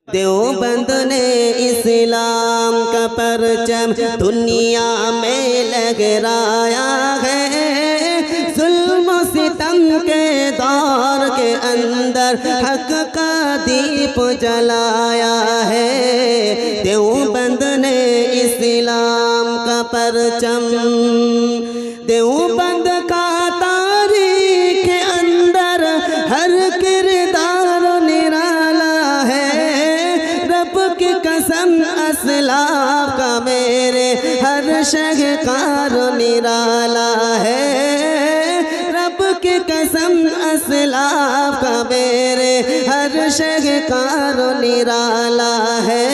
देवबंद ने इस्लाम का परचम दुनिया में लहराया है। जुल्म सितम के दौर के अंदर हक का दीप जलाया है। देवबंद ने इस्लाम का परचम, देवबंद का तारीख के अंदर हर किरदार निराला है। रब की कसम असलाफ का मेरे हर शहकार निराला है। रब की कसम असलाफ का मेरे हर शहकार निराला है।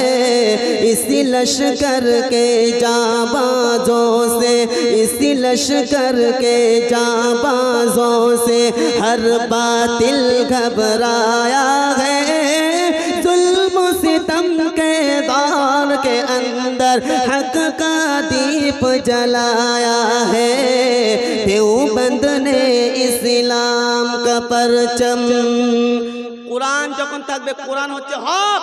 इसी लश्कर के जाबाजों से, इसी लश्कर के जाबाजों से हर बातिल घबराया है। जुल्म सितम के दौर के अंदर हक का दीप जलाया है। देवबंद ने इस्लाम का परचम। কোরআন যখন থাকবে, কোরআন হচ্ছে হক,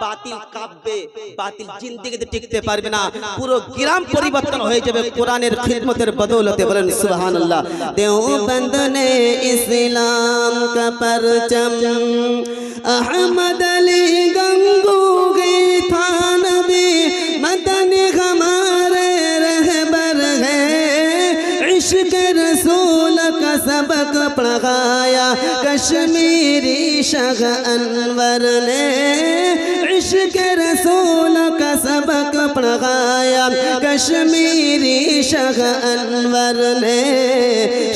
বাতিল কাঁপবে, বাতিল জিন্দেগিতে টিকতে পারবে না। পুরো গ্রাম পরিবর্তন হয়ে যাবে কোরআনের খিদমতের বদৌলতে। বলেন সুবহানাল্লাহ। দেওবন্দ নে ইসলাম কা পরচম, अहमद अली गंगोही थानवी मदनी हमारे रहबर है। इश्क रसूल का सबक पढ़ाया कश्मीरी शाह अनवर ने। इश्क रसूल का सबक पढ़ाया कश्मीरी शाह अनवर ने।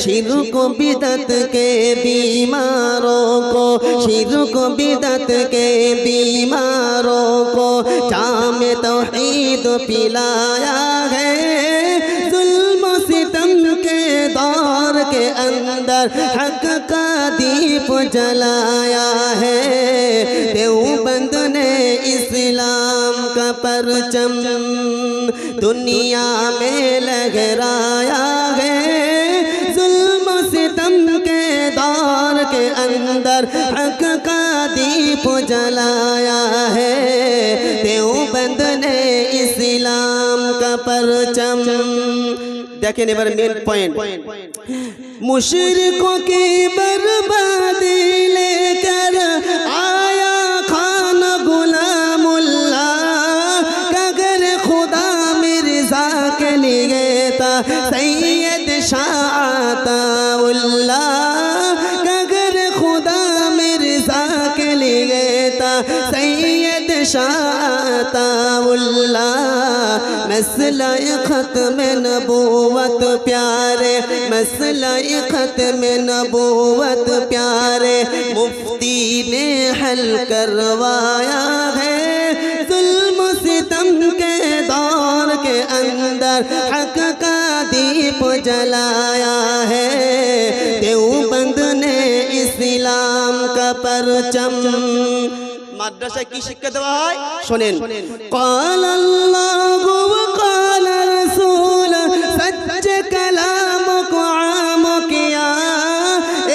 शिर्क बिदत के बीमारों को, शिर्क बिदत के बीमारों को जाम तौहीद पिलाया है। जुल्म सितम के दौर के अंदर हक का दीप जलाया है। देवबंद ने इस्लाम का परचम दुनिया में लहराया है। जुल्म सितम के दौर के अंदर हक का दीप जलाया है। देवबंद ने इस्लाम का परचम। देखें एबार मेन पॉइंट, मुशरिकों की बर्बादी लेकर आया खान गुलामुल्लाह। कगर खुदा मिर्जा के लिए था सैयद शाह अताउल्लाह। कगर खुदा मिर्जा के लिए था सैयद शाह अताउल्लाह। मसला खत्म नबूवत प्यारे, मसला खत्म नबूवत प्यारे मुफ्ती ने हल करवाया है। जुल्म सितम के दौर के अंदर हक का दीप जलाया है। देवबंद ने इस्लाम का परचम। মাদ্রাসায় কি শিক্ষা দেওয়া হয় শুনেন। قال الله وقال رسول सच कलाम को आम किया।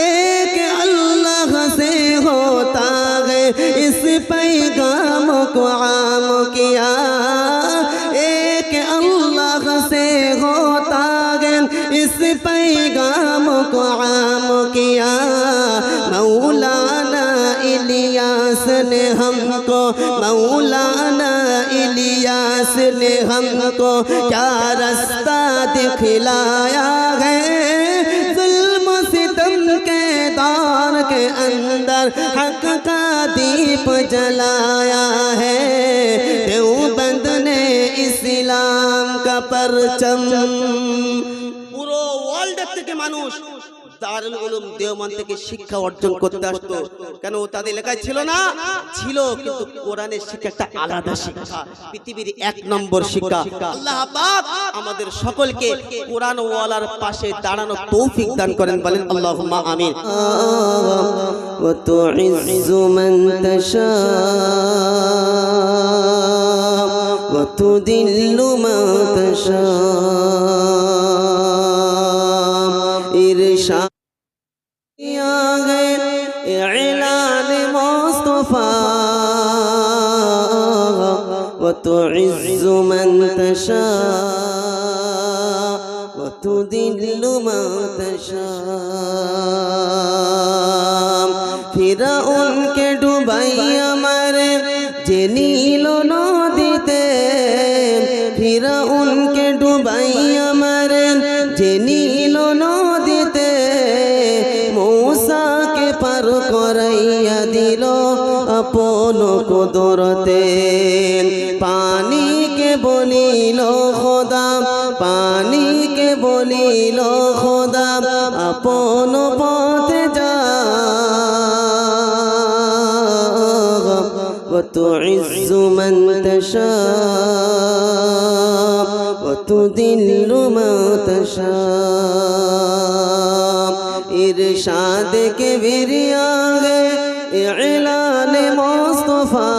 एक अल्लाह से होता है इस पैगाम को आम किया। एक अल्लाह से होता है इस पैगाम को आम किया। मौलाना इलियास ने हमको, मौलाना इलियास ने हमको क्या रास्ता दिखलाया है। जुल्म सितम के दौर के अंदर हक का दीप जलाया है। देवबंद ने इस्लाम का परचम। পুরো ওয়ার্ল্ড থেকে মানুষ দারুল উলুম দেওবন্দ থেকে শিক্ষা অর্জন করতে আসতো। কেন তাদের লেখায় ছিল না? ছিল, কিন্তু কোরআনের শিক্ষা একটা আলাদা শিক্ষা, পৃথিবীর এক নম্বর শিক্ষা। আল্লাহ পাক আমাদের সকলকে কোরআন ওয়ালার পাশে দাঁড়ানো তৌফিক দান করেন। বলেন আল্লাহুম্মা আমিন। ওয়া তুইজ্জু মান তাশা ওয়া তুদিল্লু মান তাশা। इरशाद किया है ऐलान मुस्तफा وتعز من تشاء وتذل من تشاء ফিরাউনকে ডুবাইয়া মারে যে নীল নদীতে ফিরাউনকে ডুবাইয়া মারে যে নীল নদীতে মূসাকে পার করাইয়া দিল আপন কুদরতে পানিকে বলিল খোদা পানিকে বলিল খোদা আপন পথে যা وتعز من تشاء وتذل من تشاء ارشاد کے وریا ہے اعلان مصطفیٰ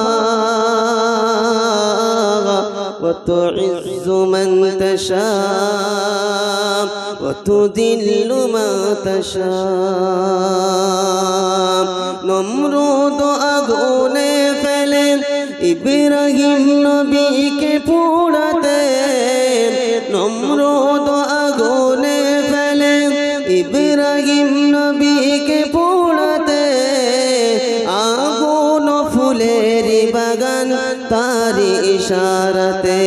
وتعز من تشاء وتذل من تشاء نمرود আগুনে ফেলে ইব্রাহিম নবীকে পোড়াতে নমরুদ আগুনে ফেলে ইব্রাহিম নবীকে পোড়াতে আগুন ফুলের বাগান তারি ইশারাতে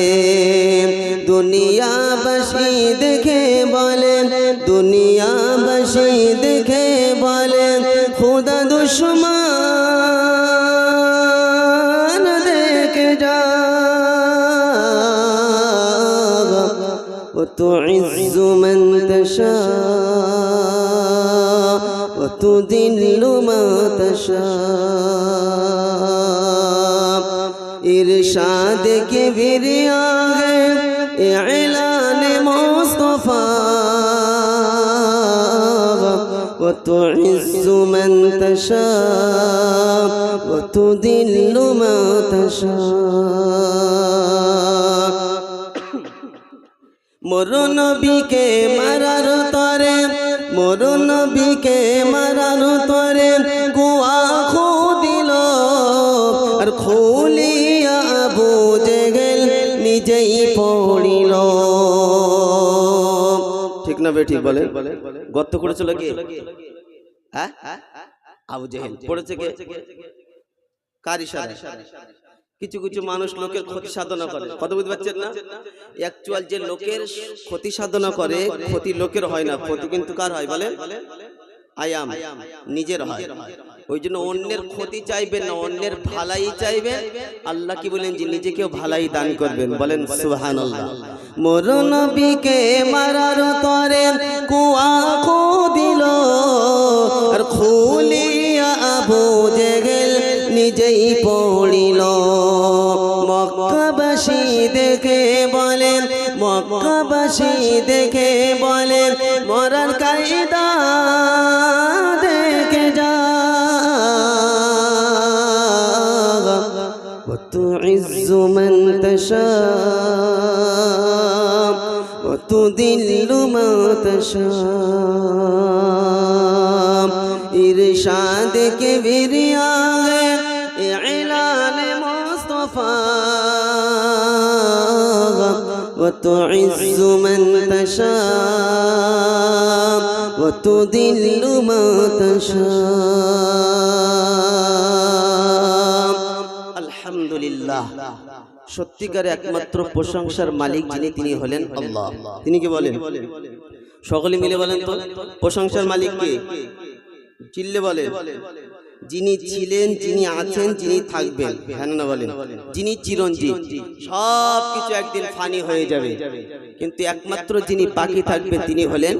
দুনিয়াবাসী দেখে বলেন দুনিয়াবাসী দেখে বলেন খোদা দুশমন দেখে যা وتعز من تشاء وتذل من تشاء ارشاد کے وریا ہے اعلان مصطفیٰ وتعز من تشاء وتذل من تشاء মোর নবীকে মারার তরে মোর নবীকে মারার তরে কুয়া খুদিল আর খুলিয়া আবু জেহেল নিজেই পড়িল ঠিক না বে ঠিক বলেন গর্ত করেছিল কে হ্যাঁ আবু জেহেল পড়েছে কে কার ইশারায় কিছু কিছু মানুষ লোকের ক্ষতি সাধনা করে কথা বুঝতে পারছেন না অ্যাকচুয়াল যে লোকের ক্ষতি সাধনা করে ক্ষতি লোকের হয় না ক্ষতি কিন্তু কার হয় বলেন আয়াম নিজের হয় ওই জন্য অন্যের ক্ষতি চাইবেন না অন্যের ভালাই চাইবেন আল্লাহ কি বলেন যে নিজেকেও ভালাই দান করবেন বলেন সুবহানাল্লাহ মোর নবীকে মারার তরে কুয়া খুদিল আর খুলিয়া আবু জেহেল নিজেই পড়িল মক্কাবাসী দেখে বলেন মক্কাবাসী দেখে বলেন মরার কায়দা দেখে যা وتعز من تشاء وتذل من تشاء ارشاد کے وریا ہے اعلان مصطفیٰ وتعز من تشاء وتذل من تشاء আলহামদুলিল্লাহ সত্যিকারে একমাত্র প্রশংসার মালিক যিনি তিনি হলেন আল্লাহ তিনি কি বলেন সকলে মিলে বলেন তো প্রশংসার মালিক কে চিল্লে বলেন যিনি ছিলেন যিনি আছেন যিনি থাকবেন হ্যাঁ না বলেন যিনি চিরঞ্জীব সব কিছু একদিন ফানি হয়ে যাবে কিন্তু একমাত্র যিনি বাকি থাকবে তিনি হলেন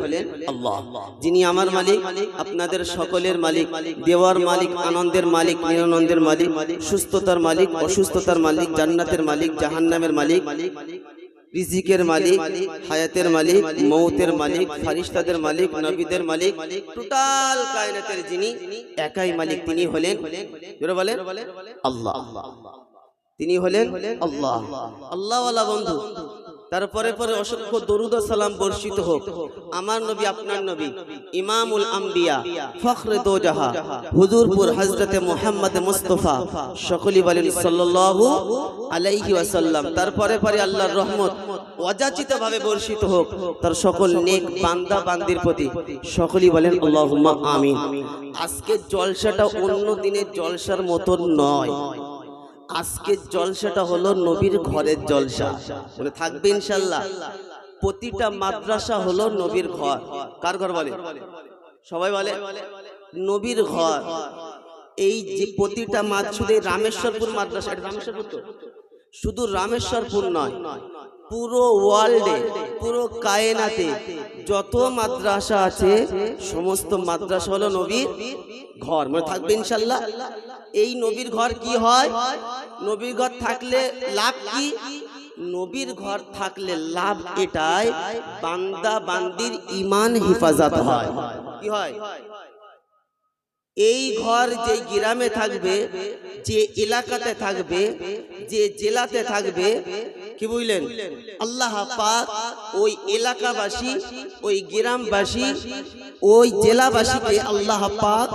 আল্লাহ যিনি আমার মালিক আপনাদের সকলের মালিক দেওয়ার মালিক আনন্দের মালিক নিরানন্দের মালিক সুস্থতার মালিক অসুস্থতার মালিক জান্নাতের মালিক জাহান্নামের মালিক রিজিকের মালিক হায়াতের মালিক মৌতের মালিক ফারিস্তাদের মালিক নবীদের মালিক টোটাল কায়নাতের যিনি একাই মালিক তিনি হলেন জোরে বলেন আল্লাহ তিনি হলেন আল্লাহ আল্লাহওয়ালা বন্ধু তারপরে পরে অসংখ্য দরুদ ও সালাম বর্ষিত হোক আমার নবী আপনার নবী ইমামুল আম্বিয়া ফখরে দো জাহা হুজুরপুর হযরতে মুহাম্মদ মুস্তাফা সকলি বলেন সাল্লাল্লাহু আলাইহি ওয়াসাল্লাম। তারপরে পরে আল্লাহর রহমত অযাচিতভাবে বর্ষিত হোক তার সকল নেক বান্দা বান্দির প্রতি, সকলি বলেন আল্লাহুম্মা আমিন। আজকের জলসাটা অন্য দিনের জলসার মতো নয়, আজকের জলসাটা হলো নবীর ঘরের জলসা, মানে থাকবে ইনশাআল্লাহ। প্রতিটা মাদ্রাসা হলো নবীর ঘর। কার ঘর বলে? সবাই বলে নবীর ঘর। এই যে প্রতিটা শুধু রামেশ্বরপুর মাদ্রাসা, এটা রামেশ্বরপুর তো, শুধু রামেশ্বরপুর নয়, পুরো ওয়ার্ল্ডে পুরো কায়নাতে যত মাদ্রাসা আছে সমস্ত মাদ্রাসা হলো নবীর ঘর, মানে থাকবে ইনশাআল্লাহ। এই নবীর ঘর কি হয়? নবীর ঘর থাকলে লাভ কি? নবীর ঘর থাকলে লাভ এটাই, বান্দা বান্দির ঈমান হেফাজত হয়। কি হয়? এই ঘর যে গ্রামে থাকবে, যে এলাকাতে থাকবে, যে জেলাতে থাকবে, কি বুঝলেন, আল্লাহ পাক ওই এলাকাবাসী, ওই গ্রামবাসী, ওই জেলাবাসীকে আল্লাহ পাক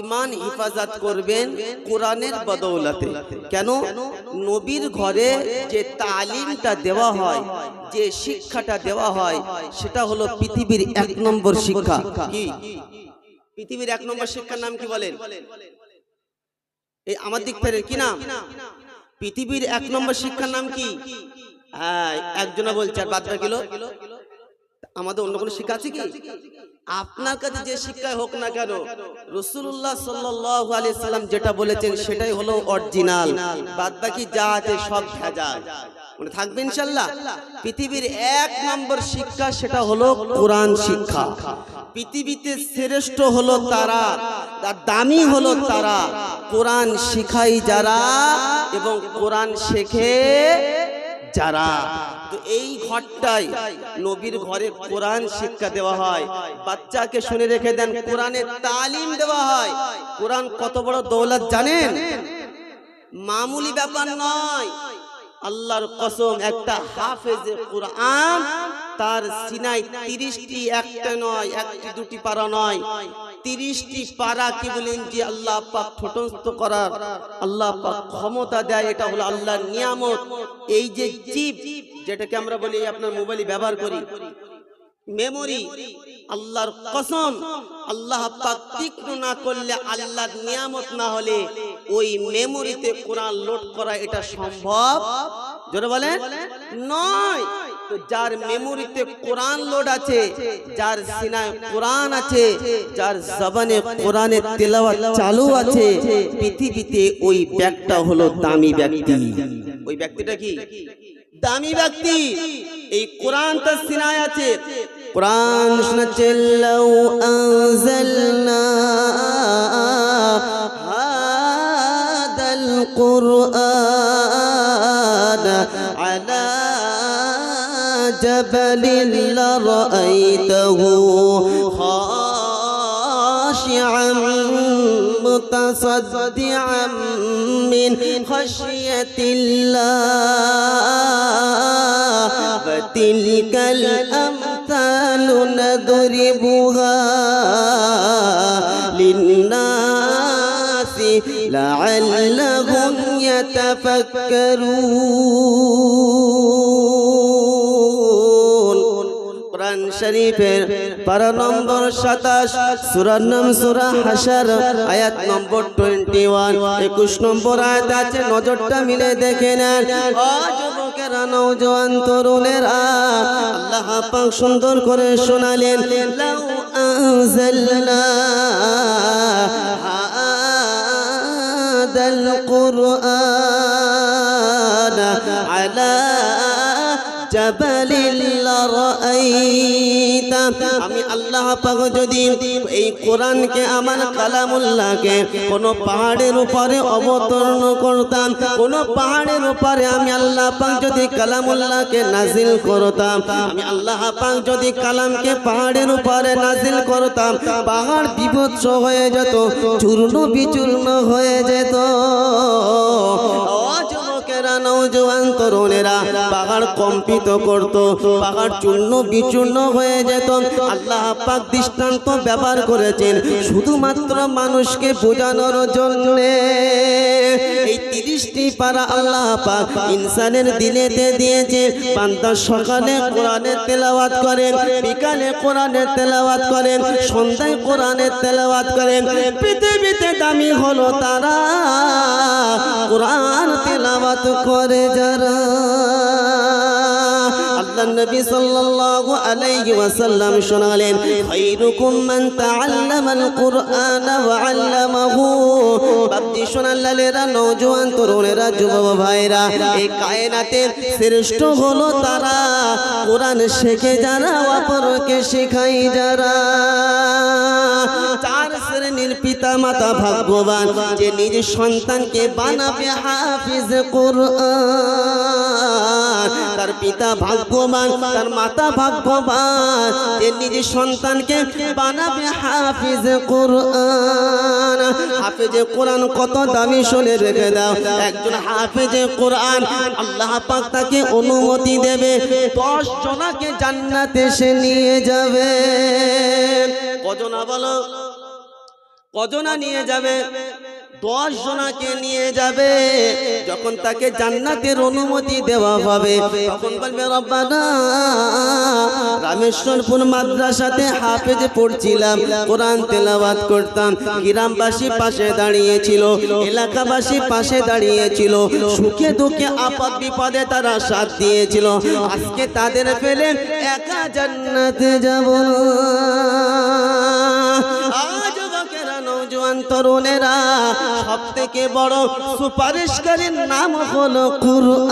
ঈমান হেফাজত করবেন কোরআনের বদৌলতে। কেন? নবীর ঘরে যে তালিমটা দেওয়া হয়, যে শিক্ষাটা দেওয়া হয়, সেটা হলো পৃথিবীর 1 নম্বর শিক্ষা। কি পৃথিবীর 1 নম্বর শিক্ষার নাম কি বলেন? এই আমার দিক থেকে কি নাম? পৃথিবীর 1 নম্বর শিক্ষার নাম কি? হ্যাঁ, একজনা বলছে আর বাদ বাকি লোক। আমাদের অন্য কোনো শিক্ষা আছে কি? আপনার কাছে যে শিক্ষা হোক না কেন, রাসূলুল্লাহ সাল্লাল্লাহু আলাইহি সাল্লাম যেটা বলেছেন সেটাই হলো অরিজিনাল, বাদ বাকি যা আছে সব ভেজাল, মানে থাকবে ইনশাআল্লাহ। পৃথিবীর 1 নম্বর শিক্ষা সেটা হলো কোরআন শিক্ষা। পৃথিবীতে শ্রেষ্ঠ হলো তারা, দামি হলো তারা কোরআন শিখাই যারা এবং কোরআন শেখে যারা। তো এই ঘরটাই নবীর ঘরে কোরআন শিক্ষা দেওয়া হয়, বাচ্চাকে শুনে রেখে দেন, কোরআনের তালিম দেওয়া হয়। কোরআন কত বড় দৌলত জানেন? মামুলি ব্যাপার নয়। আল্লাহর কসম, একটা হাফেজে কোরআন তার সিনায় 30টি, একটা নয়, 1টি 2টি পারা নয়, 30টি পারা কি বলেন যে আল্লাহ পাক ঠোঁটস্থ করার আল্লাহ পাক ক্ষমতা দেয়, এটা হলো আল্লাহর নিয়ামত। এই যে চিপ যেটাকে আমরা বলি আপনার মোবাইলে ব্যবহার করি, মেমোরি, আল্লাহর কসম আল্লাহ পাক তীক্ষ্ণ না করলে, আল্লাহর নিয়ামত না হলে ওই মেমোরিতে কোরআন লোড করা এটা সম্ভব জোরে বলেন নয়। তো যার মেমোরিতে কোরআন লোড আছে, যার সিনায় কোরআন আছে, যার জবানে কোরআনের তেলাওয়াত চালু আছে, পৃথিবীতে ওই ব্যক্তিটা হলো দামি ব্যক্তি। ওই ব্যক্তিটা কি? দামি ব্যক্তি। এই কোরআন তার সিনায় আছে। কোরআন শোনাচ্ছে, লাউ আনজালনা হাদাল কুরআন আলা জাবালিন লারাআইতাহু খাশিআন মুতাসাদ্দিআন মিন খাশিয়াতিল্লাহ ওয়া তিলকাল আমসালু নাদরিবুহা লিন্নাসি লাআল্লাহুম ইয়াতাফাক্কারুন। কোরআন শরীফের পারা নম্বর 27, সূরার নাম সূরা হাশর, আয়াত নম্বর 21, 21 নম্বর আয়াত আছে। নজরটা মিলে দেখে নেন। ও যুবকেরা, নওজোয়ান তরুণেরা, আল্লাহ পাক সুন্দর করে শোনালেন, লাউ আনজালনা হাদাল কুরআন আলা জাবালিল লারাআইতা, আমি আল্লাহ পাক যদি এই কোরআনকে, আমার কালামুল্লাহকে কোন পাহাড়ের উপরে অবতরণ করতাম, কোন পাহাড়ের উপরে আমি আল্লাহ পাক যদি কালামুল্লাহকে নাজিল করতাম, আমি আল্লাহ পাক যদি কালামকে পাহাড়ের উপরে নাজিল করতাম, পাহাড় বিভৎস হয়ে যেত, চূর্ণ বিচূর্ণ হয়ে যেত। যুবকেরা নওজোয়ান তরুণেরা পাহাড় কম্পিত করত, পাহাড় চূর্ণ বিচূর্ণ হয়ে যেত। আল্লাহ পাক দৃষ্টান্ত ব্যবহার করেছেন শুধুমাত্র মানুষকে বোঝানোর জন্যে। এই 30টি পারা আল্লাহ পাক ইনসানের দিলেতে দিয়েছে। বান্দা সকালে কোরআনের তেলাওয়াত করেন, বিকালে কোরআনের তেলাওয়াত করেন, সন্ধ্যায় কোরআনের তেলাওয়াত করেন। পৃথিবীতে দামি হলো তারা কোরআন তেলাওয়াত করে যারা। আল্লাহ নবী সাল্লাল্লাহু আলাইহি ওয়াসাল্লাম শোনালেন, খায়রুকুম মান তাআল্লামাল কুরআন ওয়া আল্লামাহু। বাপজি শোনালেরা, নওজোয়ান তরুণেরা, যুবক ভাইরা, এই কায়নাতের শ্রেষ্ঠ হলো তারা কোরআন শেখে যারা, অপরকে শেখায় যারা। 4 শ্রেণীর পিতা মাতা ভাগ্যবান, যে নিজ সন্তানকে বানাবে হাফিজ কুরআন। তার পিতা ভাগ্যবান, তার মাতা ভাগ্যবান, যে নিজ সন্তানকে বানাবে হাফিজ কুরআন। হাফিজে কোরআন কত দামি শুনে রেখে দাও। একজন হাফিজে কোরআন আল্লাহ পাক তাকে অনুমতি দেবে 10 জনকে জান্নাতে সে নিয়ে যাবে। কজনা বলো, কজনা নিয়ে যাবে? 10 জনকে নিয়ে যাবে। যখন তাকে জান্নাতের অনুমতি দেওয়া হবে তখন বলবে, রব্বানা রামেশ্বরপুর মাদ্রাসাতে হাফেজ পড়ছিলাম, কোরআন তেলাওয়াত করতাম, গ্রামবাসী পাশে দাঁড়িয়েছিল, এলাকাবাসী পাশে দাঁড়িয়েছিল, সুখে দুঃখে আপদ বিপদে তারা সাথ দিয়েছিল। আজকে তাদের ফেলে একা জান্নাতে যাব না। নওজোয়ান তরুণেরা, সব থেকে বড় সুপারিশকারীর নাম হলো কুরআন।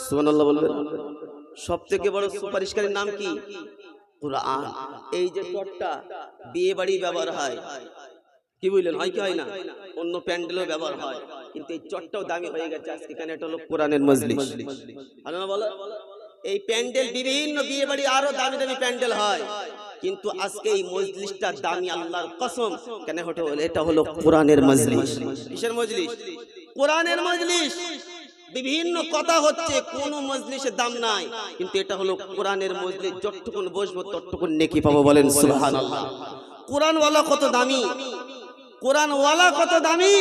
সুবহানাল্লাহ বলবেন। সব থেকে বড় সুপারিশকারীর নাম কি? কুরআন। এই যে চটটা বিয়ে বাড়ি ব্যবহার হয়, কি বুঝলেন, হয় কি হয় না? অন্য প্যান্ডেলও ব্যবহার হয়, কিন্তু এই চটটাও দামি হয়ে গেছে আজকে। কেন? এটা হলো কোরআনের মজলিস। আল্লাহ বলো, এই প্যান্ডেল বিভিন্ন বিয়ে বাড়ি আরো দামি দামি প্যান্ডেল হয়, কিন্তু আজকে এই মজলিসটা দামি আল্লাহর কসম। কেন? এটা হলো কোরআনের মজলিস। কিসের মজলিস? কোরআনের মজলিস। বিভিন্ন কথা হচ্ছে, কোন মজলিসের দাম নাই, কিন্তু এটা হলো কোরআনের মজলিস। যতটুকুন বসবো ততটুকুন নেকি পাবো। বলেন সুবহানাল্লাহ। কোরআনওয়ালা কত দামি, কোরআনওয়ালা কত দামি।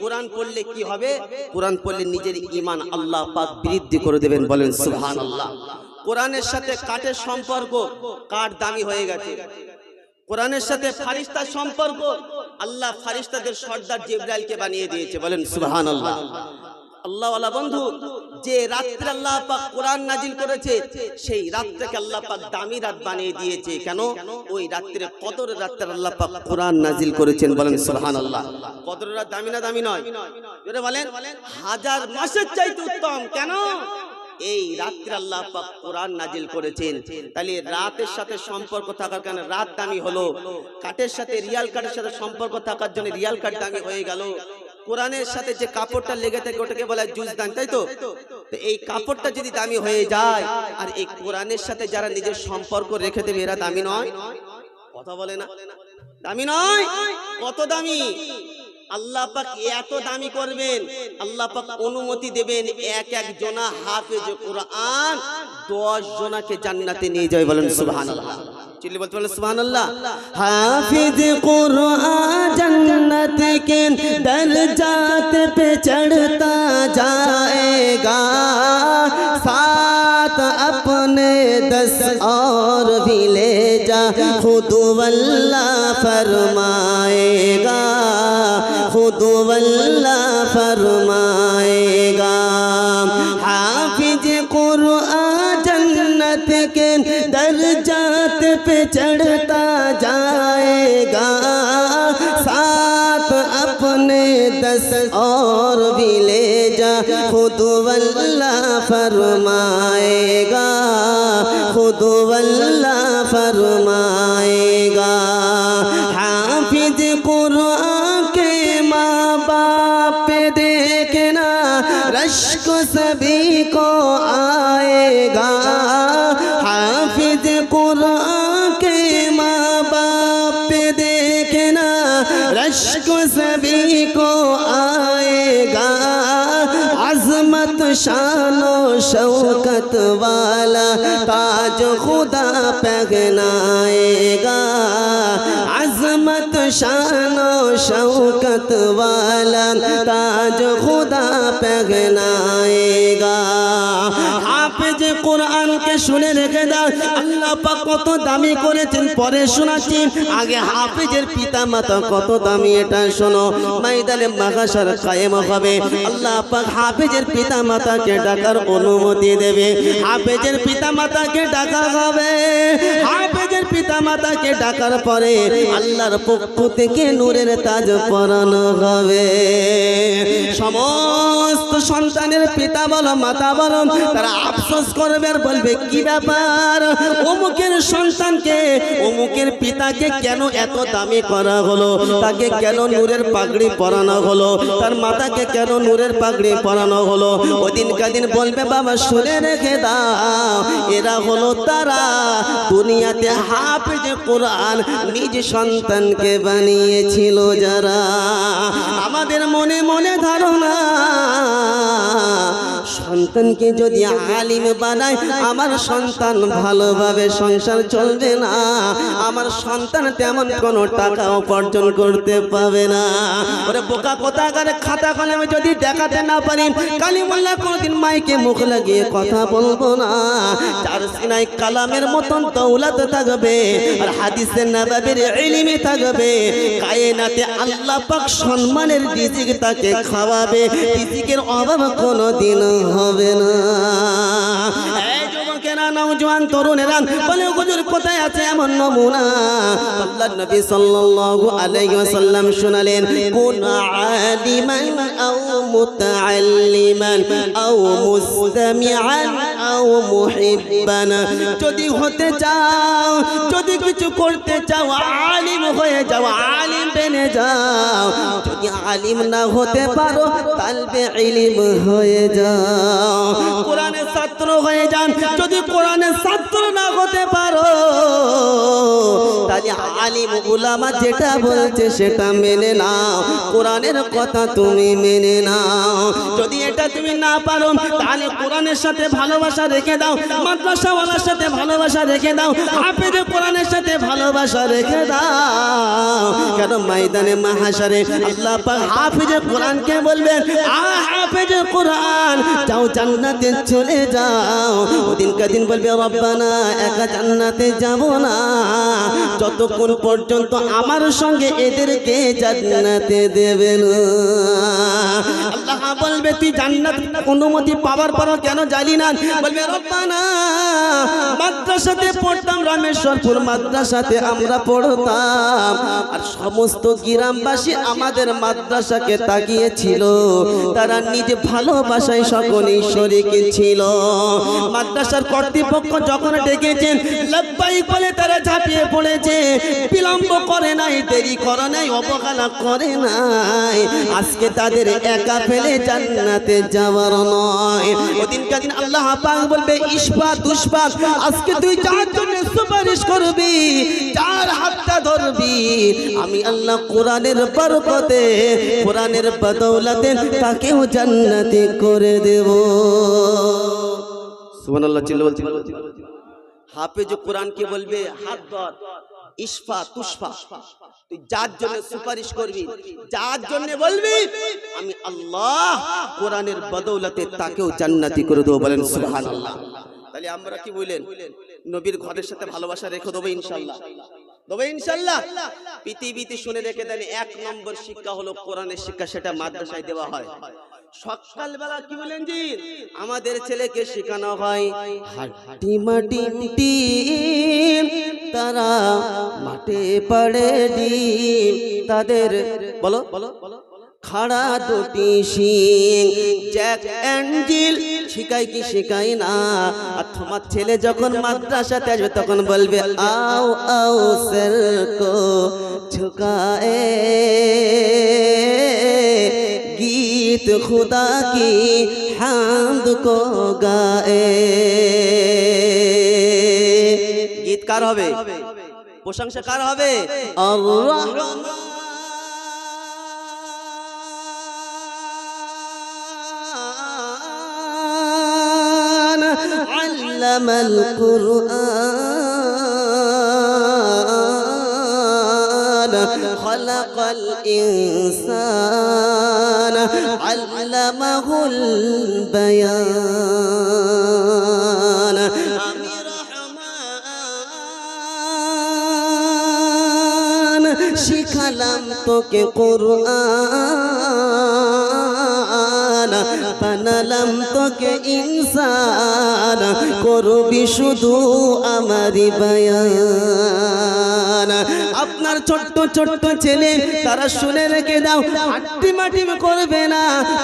কোরআন পড়লে কি হবে? কোরআন পড়লে নিজের ঈমান আল্লাহ পাক বৃদ্ধি করে দেবেন। বলেন সুবহানাল্লাহ। কোরআনের সাথে কাঠের সম্পর্ক, কাঠ দামি হয়ে গেছে। কোরআনের সাথে ফারিস্তার সম্পর্ক, আল্লাহ ফারিস্তাদের সর্দার জিবরাইলকে বানিয়ে দিয়েছে। বলেন সুবহানাল্লাহ। আল্লাহওয়ালা বন্ধু, যে রাত্রে আল্লাহ পাক কোরআন নাজিল করেছে, সেই রাতটাকে আল্লাহ পাক দামি রাত বানিয়ে দিয়েছে। কেন? ওই রাত্রে, কদরের রাত্রে আল্লাহ পাক কোরআন নাজিল করেছেন। বলেন সুবহানাল্লাহ। কদরের রাত দামি না দামি নয়? জোরে বলেন। 1000 মাসের চাইতে উত্তম। কেন? এই রাত্রে আল্লাহ পাক কোরআন নাজিল করেছেন। তাহলে রাতের সাথে সম্পর্ক থাকার কারণে রাত দামি হলো। কাঠের সাথে, রিয়াল কাঠের সাথে সম্পর্ক থাকার জন্য রিয়াল কাঠ দামি হয়ে গেল। কোরআনের সাথে যে কাপড়টা লেগে থাকে ওটাকে বলা হয় জুজদান, তাই তো? এই কাপড়টা যদি দামি হয়ে যায়, আর এই কোরআনের সাথে যারা নিজের সম্পর্ক রেখে দেবে, এরা দামি নয়? কথা বলে না? দামি নয়? কত দামি! আল্লাহ পাক এত দামি করবেন, আল্লাহ পাক অনুমতি দেবেন এক এক জনা হাফেজ কোরআন 10 জনাকে জান্নাতে নিয়ে যাবে। বলেন সুবহানাল্লাহ। চিল্লি বলতে বলেন সুবহানাল্লাহ। হাফিজ কুরআন জান্নাত के दर्जात पे चढ़ता जाएगा, साथ अपने 10 और भी ले जा, खुद वल्लाह फरमाएगा, खुद वल्लाह फरमाएगा। हाफिज कुरआन जन्नत के दर्जात पे चढ़ता जाएगा, साथ अपने 10 और भी ले जा, खुद वल्लाह फरमाएगा, खुद वल्लाह फरमाएगा। हाफिज कुरआन के माँ बाप पे देखना रश्क सभी को आएगा, हाफिज कुरआन के माँ बाप पे देखना रश्क सभी को आएगा, शानो शौकत वाला ताज खुदा पहनाएगा, अजमत शानो शौकत वाला ताज खुदा पहनाएगा। हाफिज कुरान के শুনে রেখে দাও, আল্লাহ পাক কত দামি করেছেন পরে শোনাচ্ছি। আগে হাফিজের পিতা মাতা কত দামি এটা শোনো। ময়দানে মাহশর কায়েম হবে, আল্লাহ পাক হাফিজের পিতা মাতাকে ডাকার অনুমতি দেবে। হাফিজের পিতা মাতাকে ডাকা হবে, হাফিজের পিতা মাতাকে ডাকার পরে আল্লাহর পক্ষ থেকে নূরের তাজ পরানো হবে। সমস্ত সন্তানের পিতা বলো মাতা বলো তারা আফসোস করবে আর বলবে কি ব্যাপার, অমুকের সন্তানকে অমুকের পিতাকে কেন এত দামি করা হলো, তাকে কেন নূরের পাগড়ি পরানো হলো, তার মাতাকে কেন নূরের পাগড়ি পরানো হলো। ওদিন কাদিন বলবে বাবা শুনে রেখে দাও, এরা হলো তারা দুনিয়াতে হাফেজ কোরআন নিজ সন্তানকে বানিয়েছিল যারা। আমাদের মনে মনে ধারণা সন্তানকে যদি আলিম বানায় আমার সন্তান ভালোভাবে সংসার চলবে না, আমার সন্তান তেমন কোনো টাকা উপার্জন করতে পাবে না। ওরে বোকা কোথাকারে খাতা কলমে যদি দেখাতে না পারি, কালিমুল্লাহ কোনদিন মাইকে মুখ লাগিয়ে কথা বলবো না। যার সিনায় কালামের মতন দৌলত থাকবে আর হাদিসের নববীর ইলমে থাকবে, কায়নাতে আল্লাহ পাক সম্মানের রিজিক তাকে খাওয়াবে, রিজিকের অভাব কোনোদিন হবে না। এই যুবকেরা নওজোয়ান তরুণেরা বলে হুজুর কোথায় আছে এমন নমুনা? আল্লাহর নবী সাল্লাল্লাহু আলাইহি ওয়াসাল্লাম শোনালেন, কুন আলিমান আও মুতাআল্লিমান আও মুস্তামিআন আও মুহিব্বান। যদি হতে চাও, যদি কিছু করতে চাও আলিম হয়ে যাও, আলিম বেনে যাও। যদি আলিম না হতে পারো তালবে ইলম হয়ে যাও, কোরআনের ছাত্র হয়ে যান। যদি কোরআনের ছাত্র না হতে পারো তাহলে আলিম উলামা যেটা বলছে সেটা মেনে নাও, কোরআনের কথা তুমি মেনে নাও। যদি এটা তুমি না পারো তাহলে কোরআনের সাথে ভালোবাসা রেখে দাও, মাদ্রাসাওয়ালার সাথে ভালোবাসা রেখে দাও, হাফেজ কোরআনের সাথে ভালোবাসা রেখে দাও। কেন ময়দানে মাহশরে আল্লাহ পাক হাফেজ কোরআনকে বলবেন, হাফেজ কোরআন যাও জান্নাতে চলে যাও। ওদিন কাদিন বলবে রব্বানা একা জান্নাতে যাব না যতক্ষণ পর্যন্ত আমার সঙ্গে এদেরকে জান্নাতে দেবে না। আল্লাহ বলবে তুই জান্নাত অনুমতি পাওয়ার পরও কেন জানি না? বলবে রব্বানা মাদ্রাসাতে পড়তাম, রামেশ্বরপুর মাদ্রাসাতে আমরা পড়তাম, আর সমস্ত গ্রামবাসী আমাদের মাদ্রাসাকে তাকিয়েছিল, তারা নিজে ভালোবাসায় সকলেই শরীক ছিল। মাদ্রাসার কর্তৃপক্ষ যখন ডেকেছেন লাব্বাইক বলে তারা ঝাঁপিয়ে পড়েছে, বিলম্ব করে নাই, দেরি করে নাই, অবহেলা করে নাই। আজকে তাদের একা ফেলে জান্নাতে যাওয়ার নয়। ওদিন কাদিন আল্লাহ পাক বলবে ইসবাত দুসবাত, আজকে তুই যার জন্য সুপারিশ করবি, যার হাতটা ধরবি, আমি আল্লাহ কোরআনের বরকতে কোরআনের বদৌলতে তাকেও জান্নাতি করে দেব। সুবহানাল্লাহ চিল্লা বলছি। হাফেজ কোরআন কে বলবে হাত ধর, ইসফা তুসফা, তুই যার জন্য সুপারিশ করবি, যার জন্য বলবি, আমি আল্লাহ কোরআনের বদৌলতে তাকেও জান্নাতি করে দেব। বলেন সুবহানাল্লাহ। তাহলে আমরা কি বলেন, নবীর ঘরের সাথে ভালোবাসা রেখে দেবো ইনশাআল্লাহ, দেবো ইনশাআল্লাহ। পৃথিবীতে শুনে রেখে দেন, 1 নম্বর শিক্ষা হলো কোরআনের শিক্ষা, সেটা মাদ্রাসায় দেওয়া হয়। সকালবেলা কি বলেন জি আমাদের ছেলেকে শেখানো হয় হাটি মাটি টিম, তারা মাঠে পড়ে ডিম, তাদের বলো খাড়া দুটি শিং, জ্যাক অ্যাঞ্জিল শিখাই কি শিখাই না। আর তোমার ছেলে যখন মাদ্রাসাতে আসবে তখন বলবে আও আও সর কো ঝুকায়ে, गीत खुदा की हामद को गाए। गीत कार হবে, প্রশংসা কার হবে? আল্লাহ। আল্লামাল কুরআন খালাকাল ইনসান আল্লামাহুল বায়ান। আমি রহমান শিখালাম তোকে কুরআন, বানালাম তোকে ইনসান, করবি শুধু আমারই বায়ান। আপনার ছোট্ট ছোট্ট ছেলে তারা শুনে রেখে দাও, হাট্টিমাটি করবে না।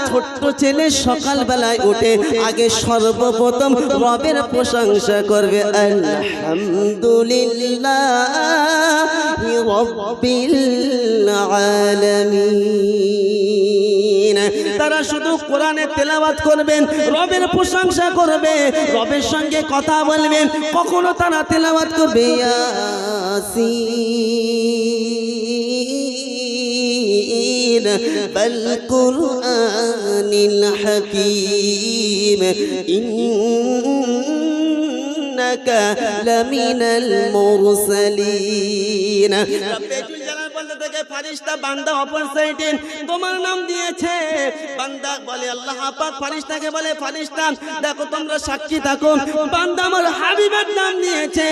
ছোট্ট ছেলে সকালবেলায় উঠে আগে সর্বপ্রথম রবের প্রশংসা করবে, আলহামদুলিল্লাহি রাব্বিল আলামিন। তারা শুধু কোরআনে তেলাওয়াত করবেন, রবের প্রশংসা করবে, রবের সঙ্গে কথা বলবেন। কখনো তারা তেলাওয়াত করবে ইয়াসিন বাল কুরআনিল হাকীম ইন্নাকা লামিনাল মুরসালিন। ফারিস্তা বান্দা অপর সাইডে তোমার নাম দিয়েছে, বান্দা বলে আল্লাহ পাক ফারিস্তাকে বলে, ফারিস্তা দেখো তোমরা সাক্ষী থাকো, বান্দা আমার হাবিবের নাম দিয়েছে,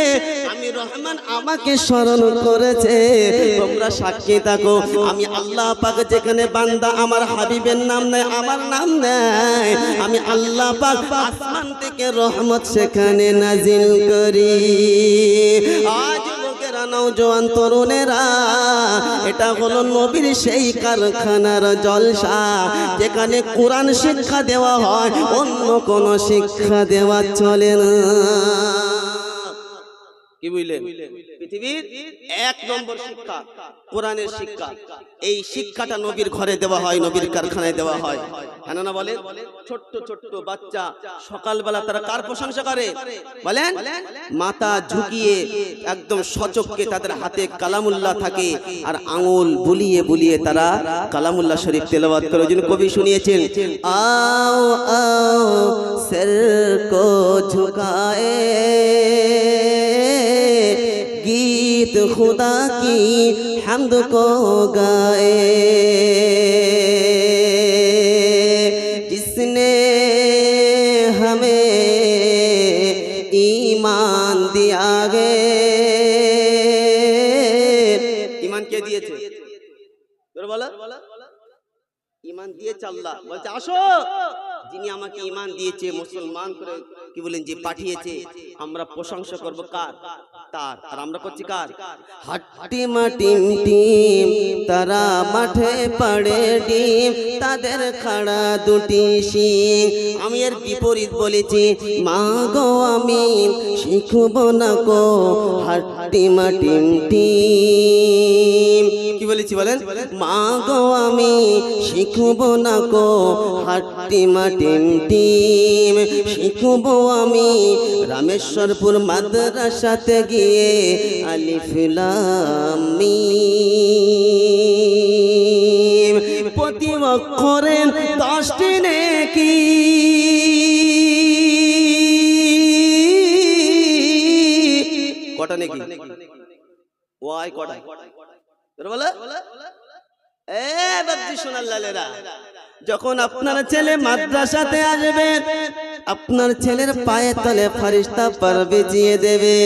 আমি রহমান আমাকে স্মরণ করেছে, তোমরা সাক্ষী থাকো। আমি আল্লাহ পাক যেখানে বান্দা আমার হাবিবের নাম নেয়, আমার নাম নেয়, আমি আল্লাহ পাক আসমান থেকে রহমত সেখানে নাজিল করি। আজ নওজোয়ান তরুণেরা, এটা হলো নবীর সেই কারখানার জলসা, যেখানে কোরআন শিক্ষা দেওয়া হয়, অন্য কোন শিক্ষা দেওয়া চলে না। কি বুঝলেন? পৃথিবীর এক নম্বর শিক্ষা কোরআনের শিক্ষা। এই শিক্ষাটা নবীর ঘরে দেওয়া হয়, নবীর কারখানায় দেওয়া হয়। কেন না বলেন? ছোট্ট ছোট্ট বাচ্চা সকালবেলা তারা কার প্রশংসা করে বলেন? মাথা ঝুঁকিয়ে একদম সচক্ষে তাদের হাতে কালামুল্লাহ থাকে, আর আঙুল বুলিয়ে বুলিয়ে তারা কালামুল্লাহ শরীফ তেলাওয়াত করে। ওই জন্য কবি শুনিয়েছেন, আও আও সর কো ঝুকায়ে गीत खुदा की हमद को गाए, जिसने हमें ईमान दिया गे। ईमान के दिए थे बोला, ईमान दिए আল্লাহ বলছে আসো, যিনি আমাকে ঈমান দিয়েছে, মুসলমান করে কি বলেন যে পাঠিয়েছে, আমরা প্রশংসা করব কার? তার। আর আমরা করছি কার? হাট্টিমা টিম টিম তারা মাঠে পড়ে ডিম, তাদের খাড়া দুটি শিং। আমি এর বিপরীত বলেছি, মা গো আমি শিখব না গো হাট্টিমা টিম টিম। কি বলেছি বলেন? মা গো আমি শিখব না গো হাট্টিমা টিম টিম, শিখব আমি রামেশ্বরপুর মাদ্রাসাতে গিয়ে আলিফ লাম মিম। প্রতি অক্ষরে 10টি নেকি, কটা নেকি? ওয়াই কটা? বলে এ বাচ্চি সোনার লালেরা, যখন আপনার ছেলে মাদ্রাসাতে আসবে, আপনার ছেলের পায়ে তলে ফারিস্তা পার বিছিয়ে দেবে।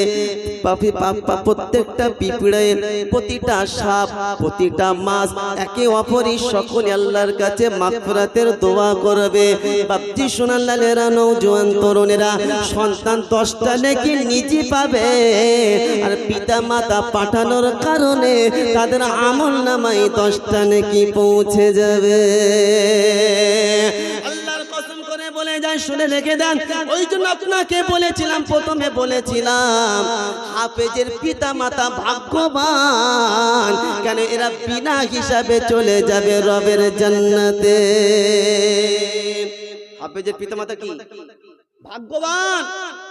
প্রত্যেকটা পিঁপড়ে, প্রতিটা সাপ, প্রতিটা মাছ একে অপরই সকলে আল্লাহর কাছে মাগফিরাতের দোয়া করবে। বাপজি সোনার লালেরা, নওজোয়ান তরুণেরা, সন্তান 10টা নেকি নিজে পাবে, আর পিতা মাতা পাঠানোর কারণে তাদের আমল নামায় 10টা নেকি পৌঁছে যাবে। আল্লাহর কসম করে বলে যায়, শুনে রেখে দেন। ওই জন্য আপনাকে বলেছিলাম, প্রথমে বলেছিলাম, হাফেজের পিতা মাতা ভাগ্যবান। কেন? এরা বিনা হিসাবে চলে যাবে রবের জান্নাতে। হাফেজের পিতা মাতা কি ভাগ্যবান?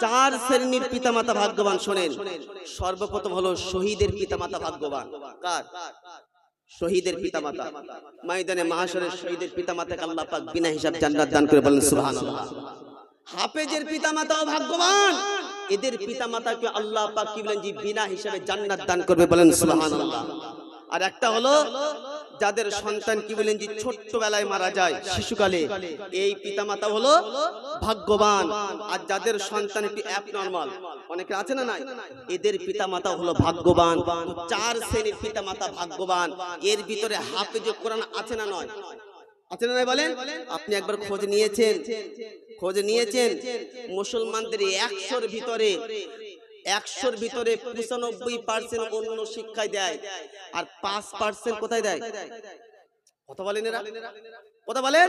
4 শ্রেণীর পিতা মাতা ভাগ্যবান। শোনেন, সর্বপ্রথম হলো শহীদের পিতা মাতা ভাগ্যবান। কার? শহীদের পিতামাতা। ময়দানে মাহশরের শহীদের পিতামাতাকে আল্লাহ পাক বিনা হিসাব জান্নাত দান করে, বলেন সুবহানাল্লাহ। হাফেজের পিতামাতাও ভাগ্যবান, এদের পিতামাতাকে আল্লাহ পাক কি বলেন জি বিনা হিসাবে জান্নাত দান করবে, বলেন সুবহানাল্লাহ। আর একটা হলো যাদের সন্তান কি বলেন জি ছোট্টবেলায় মারা যায়, শিশুকালে, এই পিতামাতা হলো ভাগ্যবান। আর যাদের সন্তান একটু অ্যাবনরমাল, অনেকে আছে না নাই, এদের পিতামাতা হলো ভাগ্যবান। চার শ্রেণীর পিতামাতা ভাগ্যবান। এর ভিতরে হাফেজ কোরআন আছে না নয়? আছে না নয় বলেন? আপনি একবার খোঁজ নিয়েছেন? মুসলমানদের 100-র ভিতরে 95% অন্য শিক্ষায় দেয়, আর 5% কোথায় দেয়? কথা বলেন এরা, কথা বলেন।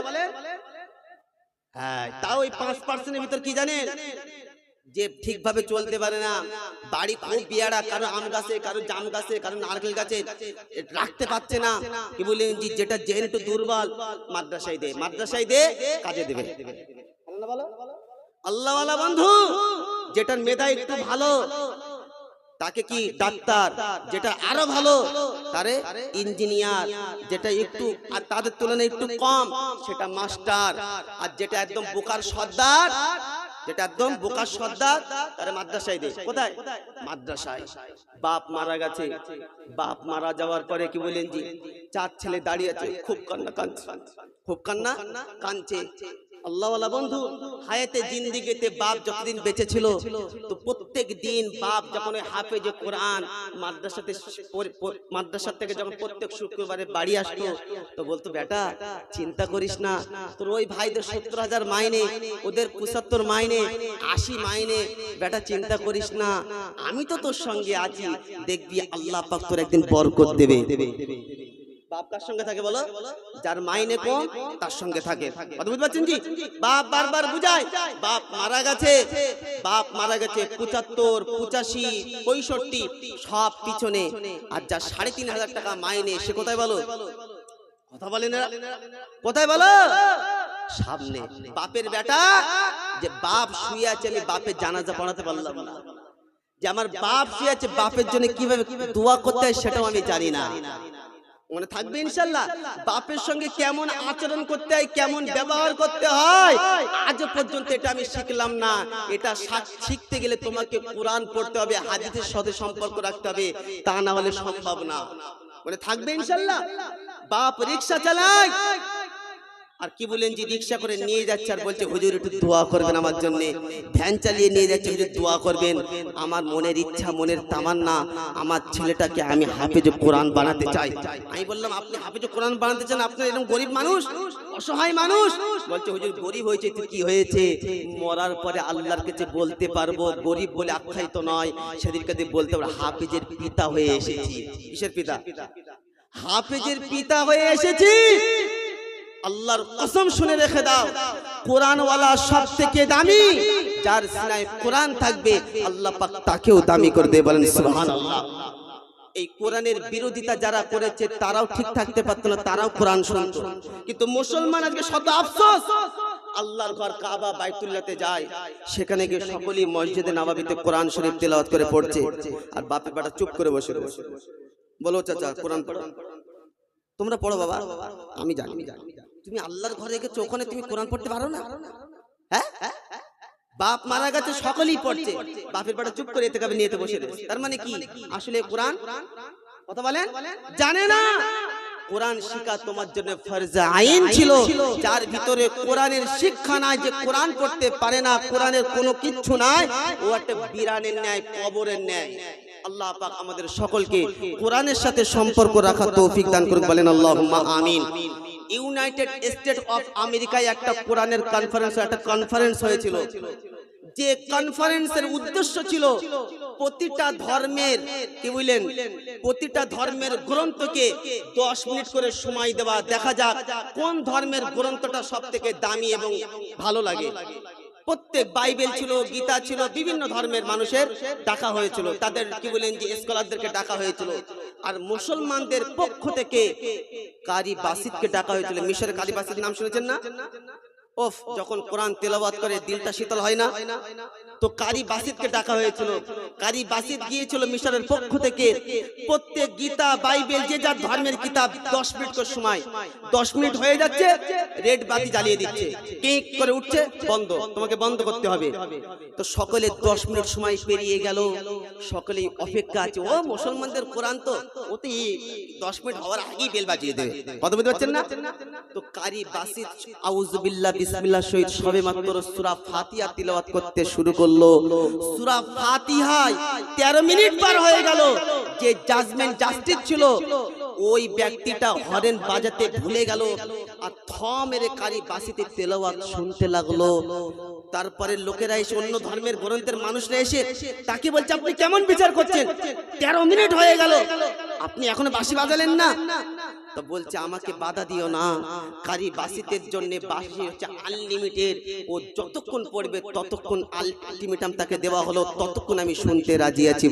হ্যাঁ, তাও ওই 5%-এর ভিতর কি জানেন? যে ঠিকভাবে চলতে পারে না, বাড়ি খুব বিয়াড়া, কারো আম গাছে, কারো জাম গাছে, কারো নারকেল গাছে রাখতে পারছে না, কি বলেন জি যেটা জেন একটু দুর্বল, মাদ্রাসায় দে কাজে দেবে। আল্লাহওয়ালা বন্ধু, যেটার মেধা একটু ভালো তাকে কি ডাক্তার, যেটা আরো ভালো তারে ইঞ্জিনিয়ার, যেটা একটু আর তাদের তুলনায় একটু কম সেটা মাস্টার, আর যেটা একদম বোকার সর্দার, তারে মাদ্রাসায় দেয়। কোথায়? মাদ্রাসায়। বাপ মারা গেছে, বাপ মারা যাওয়ার পরে কি বলেন জি 4 ছেলে দাঁড়িয়ে আছে, খুব কান্না কাঁদছে। আল্লাহওয়ালা বন্ধু, হায়াতে জিন্দিগিতে বাপ যতদিন বেঁচে ছিল, তো প্রত্যেক দিন বাপ যখন হাফেজ কোরআন মাদ্রাসা থেকে যখন প্রত্যেক শুক্রবারে বাড়ি আসতো, তো বলতো বেটা চিন্তা করিস না, তোর ওই ভাইদের 70,000 মাইনে, ওদের 75 মাইনে, 80 মাইনে, বেটা চিন্তা করিস না, আমি তো তোর সঙ্গে আছি, দেখবি আল্লাহ পাক তোর একদিন বরকত দেবে। বাপ কার সঙ্গে থাকে বলো? যার মাইনে কম তার সঙ্গে থাকে। কথা বুঝতে পারছেন জি? বাপ বারবার বুঝায়, বাপ মারা গেছে 75, 85, 65 সব পিছনে, আর যার 3,500 টাকা মাইনে সে কোথায় বলো? কথা বলেন না, কোথায় বলো? সামনে। বাপের বেটা, যে বাপ শুয়ে আছে আমি বাপের জানাজা পড়াতে পারলাম না, যে আমার বাপ শুয়ে আছে, বাপের জন্য কিভাবে দোয়া করতে হয় সেটাও আমি জানি না। মনে থাকবে ইনশাআল্লাহ। বাপের সঙ্গে কেমন আচরণ করতে হয়, কেমন ব্যবহার করতে হয়, আজ পর্যন্ত এটা আমি শিখলাম না। এটা শিখতে গেলে তোমাকে কোরআন পড়তে হবে, হাদিসের সাথে সম্পর্ক রাখতে হবে, তা না হলে সম্ভব না। মনে থাকবে ইনশাআল্লাহ। বাপ রিকশা চালায়, আর কি বলেন জি রিকশা করে নিয়ে যাচ্ছে, আর বলছে হুজুর একটু দোয়া করবেন আমার জন্য। ভ্যান চালিয়ে নিয়ে যাচ্ছে, হুজুর দোয়া করবেন, আমার মনের ইচ্ছা, মনের তামান্না, আমার ছেলেটাকে আমি হাফেজ কোরআন বানাতে চাই। আমি বললাম আপনি হাফেজ কোরআন বানাতে চান? আপনার এরকম গরিব মানুষ, অসহায় মানুষ। বলছে হুজুর গরিব হয়েছে তো কি হয়েছে, মরার পরে আল্লাহর কাছে বলতে পারবো, গরিব বলে আখ্যায়িত নয়, সেদিন কাছে বলতে পারবো হাফেজের পিতা হয়ে এসেছি। কিসের পিতা? হাফেজের পিতা হয়ে এসেছি। আল্লাহর কসম শুনে রেখে দাও, কোরআনওয়ালা সব থেকে দামি। যার সিনায় কোরআন থাকবে আল্লাহ পাক তাকেও দামি করে দেবে, বলেন সুবহানাল্লাহ। এই কোরআনের বিরোধিতা যারা করেছে তারাও ঠিক থাকতে পারতো না, তারাও কোরআন শুনতো। কিন্তু মুসলমান আজকে শত আফসোস, আল্লাহর ঘর কাবা বাইতুল্লাহতে যায়, সেখানে গিয়ে সকলেই মসজিদে নববীতে কোরআন শরীফ তেলাওয়াত করে পড়ছে, আর বাপে বেটা চুপ করে বসে রয়েছে। বলো চাচা কোরআন পড়ো, তোমরা পড়ো বাবা, আমি জানি। তুমি আল্লাহর ঘরে গেছো, ওখানে তুমি কোরআন পড়তে পারো না? হ্যাঁ, বাপ মারা গেছে সকলেই পড়ছে, বাপের বেটা চুপ করে এতে নিয়ে বসে রয়েছে। তার মানে কি আসলে কোরআন, কথা বলেন, জানে না। কোরআন শিক্ষা তোমার জন্য ফরজ আইন ছিল। যার ভিতরে কোরআনের শিক্ষা নাই, যে কোরআন পড়তে পারে না, কোরআনের কোনো কিচ্ছু নাই, ও একটা বিরানের ন্যায়, কবরের ন্যায়। আল্লাহ পাক আমাদের সকলকে কোরআনের সাথে সম্পর্ক রাখার তৌফিক দান করুন, বলেন আল্লাহুম্মা আমিন। ইউনাইটেড স্টেট অফ আমেরিকায় একটা কোরআনের কনফারেন্স হয়েছিল। যে কনফারেন্সের উদ্দেশ্য ছিল প্রতিটা ধর্মের, কি বলেন, প্রতিটা ধর্মের গ্রন্থকে 10 মিনিট করে সময় দেওয়া, দেখা যাক কোন ধর্মের গ্রন্থটা সবথেকে দামি এবং ভালো লাগে। প্রত্যেক বাইবেল ছিল, গীতা ছিল, বিভিন্ন ধর্মের মানুষের ডাকা হয়েছিল, তাদের কি বলেন যে স্কলারদেরকে ডাকা হয়েছিল। আর মুসলমানদের পক্ষ থেকে কারি বাসিদকে ডাকা হয়েছিল। মিশরের কারি বাসিদ নাম শুনেছেন না? ওফ, যখন কোরআন তেলাওয়াত করে দিলটা শীতল হয় না? তো কারি বাসিদকে ডাকা হয়েছিল। কারি বাসিদ গিয়েছিল মিশরের পক্ষ থেকে। প্রত্যেক গীতা, বাইবেল, যে যার ধর্মের কিতাব 10 মিনিট করে সময়, 10 মিনিট হয়ে যাচ্ছে, রেড বাতি জ্বালিয়ে দিচ্ছে, কিক করে উঠছে, বন্ধ, তোমাকে বন্ধ করতে হবে। তো সকলে 10 মিনিট সময় পেরিয়ে গেল, সকলেই অপেক্ষা আছে। ও মুসলমানদের কোরআন তো অতি 10 মিনিট হওয়ার আগেই বেল বাজিয়ে দেবে, কথা বুঝতে পারছেন না? তো কারি বাসিদ আউযুবিল্লাহ বিসমিল্লাহ শহীদ সবে মাত্র সূরা ফাতিহা তিলাওয়াত করতে শুরু করলো। সূরা ফাতিহায় 13 মিনিট পার হয়ে গেল। যে জাজমেন্ট জাস্টিস ছিল ওই ব্যক্তিটা হরেন বাজাতে ভুলে গেল আর থম মেরে কারি বাসিতে তেলাওয়াত শুনতে লাগলো। তারপরে লোকেরা এসে, অন্য ধর্মের গ্রন্থের মানুষরা এসে তাকে বলছে, আপনি কেমন বিচার করছেন? 13 মিনিট হয়ে গেল, আপনি এখনো বাঁশি বাজালেন না? তো বলছে, আমাকে বাধা দিও না, কারি বাসিতের জন্য বাঁশি হচ্ছে আনলিমিটেড, ও যতক্ষণ পড়বে ততক্ষণ আলটিমেটাম তাকে দেওয়া হলো, ততক্ষণ আমি শুনতে রাজি আছি।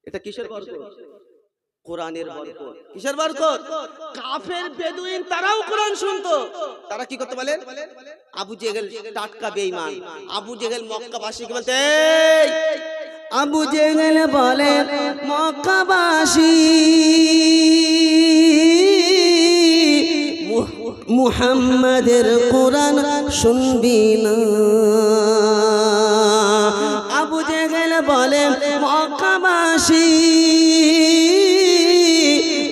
এটা কিসের বরকত? কোরআনের বরকত। কিসের বরকত? কাফের বেদুইন তারাও কোরআন শুনতো। তারা কি করতে বলেন? আবু জেহেল টাটকা বেঈমান। আবু জেহেল মক্কাবাসীকে বলতে, আবু জেহেল বলে, মক্কাবাসী মুহাম্মাদের কোরআন শুনবি না। আবু জেহেল বলে, মক্কাবাসী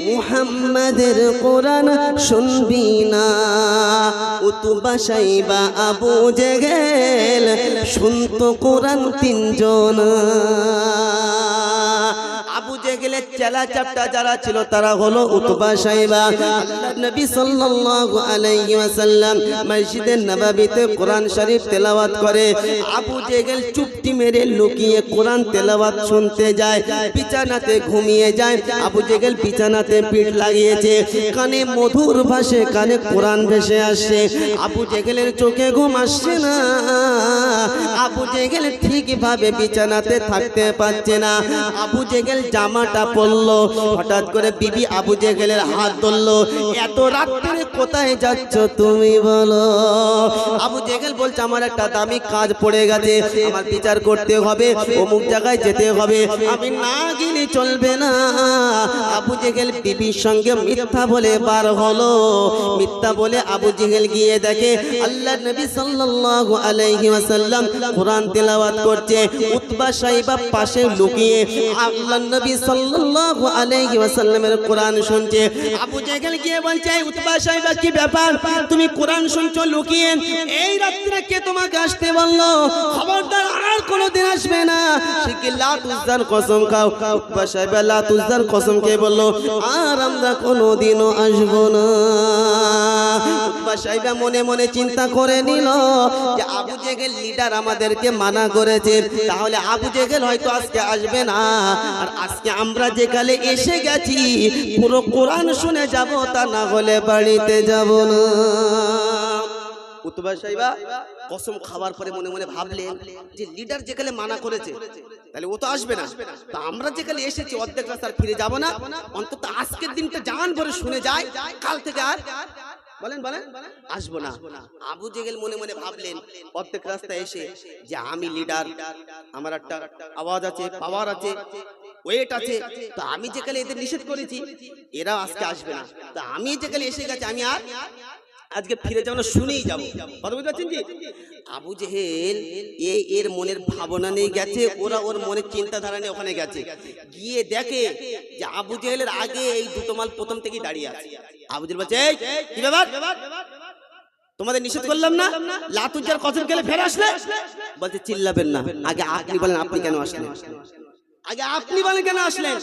মুহাম্মাদের কোরআন শুনবি না। উতবা সাইবা আবু জেহেল শুনতো কোরআন 3 জন। আবু জেহেলের চেলা চাপটা যারা ছিল তারা হলো উতবা সাইবা। আল্লাহর নবী সাল্লাল্লাহু আলাইহি ওয়াসাল্লাম মসজিদে নববীতে কোরআন শরীফ তেলাওয়াত করে। আবু জেহেল চুপটি মেরে লুকিয়ে কোরআন তেলাওয়াত শুনতে যায়, বিছানাতে ঘুমিয়ে যায়। আবু জেহেল বিছানাতে পিঠ লাগিয়েছে, কানে মধুর ভাষে, কানে কোরআন ভেসে আসছে। আবু জেহেলের চোখে ঘুম আসছে না। আবু জেহেল ঠিকভাবে বিছানাতে থাকতে পারছে না। আবু জেহেল জামাটা পরলো, হঠাৎ করে বিবি আবু জেহেলের হাত ধরলো। এত রাত্রে কোথায় যাচ্ছ তুমি বলো? আবু জেহেল বলছে, আমার একটা দামি কাজ পড়ে গেছে, আমার বিচার করতে হবে, অমুক জায়গায় যেতে হবে, আমি না গেলে চলবে না। আবু জেহেল বিবির সঙ্গে মিথ্যা বলে বার হলো। মিথ্যা বলে আবু জেহেল গিয়ে দেখে আল্লাহর নবী সাল্লাল্লাহু আলাইহি ওয়াসাল্লাম কোরআন তেলাওয়াত করছে। উতবা সাইবা পাশে লুকিয়ে আল্লাহর নবী সাল্লাল্লাহু আলাইহি ওয়াসাল্লামের কোরআন শুনছে। আবু জেহেল গিয়ে বলছে, উতবা সাইবা কি ব্যাপার, তুমি কোরআন শুনছো লুকিয়ে? এই রাত্রে কে তোমাকে আসতে বললো? খবরদার আর কোনোদিন আসবে না। সে কি লাত উজ্জার কসম খাও? উতবা সাইবা লাত উজ্জার কসম কে বললো, আর আমরা কোনোদিনও আসবো না। উতবা সাইবা মনে মনে চিন্তা করে নিল যে আবু জেহেল লিডার আমাদেরকে মানা করেছে, তাহলে আবু জেহেল হয়তো আজকে আসবে না। আর আজকে আমরা যেখানে এসে গেছি পুরো কোরআন শুনে যাব, তা না হলে বাড়িতে যাব না। উতবা সাইবা কসম খাওয়ার পরে মনে মনে ভাবলেন যে লিডার যেখানে মানা করেছে তাহলে ও তো আসবে না, তা আমরা যেখানে এসেছি অর্ধেক রাস্তার ফিরে যাব না, অন্তত আজকের দিনটা জান ভরে শুনে যায়, কাল থেকে আর বলেন আসবো না। আবু জেহেল মনে মনে ভাবলেন প্রত্যেক রাস্তায় এসে যে আমি লিডার, আমার একটা আওয়াজ আছে, পাওয়ার আছে, ওয়েট আছে, তো আমি যেখানে এদের নিষেধ করেছি এরা আজকে আসবে না, তা আমি যেখানে এসে গেছি আমি আর আজকে ফিরে যাবো না, শুনেই যাবো। কথা বুঝতে পারছেন? আবু জেহেল এর মনের ভাবনা নিয়ে গেছে, ওরা ওর মনের চিন্তাধারা নিয়ে ওখানে গেছে। গিয়ে দেখে যে আবু জেহেলের আগে এই দুটো মাল প্রথম থেকেই দাঁড়িয়ে আছে। আবু জেহেল বলছে, কি ব্যাপার, তোমাদের নিষেধ করলাম না, লাতুজ্জার কসম খেলে ফেরে আসলে? বলছে, চিল্লাবেন না, আগে আপনি বলেন আপনি কেন আসলেন, আগে আপনি বলেন কেন আসলেন?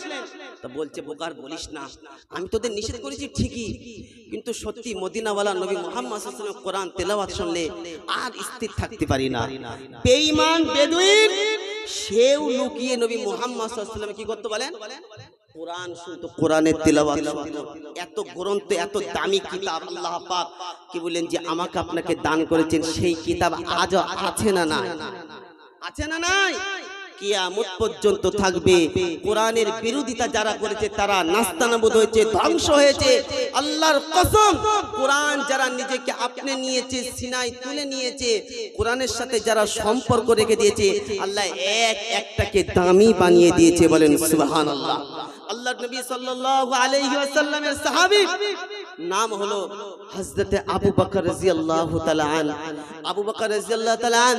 তা বলছে, বোকার বলিস না, আমি তোদের নিষেধ করেছি ঠিকই, কিন্তু সত্যি মদিনাওয়ালা নবী মুহাম্মদ সাল্লাল্লাহু আলাইহি ওয়াসাল্লাম কোরআন তেলাওয়াত শুনলে আর স্থির থাকতে পারি না। বেঈমান বেদুইন সেও লুকিয়ে নবী মুহাম্মদ সাল্লাল্লাহু আলাইহি ওয়াসাল্লাম কি করতে বলেন? কোরআন শুনতো, কোরআনের তেলাওয়াত শুনতো। এত গ্রন্থ, এত দামি কিতাব আল্লাহ পাক কি বলেন যে আমাকে আপনাকে দান করেছেন, সেই কিতাব আজ আছে না নাই? আছে না নাই? কিয়ামত পর্যন্ত থাকবে। কোরআনের বিরোধিতা যারা করেছে তারা নাস্তানাবুদ হয়েছে, ধ্বংস হয়েছে। আল্লাহর কসম, কোরআন যারা নিজেকে আপনি নিয়েছে, সিনায় তুলে নিয়েছে, কোরআনের সাথে যারা সম্পর্ক রেখে দিয়েছে, আল্লাহ এক একটাকে দামি বানিয়ে দিয়েছে। বলেন সুবহানাল্লাহ। আল্লাহর নবী সাল্লাল্লাহু আলাইহি ওয়াসাল্লামের সাহাবী নাম হলো হযরত আবু বকর রাদিয়াল্লাহু তাআলা আন। আবু বকর রাদিয়াল্লাহু তাআলা আন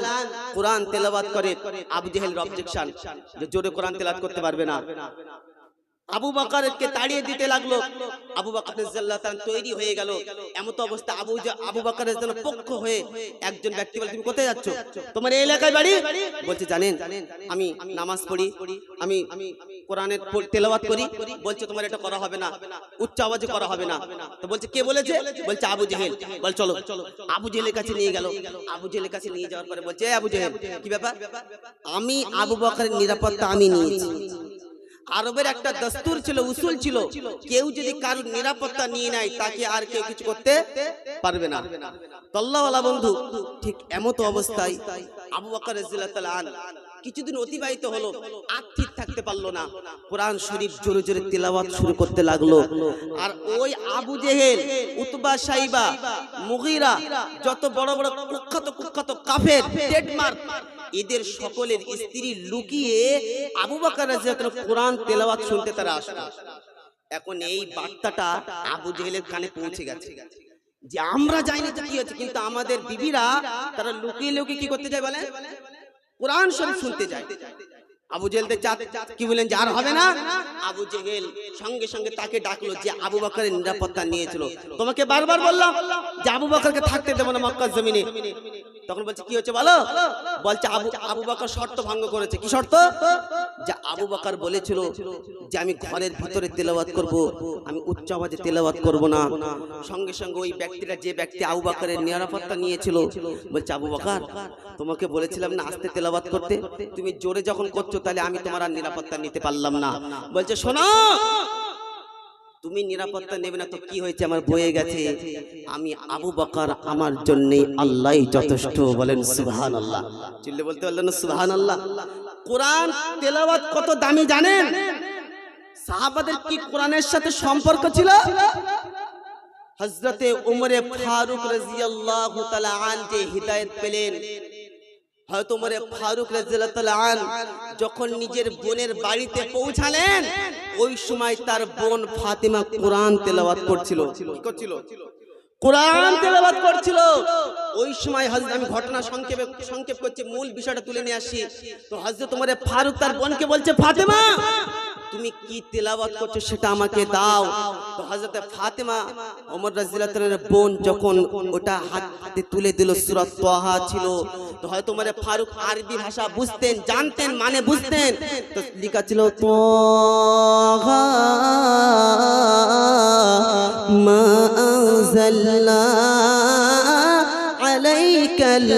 কোরআন তেলাওয়াত করে। আবু জেহেল অবজেকশন যে জোরে কোরআন তেলাওয়াত করতে পারবে না। আবু বকরকে তাড়িয়ে দিতে লাগলো। আবু বকর রাদিয়াল্লাহু তাআলা তৈরি হয়ে গেল। এমত অবস্থা আবু বকরের জন্য পক্ষ হয়ে একজন ব্যক্তি বলে, তুমি কোথায় যাচ্ছ? তোমার এই এলাকায় বাড়ি? বলছে, জানেন আমি নামাজ পড়ি, আমি কোরআনের তেলাওয়াত করি। বলছে, তোমার এটা করা হবে না, উচ্চ আওয়াজে করা হবে না। তো বলছে, কে বলেছে? বলছে, আবু জেহেল। বল চলো। আবু জেহেলের কাছে নিয়ে গেল। আবু জেহেলের কাছে নিয়ে যাওয়ার পরে বলছে, আবু জেহেল কি ব্যাপার? আমি আবু বকরের নিরাপত্তা আমি নিয়েছি। আরবের একটা দস্তুর ছিল, উসুল ছিল, কেউ যদি কারোর নিরাপত্তা নিয়ে নেয় তাকে আর কেউ কিছু করতে পারবে না। আল্লাহওয়ালা বন্ধু, ঠিক এমত অবস্থায় আবু বকর রাদিয়াল্লাহু তাআলা আন কিছুদিন অতিবাহিত হলো, আর্থিক থাকতে পারলো না। কোরআন শরীফ জোরে জোরে তেলাওয়াত শুরু করতে লাগলো। আর ওই আবু জেহেল, উতবা, সাইবা, মুগীরা, যত বড় বড় কুখ্যাত কাফের, ট্রেডমার্ক, এদের সকলের স্ত্রী লুকিয়ে আবু বকর রাদিয়াল্লাহু তাআলা কোরআন তেলাওয়াত শুনতে তারা আসলো। এখন এই বার্তাটা আবু জেহেলের কানে পৌঁছে গেছে যে আমরা জানি তো কি হচ্ছে, কিন্তু আমাদের বিবিরা তারা লুকিয়ে লুকিয়ে কি করতে যায় বলেন? কোরআন শরীফ শুনতে যায়। আবু জেহেল কি বলেন যে আর হবে না? আবু জেহেল সঙ্গে সঙ্গে তাকে ডাকলো যে আবু বকরের নিরাপত্তা নিয়েছিল। তোমাকে বারবার বললাম যে আবু বকরকে থাকতে দেব না মক্কার জমিনে। তখন বলছে, কি হচ্ছে বলো? বলছে, আবু বকর শর্ত ভঙ্গ করেছে। কি শর্ত? যে আবু বকর বলেছিল যে আমি ঘরের ভিতরে তেলাওয়াত করব, আমি উচ্চ আওয়াজে তেলাওয়াত করব না। সঙ্গে সঙ্গে ওই ব্যক্তিটা, যে ব্যক্তি আবু বকরের নিরাপত্তা নিয়েছিল, বলছে, আবু বকর তোমাকে বলেছিলাম না আস্তে তেলাওয়াত করতে, তুমি জোরে যখন করছো তাহলে আমি তোমার আর নিরাপত্তা নিতে পারলাম না। বলছে, শোনো, তুমি নিরাপত্তা নেবে না তো কি হয়েছে, আমার বয়ে গেছে। আমি আবু বকর, আমার জন্য আল্লাহই যথেষ্ট। বলেন সুবহানাল্লাহ। চিল্লে বলতে পারলেন না সুবহানাল্লাহ? কোরআন তেলাওয়াত কত দামি জানেন? সাহাবাদের কি কোরআনের সাথে সম্পর্ক ছিল? হযরতে উমরে ফারুক রাদিয়াল্লাহু তাআলা আন যে হিদায়াত পেলেন, হযরত উমরে ফারুক রাদিয়াল্লাহু তাআলা আন যখন নিজের বোনের বাড়িতে পৌঁছালেন, ওই সময় তার বোন ফাতেমা কোরআন তেলাওয়াত করছিল। কি করছিল? কোরআন তেলাওয়াত করছিল। ওই সময় হযরত, আমি ঘটনা সংক্ষেপ করছি, মূল বিষয়টা তুলে নিয়ে আসি। তো হযরত উমরে ফারুক তার বোনকে বলছে, ফাতেমা তুমি কি তেলাওয়াত করছো সেটা আমাকে দাও। তো হযরত ফাতেমা ওমর রাদিয়াল্লাহু তাআলার বোন যখন ওটা হাতে তুলে দিল, সূরা তাহা ছিল। তো হয়তো উমর ফারুক আরবি ভাষা বুঝতেন, জানতেন, মানে বুঝতেন। তো লেখা ছিল তাহা মা আনজালনা আলাইকাল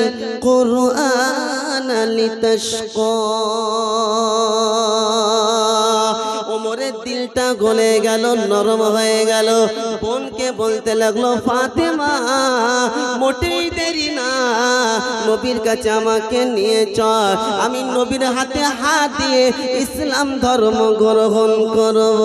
কুরআন লিতাশকা। ওমরের দিলটা গলে গেল, নরম হয়ে গেল। বোনকে বলতে লাগলো, ফাতেমা মোটেই দেরি না, নবীর কাছে আমাকে নিয়ে চল, আমি নবীর হাতে হাত দিয়ে ইসলাম ধর্ম গ্রহণ করব।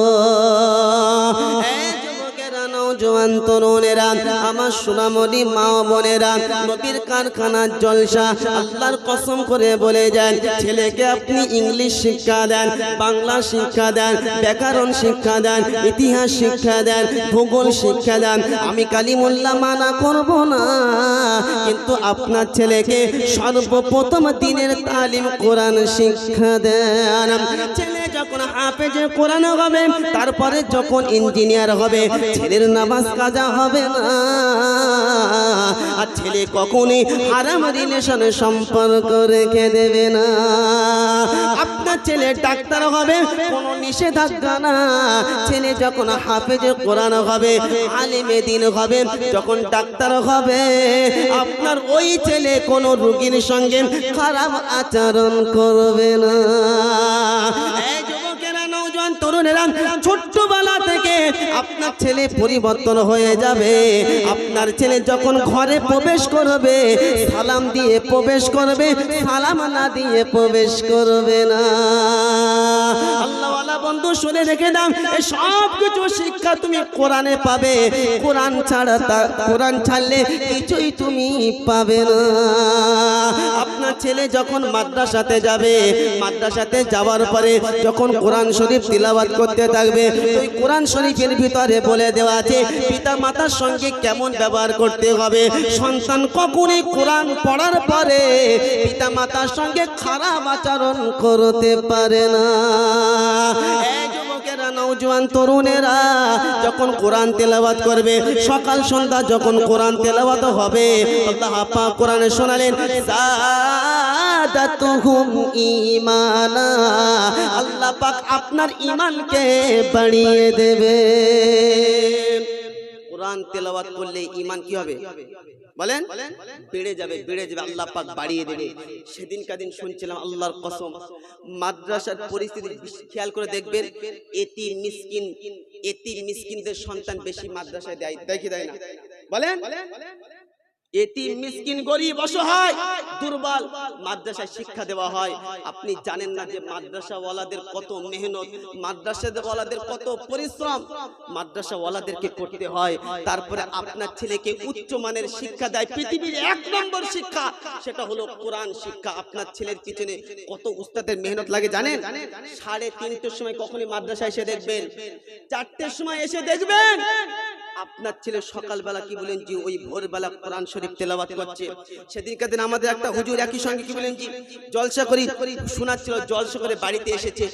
জওয়ান তরুণেরা, আমার সোনামণি মা বোনেরা, নবীর কারখানার জলসা। আল্লাহর কসম করে বলে যান, ছেলেকে আপনি ইংলিশ শিক্ষা দেন, বাংলা শিক্ষা দেন, ব্যাকরণ শিক্ষা দেন, ইতিহাস শিক্ষা দেন, ভূগোল শিক্ষা দেন, আমি কালিমুল্লাহ মানা করব না, কিন্তু আপনার ছেলেকে সর্বপ্রথম দ্বীনের তালিম কোরআন শিক্ষা দেন। ছেলে যখন হাফেজে কোরআন হবে, তারপরে যখন ইঞ্জিনিয়ার হবে, ছেলের নামাজ কাজা হবে না। আর ছেলে কখনোই হারাম রিলেশনের সম্পর্ক রেখে দেবে না। আপনার ছেলে ডাক্তার হবে, কোনো নিষেধাজ্ঞা না। ছেলে যখন হাফেজে কোরআন হবে, আলেমে দ্বীন হবে, যখন ডাক্তার হবে, আপনার ওই ছেলে কোনো রোগীর সঙ্গে খারাপ আচরণ করবে না। এই যুবকেরা, নওজোয়ান তরুণেরা, ছোট্টবেলা থেকে আপনার ছেলে পরিবর্তন হয়ে যাবে। আপনার ছেলে যখন ঘরে প্রবেশ করবে সালাম দিয়ে প্রবেশ করবে, সালাম না দিয়ে প্রবেশ করবে না। আল্লাহওয়ালা বন্ধু শুনে রেখে দাও, এই সব কিছু শিক্ষা তুমি কোরআনে পাবে। কোরআন ছাড়লে কিছুই তুমি পাবে না। আপনার ছেলে যখন মাদ্রাসাতে যাবে, মাদ্রাসাতে যাওয়ার পরে যখন কোরআন শরীফ তিলাওয়াত করতে থাকবে, ওই কোরআন শরীফের ভিতরে বলে দেওয়া আছে পিতা মাতার সঙ্গে কেমন ব্যবহার করতে হবে। সন্তান কখনোই কোরআন পড়ার পরে পিতা মাতার সঙ্গে খারাপ আচরণ করতে পারে না। নওজোয়ান তরুণেরা যখন কোরআন তেলাওয়াত করবে, সকাল সন্ধ্যা যখন কোরআন তেলাওয়াত হবে, আল্লাহ পাক কোরআনে শোনালেন যাদাতুহুম ঈমানা, আল্লাহ পাক আপনার ঈমানকে বাড়িয়ে দেবে। কোরআন তেলাওয়াত করলে ঈমান কি হবে বলেন? বেড়ে যাবে, বেড়ে যাবে, আল্লাহ পাক বাড়িয়ে দেবে। সেদিন কাদিন শুনছিলাম, আল্লাহর কসম, মাদ্রাসার পরিস্থিতি খেয়াল করে দেখবেন, এতিম মিসকিনদের সন্তান বেশি মাদ্রাসায় দেয় না বলেন? এতিম মিসকিন গরিব অসহায় দুর্বল মাদ্রাসায় শিক্ষা দেওয়া হয়। আপনি জানেন না যে মাদ্রাসাওয়ালাদের কত মেহনত, মাদ্রাসাওয়ালাদের কত পরিশ্রম মাদ্রাসাওয়ালাদেরকে করতে হয়। তারপরে আপনার ছেলেকে উচ্চ মানের শিক্ষা দেয়, পৃথিবীর 1 নম্বর শিক্ষা, সেটা হলো কোরআন শিক্ষা। আপনার ছেলের পিছনে কত উস্তাদের মেহনত লাগে জানেন? 3:30টার সময় কখনই মাদ্রাসায় এসে দেখবেন, 4টের সময় এসে দেখবেন আপনার ছেলে সকালবেলা কি বলেন জি ওই ভোরবেলা কোরআন শরীফ তেলাওয়াত করছে। সেদিনকার দিন আমাদের একটা হুজুর একই সঙ্গে কি বলেন জি জলসা করি শোনাচ্ছিল, জলসা করে বাড়িতে এসেছে,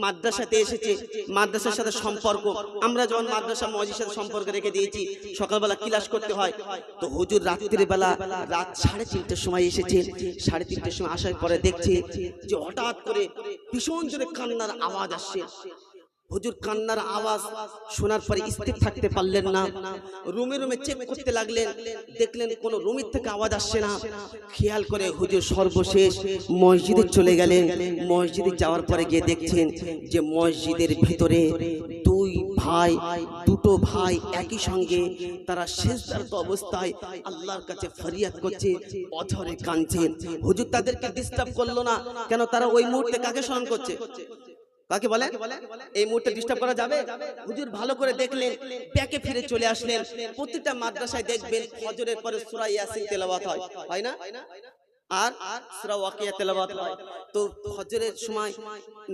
মাদ্রাসাতে এসেছে, মাদ্রাসার সাথে সম্পর্ক, আমরা যখন মাদ্রাসা মসজিদের সাথে সম্পর্ক রেখে দিয়েছি, সকালবেলা ক্লাস করতে হয়, তো হুজুর রাত্রির বেলা রাত 3:30টার সময় এসেছে। 3:30টার সময় আসার পরে দেখছে যে হঠাৎ করে ভীষণ জোরে কান্নার আওয়াজ আসছে। হুজুর কান্নার আওয়াজ শোনার পরে স্থির থাকতে পারলেন না, রুমে রুমে চেক করতে লাগলেন, দেখলেন কোন রুমের থেকে আওয়াজ আসছে না। খেয়াল করে হুজুর সর্বশেষ মসজিদে চলে গেলেন। মসজিদে যাওয়ার পরে গিয়ে দেখছেন যে মসজিদের ভিতরে দুটো ভাই একই সঙ্গে তারা সিজদারত অবস্থায় আল্লাহর কাছে ফরিয়াদ করছে, অঝরে কাঁদছে। হুজুর তাদেরকে ডিস্টার্ব করলো না, কেন? তারা ওই মুহূর্তে কাকে স্মরণ করছে? কাকে বলেন? এই মুহূর্তে ডিস্টার্ব করা যাবে? হুজুর ভালো করে দেখলেন, ব্যাকে ফিরে চলে আসলেন। প্রতিটা মাদ্রাসায় দেখবেন ফজরের পরে সূরা ইয়াসিন তেলাওয়াত হয় না? আর সূরা ওয়াকিয়া তেলাওয়াত হয়। তো ফজরের সময়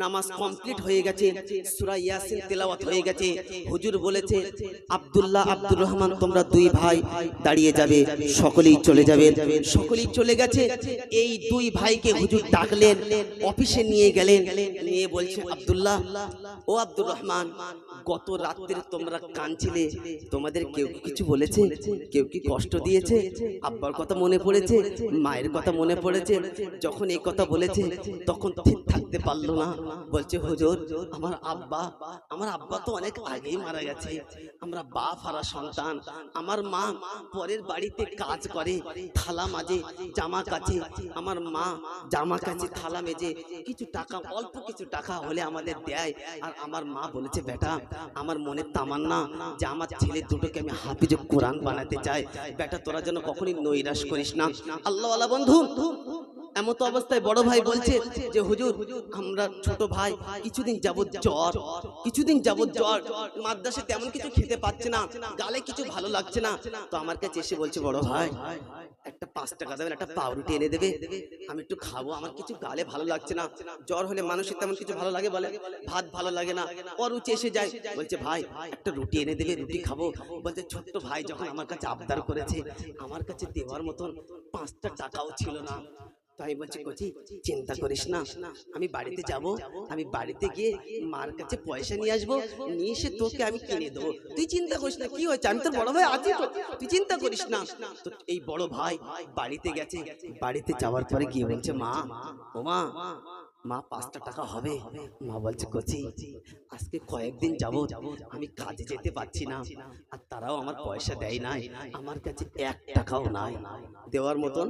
নামাজ কমপ্লিট হয়ে গেছে, সূরা ইয়াসিন তেলাওয়াত হয়ে গেছে। হুজুর বলেছে আব্দুল্লাহ, আব্দুর রহমান, তোমরা 2 ভাই দাঁড়িয়ে যাবে, সকলেই চলে যাবেন। সকলেই চলে গেছে। এই 2 ভাইকে হুজুর ডাকলেন, অফিসে নিয়ে গেলেন, নিয়ে বলছে আব্দুল্লাহ ও আব্দুর রহমান, গত রাত্রে তোমরা কাঁদছিলে, তোমাদের কেউ কিছু বলেছে? কেউ কি কষ্ট দিয়েছে? আব্বার কথা মনে পড়েছে? মায়ের কথা মনে পড়েছে? যখন এই কথা বলেছে তখন ঠিক থাকতে পারলো না, বলছে হুজুর আমার আব্বা তো অনেক আগেই মারা গেছে, আমরা বাপ হারা সন্তান, আমার মা পরের বাড়িতে কাজ করে, থালা মাজে, জামা কাচে, আমার মা জামা কাচে, থালা মেজে, কিছু টাকা, অল্প কিছু টাকা হলে আমাদের দেয়। আর আমার মা বলেছে বেটা, আমার মনের তামান্না যে আমার ছেলে দুটোকে আমি হাফিজ কোরআন বানাতে চাই, বেটা তোরা যেন কখনই নৈরাশ করিস না। আল্লাহওয়ালা বন্ধু, এমত অবস্থায় বড় ভাই বলছে যে হুজুর আমরা ছোট ভাই কিছুদিন যাবত জ্বর, মাদ্রাসায় তেমন কিছু খেতে পাচ্ছে না, গালে কিছু ভালো লাগছে না। তো আমার কাছে এসে বলছে বড় ভাই একটা 5 টাকা দেবেন, একটা পাউরুটি এনে দেবে, আমি একটু খাবো, আমার কিছু গালে ভালো লাগছে না। জ্বর হলে মানুষের তেমন কিছু ভালো লাগে বলে, ভাত ভালো লাগে না, অরুচি এসে যায়, বলছে ভাই একটা রুটি এনে দেবে, রুটি খাবো। বলছে ছোট্ট ভাই যখন আমার কাছে আবদার করেছে, আমার কাছে দেওয়ার মতন 5টা টাকাও ছিল না। তাই বলছে কচি চিন্তা করিস না, আমি বাড়িতে যাব, আমি বাড়িতে গিয়ে মার কাছে পয়সা নিয়ে আসবো, নিয়ে এসে তোকে আমি কিনে দেবো, তুই চিন্তা করিস না, কি হয়েছে, আমি তোর বড় ভাই আছি তো, তুই চিন্তা করিস না। তো এই বড় ভাই বাড়িতে গেছে, বাড়িতে যাওয়ার পরে গিয়ে বলছে মা, ও মা 5টা টাকা হবে? মা বলছে কচি আজকে কয়েকদিন যাবত আমি কাজে যেতে পারছি না, আর তারাও আমার পয়সা দেয় নাই, আমার কাছে 1 টাকাও নাই দেওয়ার মতন,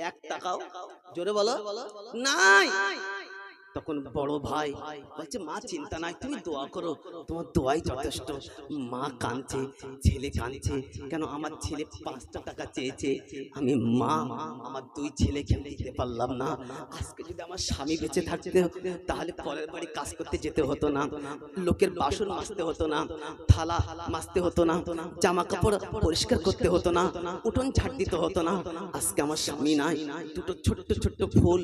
1 টাকাও, জোরে বলো, নাই। তখন বড় ভাই বলছে, মা চিন্তা নাই, তুমি দোয়া করো, তোমার দোয়াই যথেষ্ট। মা কাঁদছে, ছেলে কাঁদছে, কেন আমার ছেলে 5টা টাকা চেয়েছে, আমি মা আমার 2 ছেলেকে দিতে পারলাম না। আজকে যদি আমার স্বামী বেঁচে থাকতে তাহলে পরের বাড়ি কাজ করতে যেতে হতো না, লোকের বাসন মাজতে হতো না, থালা মাজতে হতো না, জামা কাপড় পরিষ্কার করতে হতো না, উঠোন ঝাড় দিতে হতো না। আজকে আমার স্বামী নাই, দুটো ছোট্ট ছোট্ট ফুল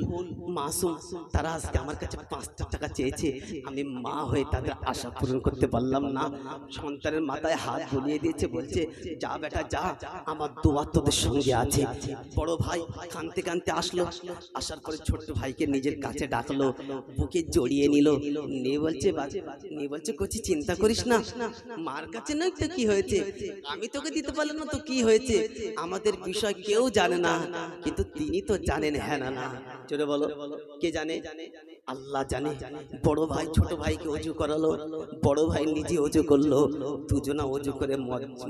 মাসুম, তারা আজকে আমার কাছে 5টা টাকা চেয়েছে, আমি মা হয়ে তাদের আশা পূরণ করতে পারলাম না। সন্তানের মাথায় হাত বুলিয়ে দিয়েছে, বলছে, যা বেটা যা, আমার দোয়া তোদের সঙ্গে আছে। বড় ভাই কাঁদতে কাঁদতে আসলো, আসার পরে ছোট্ট ভাইকে নিজের কাছে ডাকলো, বুকে জড়িয়ে নিল, নিয়ে বলছে কচি চিন্তা করিস না, মার কাছে নয় তো কি হয়েছে, আমি তোকে দিতে পারলাম না তো কি হয়েছে, আমাদের বিষয় কেউ জানে না, কিন্তু তিনি তো জানেন। হ্যাঁ না না, জোরে বলো, কে জানে? আল্লাহ জানে। বড় ভাই ছোট ভাইকে ওযু করালো, বড় ভাই নিজে ওযু করলো, দুজনা ওযু করে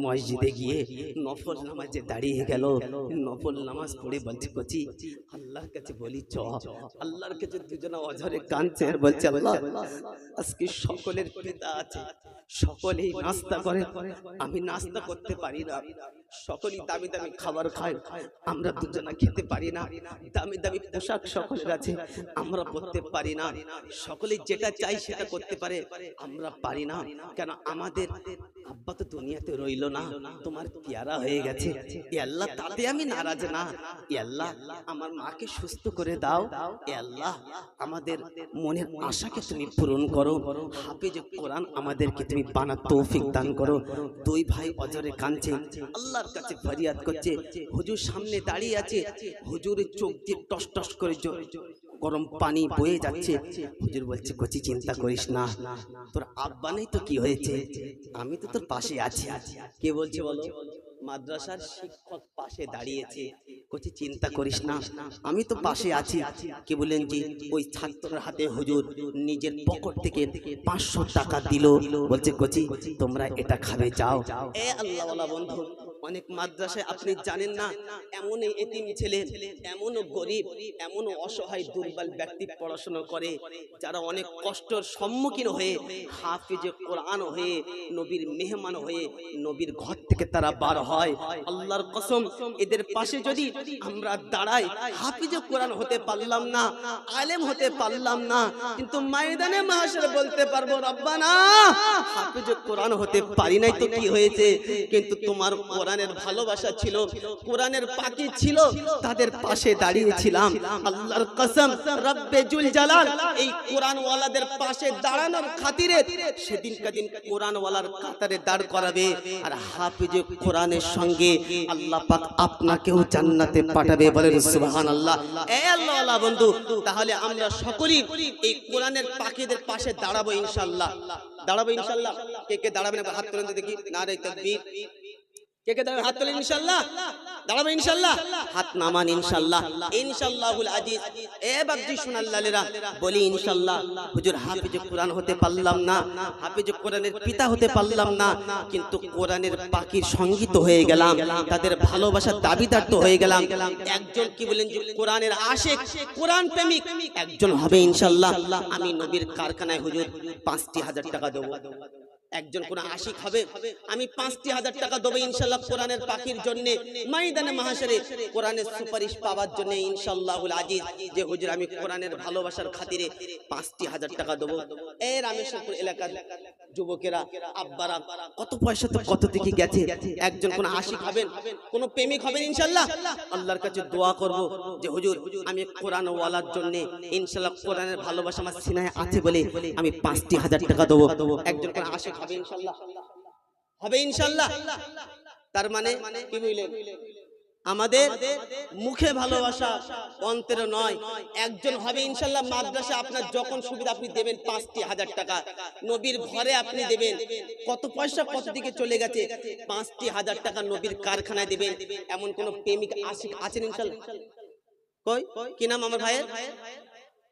মসজিদে গিয়ে নফল নামাজে দাঁড়িয়ে গেল। নফল নামাজ পড়ে বলছে, কচি আল্লাহর কাছে বলি চ। আল্লাহর কাছে দুজনা অঝরে কাঁদছে আর বলছে, আল্লাহ আজকে সকলের পিতা আছে, সকলেই নাস্তা করে, আমি নাস্তা করতে পারি না, সকলেই দামি দামি খাবার খায়, আমরা দুজনা খেতে পারি না, দামি দামি পোশাক সকলের আছে, আমরা পরতে পারি না, সকলেই যেটা চাই সেটা করতে পারে, আমরা পারি না। কেন আমাদের আব্বা তো দুনিয়াতে রইল না, তোমার পেয়ারা হয়ে গেছে, এ আল্লাহ তাতে আমি নারাজ না, এ আল্লাহ আমার মাকে সুস্থ করে দাও, এ আল্লাহ আমাদের মনের আশাকে তুমি পূরণ করো, হাফেজ কোরআন আমাদেরকে তুমি বানার তৌফিক দান করো। 2 ভাই অজরে কাঁদছে, আল্লাহর কাছে ফরিয়াদ করছে। হুজুর সামনে দাঁড়িয়ে আছে, হুজুরের চোখ দিয়ে টস টস করে গরম পানি বয়ে যাচ্ছে। হুজুর বলছে, কচি চিন্তা করিস না, তোর আব্বা নেই তো কি হয়েছে, আমি তো তোর পাশে আছি। কে বলছে বলো? মাদ্রাসার শিক্ষক পাশে দাঁড়িয়েছে। কচি চিন্তা করিস না, আমি তো পাশে আছি। কে বলেন জি? ওই ছাত্রের হাতে হুজুর নিজের পকেট থেকে 500 টাকা দিল, বলছে, কচি তোমরা এটা খাবে, যাও। এ আল্লাহওয়ালা বন্ধু, অনেক মাদ্রাসায় আপনি জানেন না, এমন এতিম ছেলে, এমনও গরিব, এমনও অসহায় দুর্বল ব্যক্তি পড়াশোনা করে, যারা অনেক কষ্টের সম্মুখীন হয়ে হাফেজে কোরআন হয়ে নবীর মেহমান হয়ে নবীর ঘর থেকে তারা বার হয়। আল্লাহর কসম, এদের পাশে যদি আমরা দাঁড়াই, হাফেজে কোরআন হতে পারলাম না, আলেম হতে পারলাম না, কিন্তু ময়দানে মাহশরে বলতে পারবো, রব্বানা হাফেজে কোরআন হতে পারি নাই তো কি হয়েছে, কিন্তু তোমার কোরআনের ভালোবাসা ছিল, কোরআনের পাখি ছিল, তাদের পাশে দাঁড়িয়েছিলাম। আল্লাহর কসম, রব্বে জুল জালাল এই কোরআন ওয়ালাদের পাশে দাঁড়ানোর খাতিরে সেদিন কাদিন কোরআন ওয়ালার কাতারে দাঁড় করাবে, আর হাফেজে কোরআনের সঙ্গে আল্লাহ পাক আপনাকেও জান্নাতে পাঠাবে। বলেন সুবহানাল্লাহ। এ আল্লাহওয়ালা বন্ধু, তাহলে আমরা সকলেই এই কোরআনের পাখিদের পাশে দাঁড়াবো ইনশাআল্লাহ, দাঁড়াবো ইনশাআল্লাহ। কে কে দাঁড়াবেন হাত তুলে দেখি, নারে তাকবীর। কে কে দাঁড়াবেন হাত তুলেন ইনশাআল্লাহ, দাঁড়াবো ইনশাআল্লাহ, হাত নামান ইনশাআল্লাহ, ইনশাআল্লাহুল আজিজ। এ বাগজি সুনাল্লালেরা বলি ইনশাআল্লাহ। হুজুর হাফেজে কোরআন হতে পারলাম না, হাফেজে কোরআনের পিতা হতে পারলাম না, কিন্তু কোরআনের পাখির সঙ্গীত হয়ে গেলাম, তাদের ভালোবাসার দাবিদার তো হয়ে গেলাম। একজন কি বলেন যে কোরআনের আশিক, কোরআন প্রেমিক একজন হবে ইনশাআল্লাহ। আমি নবীর কারখানায় হুজুর 5,000 টাকা দেব। একজন কোন আশিক হবে, আমি 5,000 টাকা দেব ইনশাআল্লাহ কোরআনের পাখির জন্য, ময়দানে মাহশরে কোরআনের সুপারিশ পাওয়ার জন্য ইনশাআল্লাহুল আজিজ। যে হুজুর আমি কোরআনের ভালোবাসার খাতিরে 5,000 টাকা দেব। এই রামেশ্বরপুর এলাকার যুবকেরা, আব্বারা, কত পয়সা তো কত দিকে গেছে। একজন কোন আশিক হবেন, কোন প্রেমিক হবেন ইনশাআল্লাহ। আল্লাহর কাছে দোয়া করব যে হুজুর আমি কোরআন ওয়ালার জন্য ইনশাআল্লাহ কোরআনের ভালোবাসা আমার সিনায় আছে বলে আমি 5,000 টাকা দেব। একজন কোন আশিক হবে ইনশাআল্লাহ, হবে ইনশাআল্লাহ। তার মানে কি বুঝলেন? আমাদের মুখে ভালোবাসা, অন্তরে নয়। একজন হবে ইনশাআল্লাহ। মাদ্রাসা আপনার যখন সুবিধা আপনি দেবেন 5,000 টাকা, নবীর ঘরে আপনি দেবেন। কত পয়সা কত দিকে চলে গেছে, 5,000 টাকা নবীর কারখানায় দেবেন। এমন কোন প্রেমিক আশিক আছেন ইনশাআল্লাহ? কই কি নাম আমার ভাইয়ের?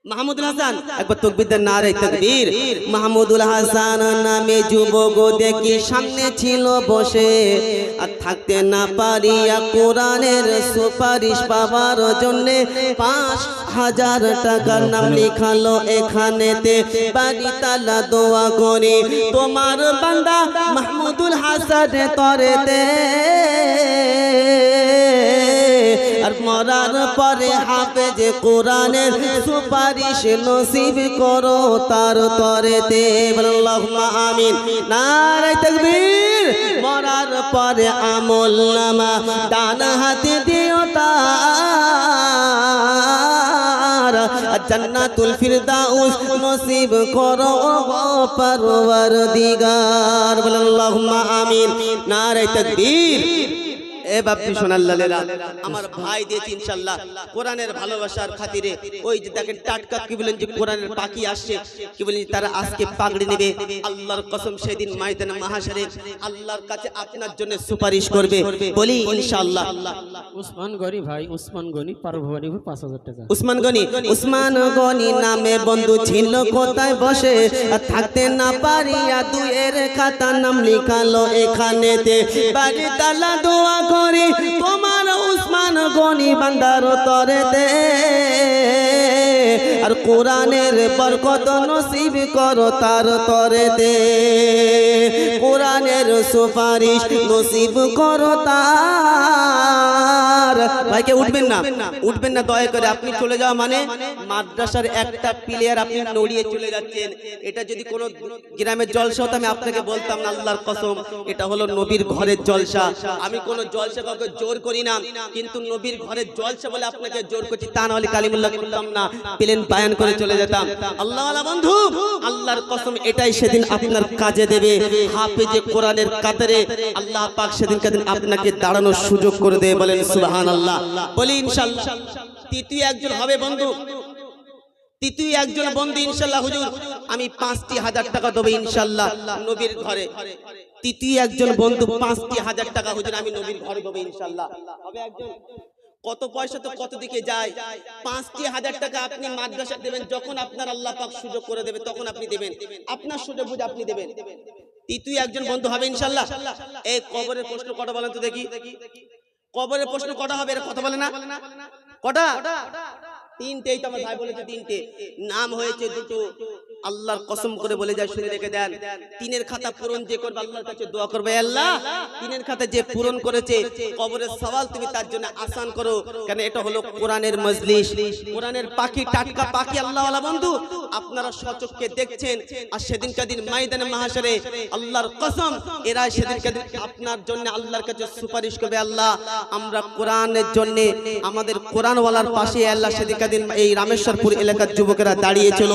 মাহমুদুল হাসান একবার তাকবীর দেন, নারে তাকবীর। মাহমুদুল হাসান নামে যুবক দেখি সামনে ছিল বসে, আর থাকতে না পারিয়া কোরআনের সুপারিশ পাওয়ার জন্য ৫,০০০ টাকার নাম লিখালো এখানেতে। বাড়ি তালা দোয়া করি তোমার বান্দা মাহমুদুল হাসান তরেতে, আর মরার পরে হাফেজ কোরআনের সুপারিশ নসিব করো তার তরেতে। আল্লাহুম্মা আমিন, নারে তাকবীর। মরার পরে আমল নামা ডান হাতে দিও তার, জান্নাতুল ফিরদাউস নসিব করো পরওয়ারদিগার। আল্লাহুম্মা আমিন, নারে তাকবীর। এ বাপি সোনাল্লালেরা, আমার ভাই দিয়েছে ইনশাআল্লাহ কোরআনের ভালোবাসার খাতিরে। ওই যে দেখেন টাটকা কি বলেন যে কোরআনের পাখি আসছে, কি বলেন তারা আজকে পাগড়ি নেবে। আল্লাহর কসম সেদিন ময়দানে মাহশারে আল্লাহর কাছে আপনার জন্য সুপারিশ করবে, বলি ইনশাআল্লাহ। উসমান গনি ভাই, উসমান গনি পারভবানীপুর ৫,০০০ টাকা। উসমান গনি নামে বন্ধু ছিল কোথায় বসে, আর থাকতে না পারিয়া দুয়ের খাতা নাম লিখালো এখানেতে। বাড়ি তালা দোয়া করি তোমার উসমান গনি বান্দার তরেতে, আর কোরআনের বরকত নসিব করো তার তরেতে। কোরআনের সুপারিশ নসিব করো তার। ভাইকে উঠবেন না, উঠবেন না দয়া করে। আপনি চলে যাওয়া মানে মাদ্রাসার একটা প্লেয়ার আপনি নড়িয়ে চলে যাচ্ছেন। এটা যদি কোনো গ্রামের জলসা হতো আমি আপনাকে বলতাম না, আল্লাহর কসম এটা হলো নবীর ঘরের জলসা। আমি কোনো জলসা কাউকে জোর করি না, কিন্তু নবীর ঘরের জলসা বলে আপনাকে জোর করছি, তা নাহলে কালিমুল্লাহ করতাম না, প্লেন বায়ান করে চলে যেতাম। আল্লাহওয়ালা বন্ধু, আল্লাহর কসম এটাই সেদিন আপনার কাজে দেবে। হাফেজে কোরআনের কাতারে আল্লাহ পাক সেদিন আপনাকে দাঁড়ানোর সুযোগ করে দেবে। বলেন সুবহানাল্লাহ, বলি ইনশাআল্লাহ। তৃতীয় একজন হবে বন্ধু, তৃতীয় একজন বন্ধু ইনশাআল্লাহ। হুজুর আমি ৫,০০০ টাকা দেব ইনশাআল্লাহ নবীর ঘরে। তৃতীয় একজন বন্ধু ৫,০০০ টাকা, হুজুর আমি নবীর ঘরে দেব ইনশাআল্লাহ। হবে একজন। কত পয়সা তো কত দিকে যায়। ৫,০০০ টাকা আপনি মাদ্রাসা দেবেন, যখন আপনার আল্লাহ পাক সুযোগ করে দেবে তখন আপনি দেবেন, আপনার সুযোগ বুঝে আপনি দেবেন। তৃতীয় একজন বন্ধু হবে ইনশাআল্লাহ। এই কবরের প্রশ্ন কটা বলেন তো দেখি, কবরের প্রশ্ন কটা হবে? এর কথা বলে না কটা? তিনটেই তো আমার ভাই বলেছে, তিনটে নাম হয়েছে দুটো। আল্লাহর কসম করে বলে যায়, শুনে রেখে দেন। তিনের খাতা পূরণ যে করবে আল্লাহর কাছে দোয়া করবে, আল্লাহ তিনের খাতা যে পূরণ করেছে কবরের সওয়াল তুমি তার জন্য আসান করো, কারণ এটা হলো কোরআনের মজলিস, কোরআনের পাখি, টাটকা পাখি। আল্লাহওয়ালা বন্ধু আপনারা সচক্ষে দেখছেন, আর সেদিনকার দিন ময়দানে মাহশারে আল্লাহর কসম এরা সেদিনকার দিন আপনার জন্য আল্লাহর কাছে সুপারিশ করবে, আল্লাহ আমরা কোরআনের জন্য আমাদের কোরআনওয়ালার পাশে আল্লাহ সেদিনকার দিন এই রামেশ্বরপুর এলাকার যুবকেরা দাঁড়িয়েছিল,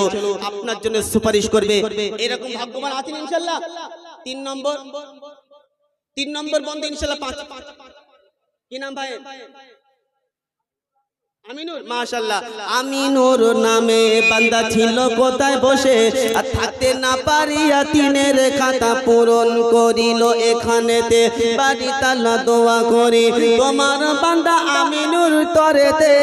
আপনার জন্য সুপারিশ করবে। এরকম ভাগ্যবান আছেন ইনশাআল্লাহ। তিন নম্বর বন্ধু ইনশাআল্লাহ। কি নাম ভাই? আমিনুর। মাশাআল্লাহ, আমিনুর নামে বান্দা ছিল কোথায় বসে, আর থাকতে না পারিয়া তিনের খাতা পূরণ করিল এখানেতে। বাড়ি তালা দোয়া করি তোমার বান্দা আমিনুর তরেতে,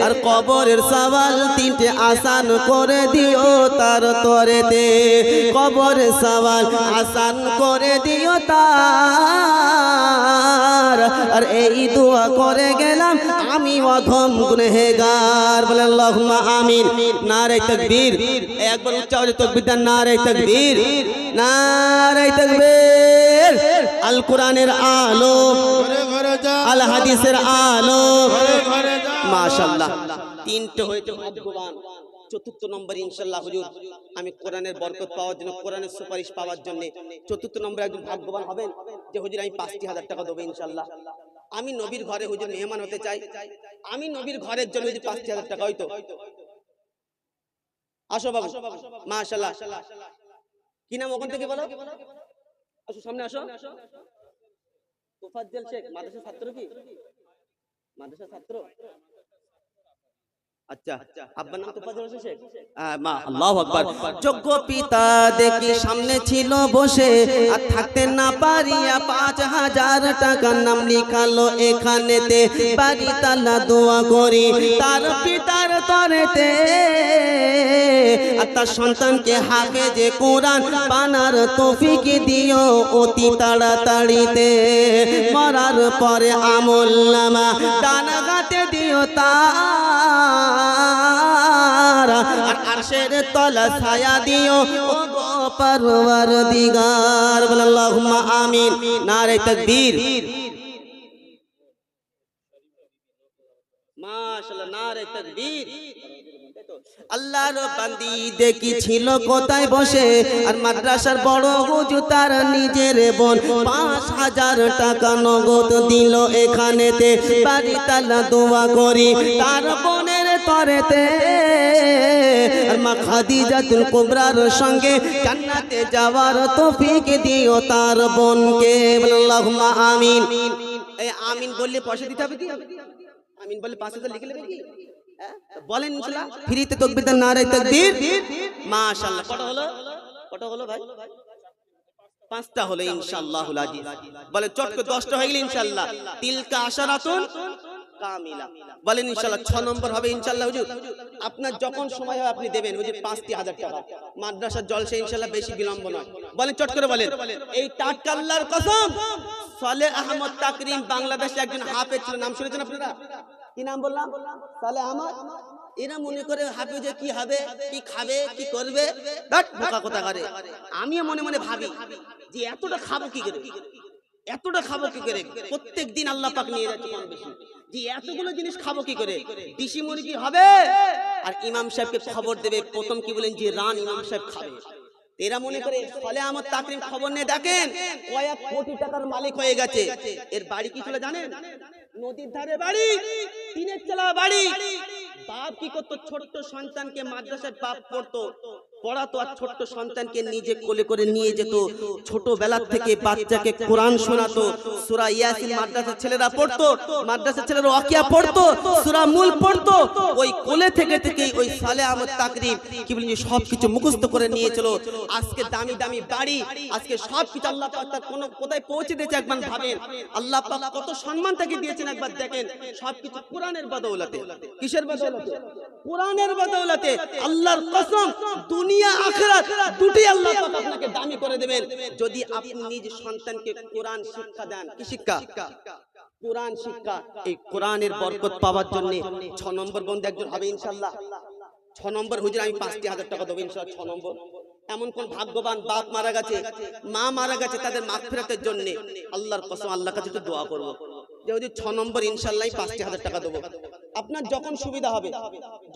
আর কবরের সওয়াল তিনটে আসান করে দিও তার তরেতে। কবরের সওয়াল আসান করে দিও তার, আর এই দোয়া করে গেলাম আমি অধম গুনহগার। বলে আল্লাহুম্মা আমিন, নারে তাকবীর। একবার উচ্চ আওয়াজে তাকবীর দেন, নারে তাকবীর, নারে তাকবীর। আল কোরআনের আলো, আল হাদিসের আলো। মাশাআল্লাহ, তিনটে হয়েছে ভাগ্যবান। চতুর্থ নম্বর ইনশাআল্লাহ হুজুর আমি কোরআনের বরকত পাওয়ার জন্য, কোরআনের সুপারিশ পাওয়ার জন্য চতুর্থ নম্বর একজন ভাগ্যবান হবেন যে হুজুর আমি ৫,০০০ টাকা দেব ইনশাআল্লাহ। আমি নবীর ঘরে হুজুর মেহমান হতে চাই, আমি নবীর ঘরের জন্য যদি ৫,০০০ টাকা হয়তো। আসো বাবু, মাশাআল্লাহ। কি নাম ওখান থেকে বলো? আসো সামনে আসো। তোফাজ্জল শেখ, মাদ্রাসা ছাত্র কি? মাদ্রাসা ছাত্র। আচ্ছা, আব্বার নাম তো ফাজিল হোসেন শেখ। মা আল্লাহু আকবার। যোগ্য পিতা দেখি সামনে ছিল বসে, আর থাকতে না পারিয়া 5000 টাকার নাম লিখালো এখানেতে। বাড়ি তালা দোয়া করি তার পিতার তরেতে, আর তার সন্তানকে হাফেজে কোরআন বানার তৌফিক দিও অতি তাড়াতাড়িতে। মরার পরে আমল নামা ডানা গাতে দিও তার, আর আরশের তলা ছায়া দিও ও গো পরওয়ারদিগার। বল আল্লাহুম্মা আমিন। নারে তাকবীর। মাশাআল্লাহ, নারে তাকবীর। আল্লাহর বান্দি দেখি ছিল কোথায় বসে, আর মাদ্রাসার বড় হুজুর তার নিজের বোন 5000 টাকা নগদ দিল এখানেতে। বাড়ি তালা দোয়া করি তার বোনের তরেতে, আর মা খাদিজাতুল কুবরার সঙ্গে জান্নাতে যাওয়ার তৌফিক দিও তার বোনকে। আল্লাহুম্মা আমিন। এই আমিন বললে পয়সা দিতে হবে কি? আমিন বললে 5000 লিখে নেবে কি? বলেন ইনশাআল্লাহ। ফ্রিতে তাকবীর দেন, নারে তাকবীর। মাশাআল্লাহ। কটা হলো ভাই? 5টা হলো ইনশাআল্লাহুল আজিজ। বলে চট করে 10টা হয়ে গেল ইনশাআল্লাহ। তিলকা আশারাতুন কামিলা। বলেন ইনশাআল্লাহ 6 নম্বর হবে ইনশাআল্লাহ হুজুর। আপনার যখন সময় হয় আপনি দেবেন হুজুর 5000 টাকা। মাদ্রাসার জলসা ইনশাআল্লাহ বেশি বিলম্ব নয়। বলেন চট করে বলেন। এই টাটকা আল্লাহর কসম, সালেহ আহমদ তাকরিম বাংলাদেশে একজন হাফেজ ছিল। নাম শুনেছেন আপনারা? কি নাম বললাম? সালেহ আহমদ। এরা মনে করে হাফেজে কি হবে, কি খাবে, কি করবে, বাট বোকা কথা করে। আমিও মনে মনে ভাবি যে এতটা খাবো কি করে, এতটা খাবো কি করে। প্রত্যেক দিন আল্লাহ পাক নিয়ে যাচ্ছে কম বেশি, যে এতগুলো জিনিস খাবো কি করে। দেশি মুরগি হবে আর ইমাম সাহেবকে খবর দেবে, প্রথম কি বলেন যে রান ইমাম সাহেব খাবে। এরা মনে করে সালেহ আহমদ তাকরিম খবর নিয়ে দেখেন কয়েক কোটি টাকার মালিক হয়ে গেছে। এর বাড়ি কি ছিল জানেন? নদীর ধারে বাড়ি, টিনের চালা বাড়ি। বাপ কি করতো? ছোট্ট সন্তানকে মাদ্রাসায় বাপ পড়তো, পড়াতো, আর ছোট্ট সন্তানকে নিজে কোলে করে নিয়ে যেত। ছোটবেলা থেকে বাচ্চাকে কোরআন শোনাতো। সূরা ইয়াসিন মাদ্রাসার ছেলেরা পড়তো, মাদ্রাসার ছেলেরা ওয়াকিয়া পড়তো, সূরা মুল পড়তো। ওই কোলে থেকে থেকেই ওই সালেহ আহমদ তাকরিম কি বলেন যে সবকিছু মুখস্থ করে নিয়েছিল। আজকে দামি দামি বাড়ি, আজকে সবকিছু আল্লাহ পাক তার কোথায় পৌঁছে দিয়েছে একবার ভাবেন। আল্লাহ পাক কত সম্মান তাকে দিয়েছেন একবার দেখেন। সবকিছু কোরআনের বদৌলতে। কিসের বদৌলতে? কোরআনের বদৌলতে। আল্লাহর কসম, দুনিয়া আখিরাত দুটি আল্লাহ পাক আপনাকে দামি করে দেবেন যদি আপনি নিজ সন্তানকে কোরআন শিক্ষা দেন। কি শিক্ষা? কোরআন শিক্ষা। এই কোরআনের বরকত পাওয়ার জন্য 6 নম্বর বন্ধু একজন হবে ইনশাআল্লাহ। 6 নম্বর হুজুর আমি 5000 টাকা দেব ইনশাআল্লাহ। 6 নম্বর। এমন কোন ভাগ্যবান বাপ মারা গেছে, মা মারা গেছে, তাদের মাগফিরাতের জন্য আল্লাহর কসম আল্লাহর কাছে একটু দোয়া করব যে হুজুর 6 নম্বর ইনশাআল্লাহ 5000 টাকা দেব। আপনার যখন সুবিধা হবে,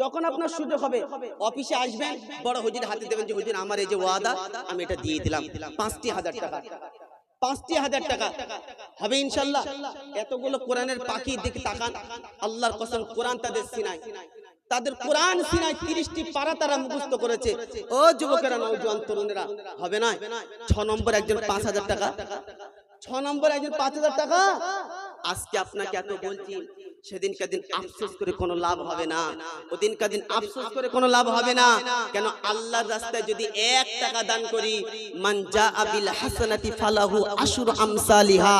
যখন আপনার সুযোগ হবে, অফিসে আসবেন, বড় হুজুর হাতে দেবেন যে হুজুর আমার এই যে ওয়াদা আমি এটা দিয়ে দিলাম 5000 টাকা। 5000 টাকা হবে ইনশাআল্লাহ। এতগুলো কোরআনের পাখি দিকে তাকান, আল্লাহর কসম কোরআন তাদের সিনায়, তাদের কোরআন সিনায় 30টি পারা তারা মুখস্থ করেছে। ও যুবকেরা, নওজোয়ান তরুণেরা, হবে না? 6 নম্বর একজন 5000 টাকা। 6 নম্বর একজন 5000 টাকা। আজকে আপনাকে এত বলছি, সেদিন কাদিন আফসোস করে কোনো লাভ হবে না। ওদিন কাদিন আফসোস করে কোনো লাভ হবে না। কেন? আল্লাহর রাস্তায় যদি 1 টাকা দান করি, মান জাআ বিল হাসানাতি ফালাহু আশরু আমসালিহা।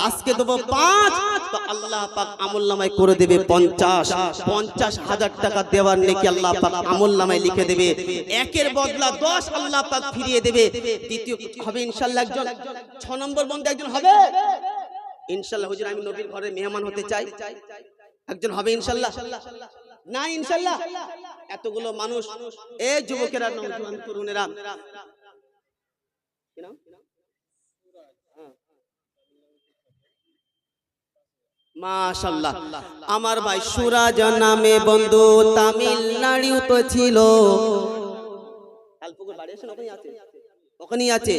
আজকে দেব 5, তো আল্লাহ পাক আমলনামায় করে দেবে 50। 50,000 টাকা দেওয়ার নেকি আল্লাহ পাক আমলনামায় লিখে দেবে। 1-এর বদলা 10 আল্লাহ পাক ফিরিয়ে দেবে। দ্বিতীয় হবে ইনশাআল্লাহ একজন। 6 নম্বর বন্ধু একজন হবে ইনশাআল্লাহ। হুজুর আমি নবীর ঘরে মেহমান হতে চাই, একজন হবে ইনশাআল্লাহ। না ইনশাআল্লাহ। এতগুলো মানুষ, এই যুবকেরা, নওজোয়ান তরুণেরা, মাশাআল্লাহ। আমার ভাই সুরাজ নামে বন্ধু তামিলনাড়ু তো ছিল। কালপুকুর বাড়ি আছে, ওখানেই আছে।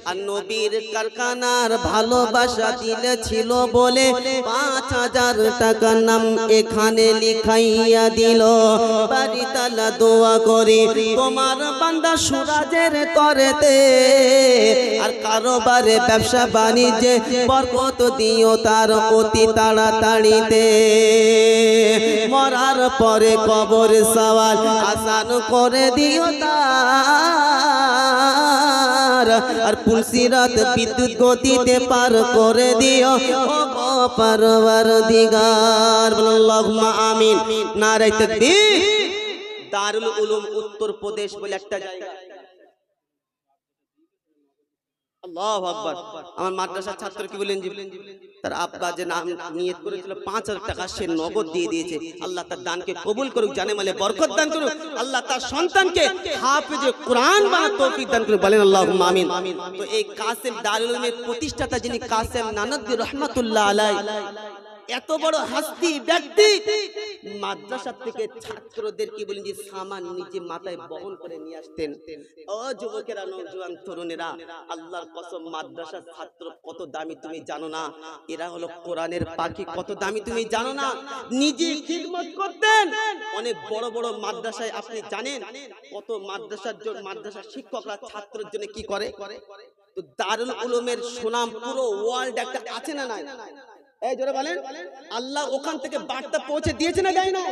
আর নবীর কারখানার ভালোবাসা দিলে ছিল বলে 5000 টাকা নাম এখানে লিখাইয়া দিল। বাড়ি তালা দোয়া করি তোমার বান্দা সুরাজের তরেতে, আর কারোবারে ব্যবসা বাণিজ্যে বরকত দিও তার অতি তাড়াতাড়িতে। মরার তারপরে কবর সওয়াল আসান করে দিও তার, আর পুলসিরাত বিদ্যুৎ গতিতে পার করে দিও ও গো পরওয়ারদিগার। আল্লাহুম্মা আমিন। নারে তাকবীর। দারুল উলুম উত্তর প্রদেশ বলে একটা জায়গা। আল্লাহু আকবার। আমার মাদ্রাসার ছাত্র কি বলেন, তার আব্বা যে নাম নিয়ত করেছিল 5000 টাকা সে নগদ দিয়ে দিয়েছে। আল্লাহ তার দানকে কবুল করুক, জানে মালে বরকত দান করুক। আল্লাহ তার সন্তানকে হাফেজে কোরআন বানার তৌফিক দান করুক, বলেন আল্লাহুম্মা আমিন। তো এই কাসেম দারুল উলুমের প্রতিষ্ঠাতা যিনি কাসেম নানভী রাহমাতুল্লাহ আলাইহি, এত বড় হাস্তি ব্যক্তি মাদ্রাসা থেকে ছাত্রদের কি বলেন যে সামান নিচে মাথায় বহন করে নিয়ে আসতেন। ও যুবকেরা, নওজোয়ান তরুণেরা, আল্লাহর কসম মাদ্রাসার ছাত্র কত দামি তুমি জানো না? এরা হলো কোরআনের পাখি, কত দামি তুমি জানো না? নিজে খিদমত করতেন অনেক বড় বড় মাদ্রাসায়। আপনি জানেন কত মাদ্রাসার শিক্ষকরা ছাত্রের জন্য কি করে? তো দারুল উলুমের সুনাম পুরো ওয়ার্ল্ড একটা আছে না নাই? এই জোরে বলেন, আল্লাহ ওখান থেকে বার্তা পৌঁছে দিয়েছে না দেয় না?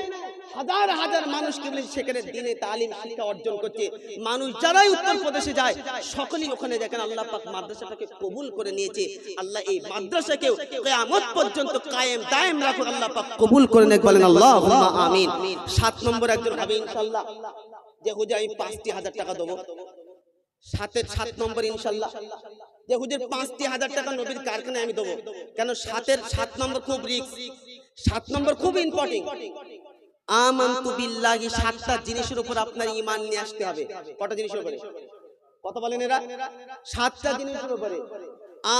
হাজার হাজার মানুষ কি বলে সেখানে দ্বীনে তালিম শিক্ষা অর্জন করছে। মানুষ যারাই উত্তর প্রদেশে যায় সকলেই ওখানে দেখেন আল্লাহ পাক মাদ্রাসাটাকে কবুল করে নিয়েছে। আল্লাহ এই মাদ্রাসাকেও কিয়ামত পর্যন্ত কায়েম দায়েম রাখুক, আল্লাহ পাক কবুল করে নেক, বলেন আল্লাহুম্মা আমিন। 7 নম্বর একজন হবে ইনশাআল্লাহ যে হুজুর আমি 5,000 টাকা দেব। 7 নম্বর ইনশাআল্লাহ যে হুজুর 5,000 টাকা নবীর কারখানায় আমি দেবো। কেন? 7 নম্বর খুব রিস্ক, 7 নম্বর খুব ইম্পর্টেন্ট। আমানতু বিল্লাহি, 7টা জিনিসের উপর আপনার ঈমান নিয়ে আসতে হবে। কটা জিনিসের উপরে? কত বলেন এরা? 7টা জিনিসের উপরে।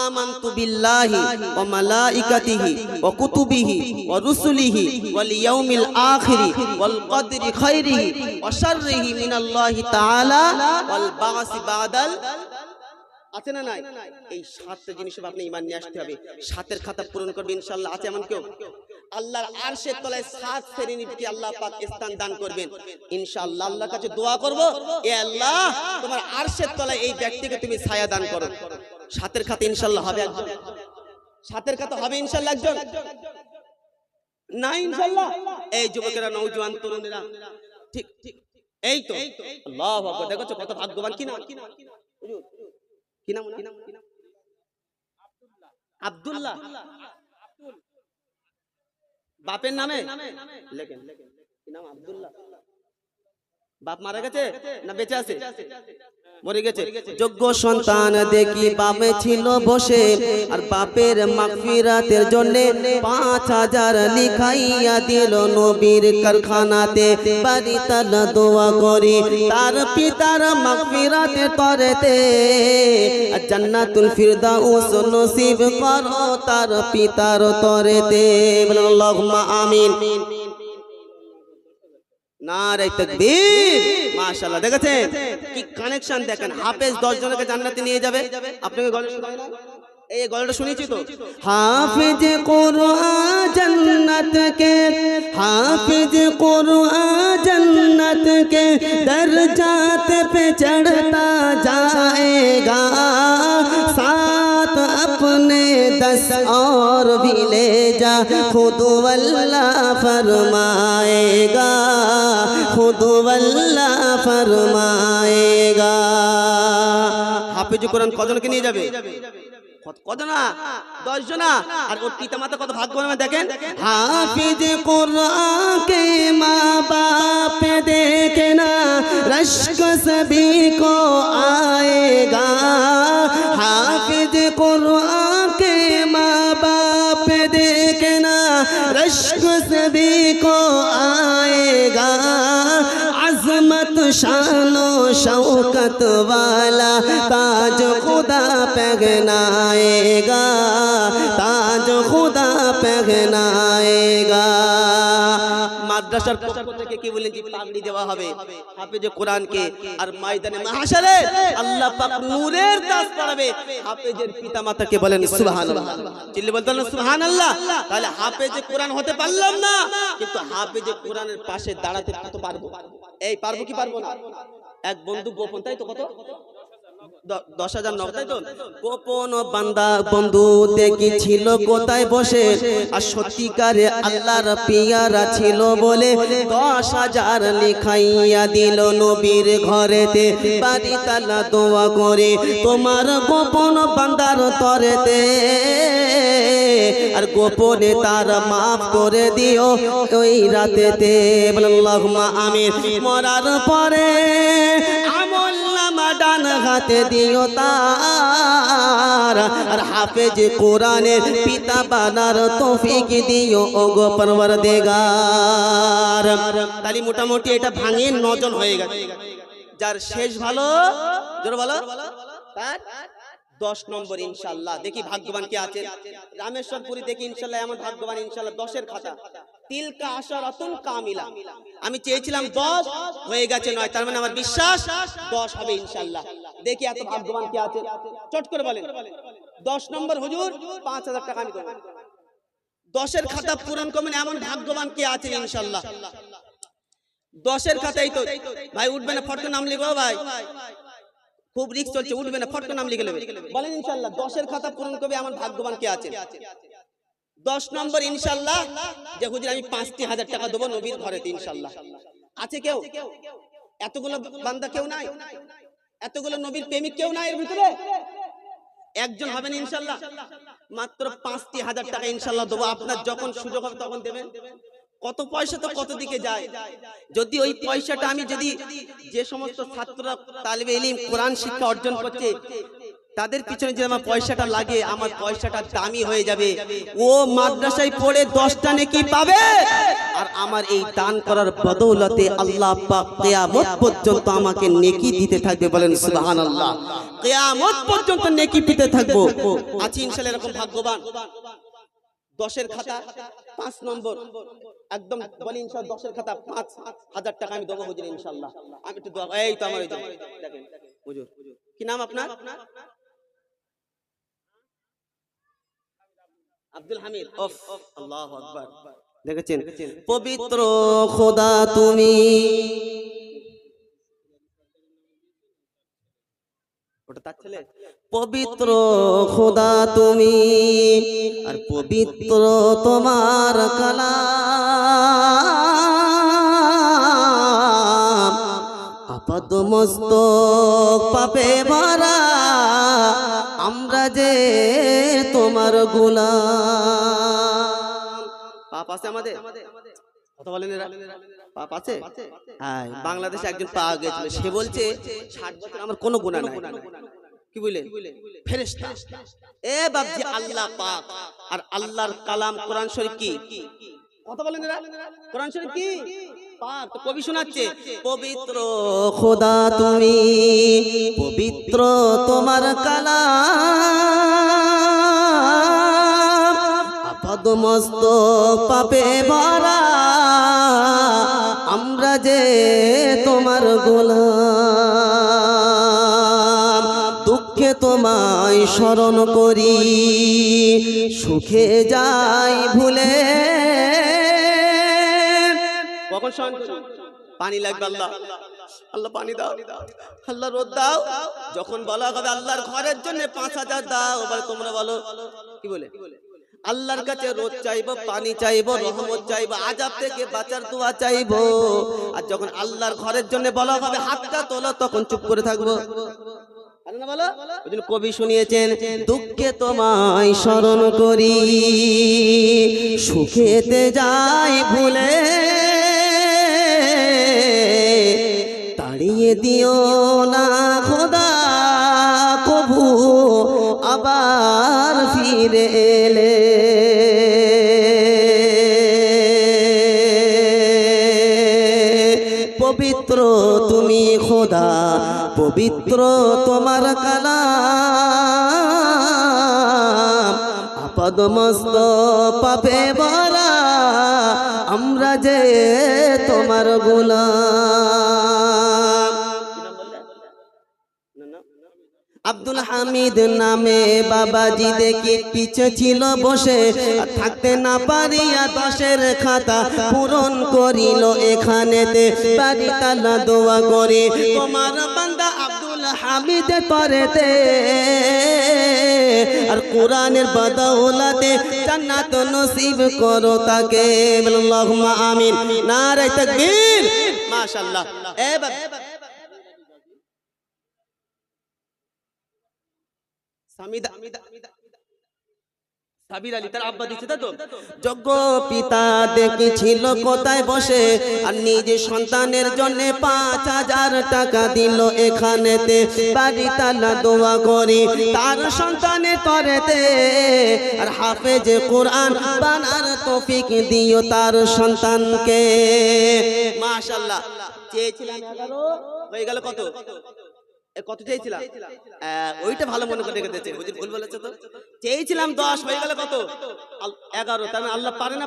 আমানতু বিল্লাহি ওয়া মালাইকাতিহি ওয়া কুতুবিহি ওয়া রুসুলিহি ওয়াল ইয়াউমিল আখিরি ওয়াল কদরি খাইরিহি ওয়া শাররিহি মিনাল্লাহি তাআলা ওয়াল বা'সি বাদাল। আছে না নাই? এই 7টা জিনিসের আপনি ঈমান নিয়ে আসতে হবে। 7এর খাতা পূরণ করবে ইনশাআল্লাহ। আছে এমন কেউ? আল্লাহর আরশের তলায় 7 শ্রেণীকে আল্লাহ পাক স্থান দান করবেন ইনশাআল্লাহ। আল্লাহর কাছে দোয়া করব, এ আল্লাহ তোমার আরশের তলায় এই ব্যক্তিকে তুমি ছায়া দান করো। 7এর খাতা ইনশাআল্লাহ হবে একজন। 7এর খাতা হবে ইনশাআল্লাহ একজন না ইনশাআল্লাহ? এই যুবকেরা, নওজোয়ান তরুণেরা, ঠিক ঠিক এই তো আল্লাহু আকবার। দেখো কত ভাগ্যবান কিনা। কি নাম? আব্দুল্লাহ। বাপের নামে লেখেন কি নাম? আব্দুল্লাহ। বাপ মারা গেছে না বেঁচে আছে? মরে গেছে। যোগ্য সন্তান দেখি বাপে ছিল বসে, আর বাপের মাগফিরাতের জন্য 5,000 লিখাইয়া দিল নবীর কারখানাতে। বাড়ি তালা দোয়া করি তার পিতার মাগফিরাতের তরেতে, জান্নাতুল ফিরদাউস নসিব করো তার পিতার তরেতে, বলেন আল্লাহুম্মা আমিন। নারে তাকবীর। মাশাআল্লাহ, দেখেছেন কি কানেকশন? দেখেন হাফেজ 10 জনকে জান্নাতে নিয়ে যাবে। আপনাকে গল্প শোনাই না? এই গল্পটা শুনেছি তো। হাফেজ কুরআন জান্নাত কে, হাফেজ কুরআন জান্নাত के दर्जात पे चढ़ता जाएगा, साथ अपने 10 और भी ले जा, खुद वल्लाह फरमाएगा, खुद वल्लाह फरमाएगा। हाफिज कुरान কজনকে নিয়ে যাবে? কত না? 10 জনা। আর ওর পিতা মাতা কত ভাগ্যবান দেখেন। হাফিজ কুরআন के माँ बाप देखना, रश्क सभी को आएगा, हाफिज कुरआन के माँ बाप देखना, रश्क सभी को आएगा, अज़मत शानो शौकत वाला ताज खुदा पहनाएगा, ताज खुदा पहनाएगा। মাদ্রাসার পক্ষ থেকে কি বলেন যে পাগড়ি দেওয়া হবে হাফেজে কোরআনকে, আর ময়দানে মাহশারে আল্লাহ পাক নূরের তাজ পড়াবে হাফেজের পিতামাতাকে। বলেন সুবহানাল্লাহ, চিল্লে বলতেন সুবহানাল্লাহ। তাহলে হাফেজে কোরআন হতে পারলাম না, কিন্তু হাফেজে কোরআনের পাশে দাঁড়াতে কত পারবো? এই পারবো কি পারবো না? এক বন্ধু গোপন, তাই তো? কত 10,000 নগদ, তাই তো? গোপন বান্দা বন্ধু দেখেছিল কোথায় বসে, আর সত্যিকারে আল্লাহর পিয়ারা ছিল বলে 10,000 লিখাইয়া দিল নবীর ঘরেতে। বাড়ি তালা দোয়া করে তোমার গোপন বান্দার তরেতে, আর গোপনে তার মাফ করে দিও ওই রাতেতে। আল্লাহুম্মা আমিন। মরার পরে আমল নামা ডান হাতে দিও তার, আর হাফেজ কোরআনের পিতা বানার তৌফিক দিও ওগো পরওয়ারদিগার। তাহলে মোটামুটি এটা ভাঙে 9 জন হয়ে গেছে। যার শেষ ভালো, জোরে বলো, তার 10 নম্বর ইনশাআল্লাহ। দেখি ভাগ্যবান কে আছে রামেশ্বরপুরি, দেখি ইনশাআল্লাহ এমন ভাগ্যবান ইনশাআল্লাহ। 10-এর খাতা তিলকা আশারাতুন কামিলা। আমি চেয়েছিলাম 10, হয়ে গেছে 9, তার মানে আমার বিশ্বাস 10 হবে ইনশাআল্লাহ। দেখি এত ভাগ্যবান কে আছে, চট করে বলেন। 10 নম্বর হুজুর 5,000 টাকা আমি দেব। 10-এর খাতা পূরণ করবেন এমন ভাগ্যবান কে আছে ইনশাআল্লাহ। 10-এর খাতাই তো ভাই উঠবে না, ফটো নাম লিখো ভাই, খুব রিস্ক চলছে, উঠবে না, ফটো নাম লিখে নেবে। বলেন ইনশাআল্লাহ 10-এর খাতা পূরণ করবে এমন ভাগ্যবান কে আছে। 10 নম্বর ইনশাআল্লাহ, যে হুজুর আমি 5,000 টাকা দেবো নবীর ঘরেতে ইনশাআল্লাহ। আছে কেউ? এতগুলো বান্দা কেউ নাই, এতগুলো নবীর প্রেমিক কেউ নাই এর ভিতরে? একজন হবেন ইনশাআল্লাহ। মাত্র 5,000 টাকা ইনশাআল্লাহ দেবো। আপনার যখন সুযোগ হবে তখন দেবেন। কত পয়সা তো কত দিকে যায়। যদি ওই পয়সাটা আমি যদি যে সমস্ত ছাত্ররা তালিবে ইলম কোরআন শিক্ষা অর্জন করছে তাদের পিছনে যে আমার পয়সাটা লাগে, আমার পয়সাটা দামি হয়ে যাবে। ও মাদ্রাসায় পড়ে 10টা নেকি পাবে, আর আমার এই দান করার বদৌলতে আল্লাহ পাক কিয়ামত পর্যন্ত আমাকে নেকি দিতে থাকবে। বলেন সুবহানাল্লাহ। কিয়ামত পর্যন্ত নেকি পেতে থাকবো। আছি ইনশাআল্লাহ এরকম ভাগ্যবান। 10-এর খাতা 5 নম্বর একদম বলি ইনশাআল্লাহ। 10-এর খাতা 5,000 টাকা আমি দেবো হুজুর ইনশাআল্লাহ। আমি একটু দোয়া, এই তো আমার এই দেখেন হুজুর, কি নাম আপনার? আব্দুল হামিদ। আল্লাহু আকবার। দেখেছেন, পবিত্র খোদা তুমি, ওটা তার ছেলে। পবিত্র খোদা তুমি, আর পবিত্র তোমার কালাম, আপাদ মস্তক পাপে ভরা আমরা যে তোমার গোলাম। পাপ আছে আমাদের? কথা বলেন, পাপ আছে? হ্যাঁ, বাংলাদেশে একজন পাওয়া গেছিল, সে বলছে 60 বছর আমার কোনো গুনাহ নাই। কি বলেন? ফেরেশতা। এ বাপজি, আল্লাহ পাক আর আল্লাহর কালাম কোরআন শরীফ কি? কথা বলেন, কোরআন শরীফ কি? পাক। তো কবি শোনাচ্ছে, পবিত্র খোদা তুমি, পবিত্র তোমার কালাম, আপাদ মস্তক পাপে ভরা আমরা যে তোমার গোলাম। দুঃখে তোমায় স্মরণ করি, সুখে যাই ভুলে। কখন স্মরণ করি? পানি লাগবে, আল্লাহ আল্লাহ পানি দাও, আল্লাহ রোদ দাও। যখন বলা হবে আল্লাহর ঘরের জন্য 5,000 দাও, বলে তোমরা বলো কি বলে? আল্লাহর কাছে রোদ চাইবো, পানি চাইবো, রহমত চাইবো, আযাব থেকে বাঁচার দোয়া চাইবো। আর যখন আল্লাহর ঘরের জন্য বলা হবে হাতটা তোলো, তখন চুপ করে থাকবো। কবি শুনিয়েছেন, দুঃখে তোমায় স্মরণ করি, সুখেতে যাই ভুলে। তাড়িয়ে দিও না খোদা কবু আবার ফিরে এলে। পবিত্র তুমি খোদা, পবিত্র তোমার কালাম, আপদ মস্তক পাপে ভরা আমরা যে তোমার গোলাম। আব্দুল হামিদ নামে বাবাজি দেখি পিছে ছিল বসে, থাকতে না পারিয়া 10-এর খাতা পূরণ করিল এখানেতে। বাড়ি তালা দোয়া করে তোমার বান্দা আব্দুল আব্দুল হামিদ তরেতে আর কোরআনের বদৌলতে জান্নাত নসিব করো তাকে আল্লাহুম্মা আমিন নারে তাকবীর মাশাআল্লাহ এ সামিদা সাবির আলী তার আব্বা দিচ্ছে তো যোগ্য পিতা দেখেছিল কোথায় বসে আর নিজে সন্তানের জন্য 5000 টাকা দিল এখানেতে বাড়ি তালা দোয়া করি তার সন্তানের করেতে আর হাফেজে কোরআন বানার তৌফিক দিও তার সন্তানকে মাশাআল্লাহ চেয়েছিলাম 11 হয়ে গেল কত কত চেয়েছিলাম ওইটা ভালো মনে করে রেখে দিয়েছে হুজুর ভুল বলেছে তো চেয়েছিলাম 10 হয়ে গেল কত 11 তার মানে আল্লাহ পারে না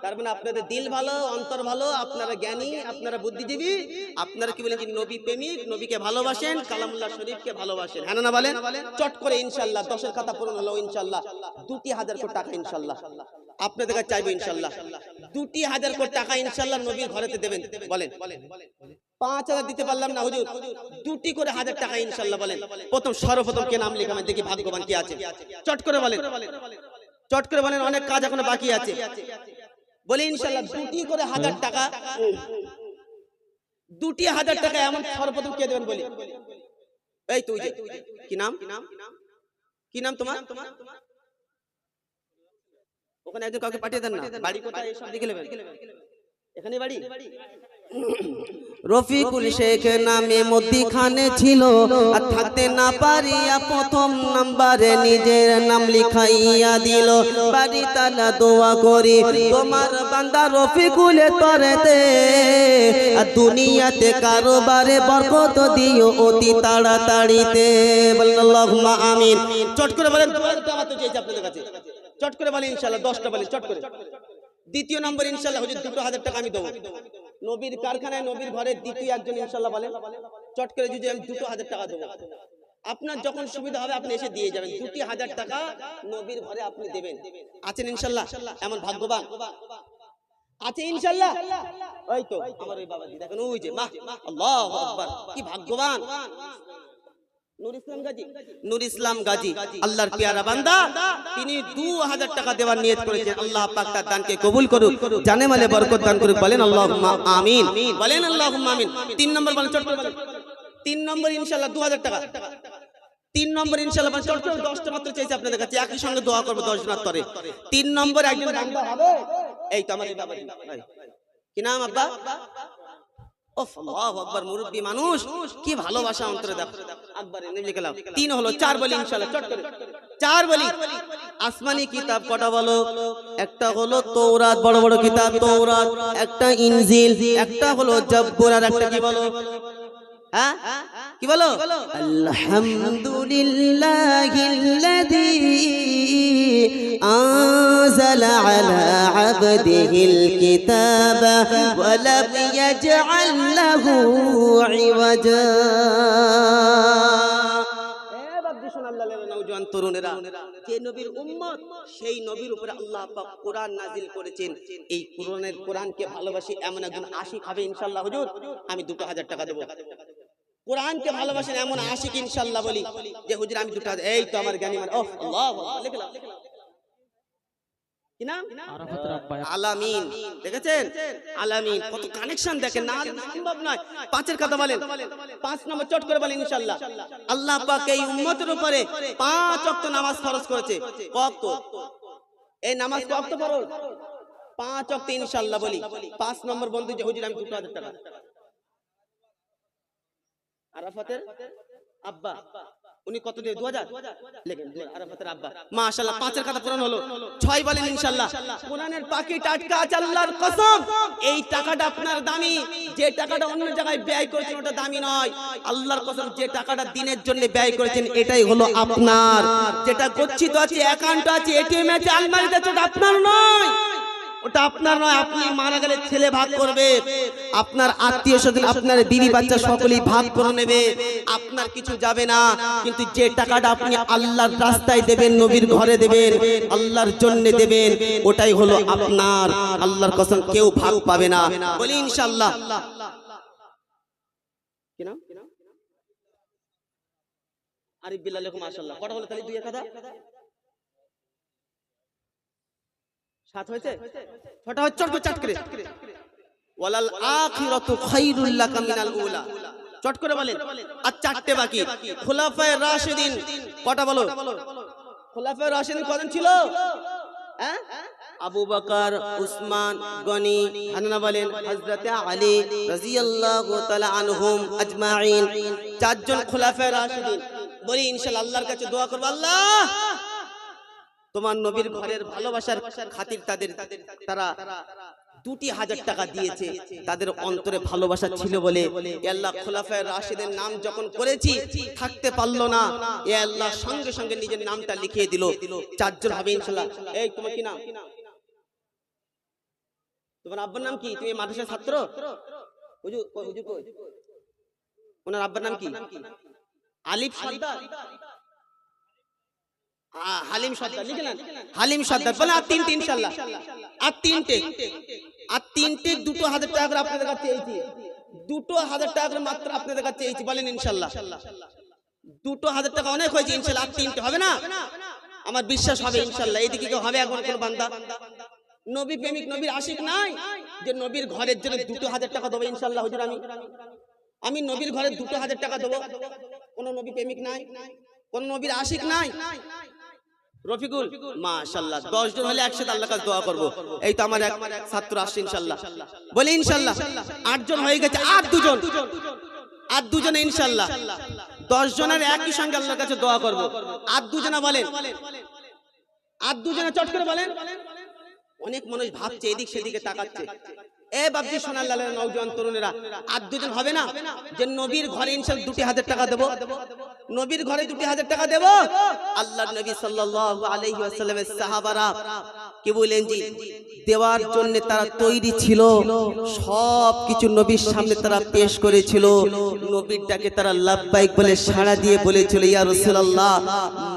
তার মানে আপনাদের দিল ভালো অন্তর ভালো আপনারা জ্ঞানী আপনারা বুদ্ধিজীবী আপনারা কি বলেন যে নবী প্রেমিক নবীকে ভালোবাসেন কালামুল্লাহ শরীফকে ভালোবাসেন হ্যাঁ না বলেন চট করে ইনশাআল্লাহ 10 এর খাতা পূরণ হলো ইনশাআল্লাহ 2000 কোটি টাকা ইনশাআল্লাহ আপনাদের কাছে চাইবো ইনশাআল্লাহ 2000 কোটি টাকা ইনশাআল্লাহ নবীর ঘরেতে দেবেন বলেন 5000 দিতে পারলাম না হুজুর দুটি করে 1000 টাকা ইনশাআল্লাহ বলেন প্রথম সর্বপ্রথম কে নাম লেখাবেন দেখি ভাগ্যবান কে আছে চট করে বলেন অনেক কাজ এখনো বাকি আছে বলে ইনশাআল্লাহ দুটি করে 1000 টাকা দুটি 1000 টাকা এমন সর্বপ্রথম কে দেবেন বলি এই তুই যে কি নাম তোমার ওখানে একজন কাউকে পাঠিয়ে দেন না বাড়ি কোথায় সব লিখে নেবেন এখানে বাড়ি রফিকুল শেখ নামে মধ্যখানে ছিল আর থাকতে না পারিয়া প্রথম নাম্বারে নিজের নাম লিখাইয়া দিল বাড়ি তালা দোয়া করি তোমার বান্দা রফিকুলে তরেতে আর দুনিয়াতে কারোবারে বরকত দিও অতি তাড়াতাড়িতে আল্লাহুম্মা আমিন চট করে বলেন 2000 টাকা তো চাইছি আপনাদের কাছে চট করে বলেন ইনশাআল্লাহ 10টা বলেন চট করে দ্বিতীয় নম্বর ইনশাআল্লাহ হুজুর 2000 টাকা আমি দেব নবীর কারখানায় নবীর ঘরে দ্বিতীয় একজন ইনশাআল্লাহ বলেন চট করে যদি আমি 2000 টাকা দেব আপনার যখন সুবিধা হবে আপনি এসে দিয়ে যাবেন 2000 টাকা নবীর ঘরে আপনি দেবেন আছেন ইনশাআল্লাহ এমন ভাগ্যবান আছে ইনশাআল্লাহ ওই তো আমার ওই বাবাজি দেখেন ওই যে বাহ আল্লাহু আকবার কি ভাগ্যবান নূর ইসলাম গাজী আল্লাহর পেয়ারা বান্দা তিনি 2000 টাকা দেওয়ার নিয়ত করেছেন আল্লাহ পাক তার দানকে কবুল করুক জানে মালে বরকত দান করুক বলেন আল্লাহুম্মা আমিন বলেন আল্লাহুম্মা আমিন 3 নম্বর বলেন চট করে বলেন 3 নম্বর ইনশাআল্লাহ 2000 টাকা 3 নম্বর ইনশাআল্লাহ বলেন চট করে 10টা মাত্র চাইছি আপনাদের কাছে একই সঙ্গে দোয়া করব 10 রাত পরে 3 নম্বর একজন বান্দা হবে এই তো আমার এই বাবা কি নাম আব্বা আল্লাহু আকবার মুরব্বি মানুষ কি ভালোবাসা অন্তরে দেখো আকবরে নেমে গেলাম 3 হলো 4 বলি ইনশাআল্লাহ চট করে 4 বলি আসমানি কিতাব কটা বলো একটা হলো তৌরাত বড় বড় কিতাব তৌরাত একটা ইনজিল একটা হলো জাব্বুর আর একটা কি বলো হ্যাঁ কি বলো আলহামদুলিল্লাহিল্লাযী আনজালা আলা আবদিহিল কিতাবা ওয়া লাম ইয়াজআল লাহু ইওয়াজা নওজোয়ান তরুণেরা যে নবীর উম্মত সেই নবীর উপরে আল্লাহ পাক কোরআন নাজিল করেছেন এই কোরআনকে ভালোবাসি এমন একজন আশিক হবে ইনশাআল্লাহ হুজুর আমি 2000 টাকা দেব কোরআনকে ভালোবাসেন এমন আশিক ইনশাআল্লাহ বলি যে হুজুর আমি 2000 এই তো আমার জ্ঞানী মানে ওহ আল্লাহু আকবার লিখলাম কি নাম আলামিন দেখেছেন আলামিন কত কানেকশন দেখেন না সম্ভব নয় 5 এর কথা বলেন 5 নম্বর চট করে বলেন ইনশাআল্লাহ আল্লাহ পাক এই উম্মতের উপরে 5 ওয়াক্ত নামাজ ফরজ করেছে কত এই নামাজ কত ফরজ 5 ওয়াক্ত ইনশাআল্লাহ বলি 5 নম্বর বন্ধু যে হুজুর আমি 2000 টাকা আরাফাতের আব্বা উনি কত দিয়ে 2000 লেখেন আরাফাতের আব্বা মাশাআল্লাহ 5 এর কথা পূরণ হলো 6 বলেন ইনশাআল্লাহ কোরআনের পাখি টাটকা আছে আল্লাহর কসম এই টাকাটা আপনার দামি যে টাকাটা অন্য জায়গায় ব্যয় করেছেন ওটা দামি নয় আল্লাহর কসম যে টাকাটা দিনের জন্য ব্যয় করেছেন এটাই হলো আপনার যেটা গচ্ছিত আছে অ্যাকাউন্ট আছে এটিএম আছে আলমারিতে আছে ওটা আপনার নয় ওটা আপনার নয় আপনি মারা গেলে ছেলে ভাগ করবে আপনার আত্মীয় স্বজন আপনার বিবি বাচ্চা সকলেই ভাগ করে নেবে আপনার কিছু যাবে না কিন্তু যে টাকাটা আপনি আল্লাহর রাস্তায় দেবেন নবীর ঘরে দেবেন আল্লাহর জন্য দেবেন ওটাই হলো আপনার আল্লাহর কসম কেউ ভাগ পাবে না বলি ইনশাআল্লাহ কি নাম আরিফ বিল্লাহ মাশাআল্লাহ। কটা হলো তাহলে? 2 এর কথা 7 হয়েছে? ছটা হচ্ছে চট করে চাট করে। ওয়ালাল আখিরাতু খায়রুল লাকা মিনাল উলা। চট করে বলেন। আর চারটে বাকি। খুলাফায়ে রাশিদিন কটা বলো? খুলাফায়ে রাশিদিন কজন ছিল? হ্যাঁ, আবু বকর, উসমান গনি, হান্না বলেন, হযরতে আলী রাদিয়াল্লাহু তাআলা আনহুম আজমাইন। চারজন খুলাফায়ে রাশিদিন। বলি ইনশাআল্লাহ আল্লাহর কাছে দোয়া করব, আল্লাহ তোমার নবীর ঘরের ভালোবাসার খাতির তারা 2,000 টাকা দিয়েছে, তাদের অন্তরে ভালোবাসা ছিল বলে এ আল্লাহ খুলাফায়ে রাশিদের নাম যখন করেছি থাকতে পারলো না, এ আল্লাহ সঙ্গে সঙ্গে নিজের নামটা লিখিয়ে দিল। 4 জন হবে ইনশাআল্লাহ। এই তোমার কি নাম? তোমার আব্বার নাম কি? তুমি মাদ্রাসার ছাত্র? হুজুর কই? ওনার আব্বার নাম কি? আলিফ সর্দার, হালিম সর্দার লিখলেন? হালিম সর্দার বলে। আর 3টে ইনশাআল্লাহ। আর 3টে 2,000 টাকা করে আপনাদের কাছে চেয়েছি। 2,000 টাকা করে মাত্র আপনাদের কাছে চেয়েছি, বলেন ইনশাআল্লাহ। 2,000 টাকা অনেক হয়েছে ইনশাআল্লাহ। আর 3টে হবে না? আমার বিশ্বাস হবে ইনশাআল্লাহ। এইদিকে কেউ হবে এখন কোন বান্দা? নবী প্রেমিক, নবীর আশিক নাই যে নবীর ঘরের জন্য 2,000 টাকা দেবো ইনশাআল্লাহ। হুজুর আমি নবীর ঘরে 2,000 টাকা দেবো? কোন নবী প্রেমিক নাই, কোন নবীর আশিক নাই। রফিকুল মাশাআল্লাহ 10 জন হলে একসাথে আল্লাহর কাছে দোয়া করব। এই তো আমার এক ছাত্র আসছে ইনশাআল্লাহ, বলি ইনশাআল্লাহ। 8 জন হয়ে গেছে, আর 2 জন ইনশাআল্লাহ। 10 জনের একই সঙ্গে আল্লাহর কাছে দোয়া করব। আর 2 জনা বলেন, আর 2 জনা চট করে বলেন। অনেক মানুষ ভাবছে এদিক সেদিকে তাকাচ্ছে। এ বাপজি সোনার লালের নওজোয়ান তরুণেরা, আর 2 জন হবে না যে নবীর ঘরে ইনশাআল্লাহ 2,000 টাকা দেব? নবীর ঘরে 2,000 টাকা দেব। আল্লাহর নবী সাল্লাল্লাহু আলাইহি ওয়াসাল্লামের সাহাবারা কি বলেন জি দেওয়ার জন্য তারা তৈরি ছিল, সব কিছু নবীর সামনে তারা পেশ করেছিল। নবীরটাকে তারা লাব্বাইক বলে সাড়া দিয়ে বলেছিল, ইয়া রাসূলুল্লাহ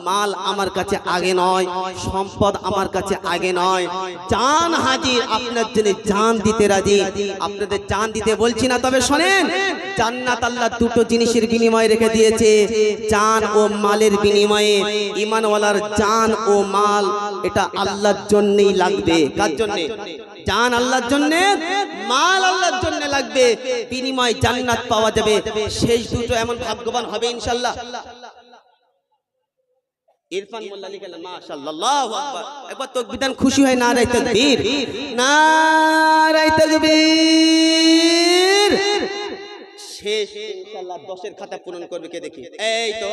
মাল আমার কাছে আগে নয়, সম্পদ আমার কাছে আগে নয়, জান হাজির, আপনার জন্য জান দিতে রাজি। আপনাদের জান দিতে বলছি না, তবে শোনেন জান্নাত আল্লাহ 2টো জিনিসের বিনিময়ে রেখে দিয়েছে, জান ও মালের বিনিময়ে। ঈমানওয়ালার জান ও মাল এটা আল্লাহর জন্যই লাগবে। কার জন্য? জান আল্লাহর জন্য, মাল আল্লাহর জন্য লাগবে, বিনিময়ে জান্নাত পাওয়া যাবে। শেষ 2টো এমন ভাগ্যবান হবে ইনশাআল্লাহ। ইরফান মোল্লা লিখলেন মাশাআল্লাহ, আল্লাহু আকবার। একবার তাকবীর দেন, খুশি হয় নারায়ে তাকবীর, নারায়ে তাকবীর। শেষ ইনশাআল্লাহ 10 এর খাতা পূরণ করবে কে দেখি? এই তো,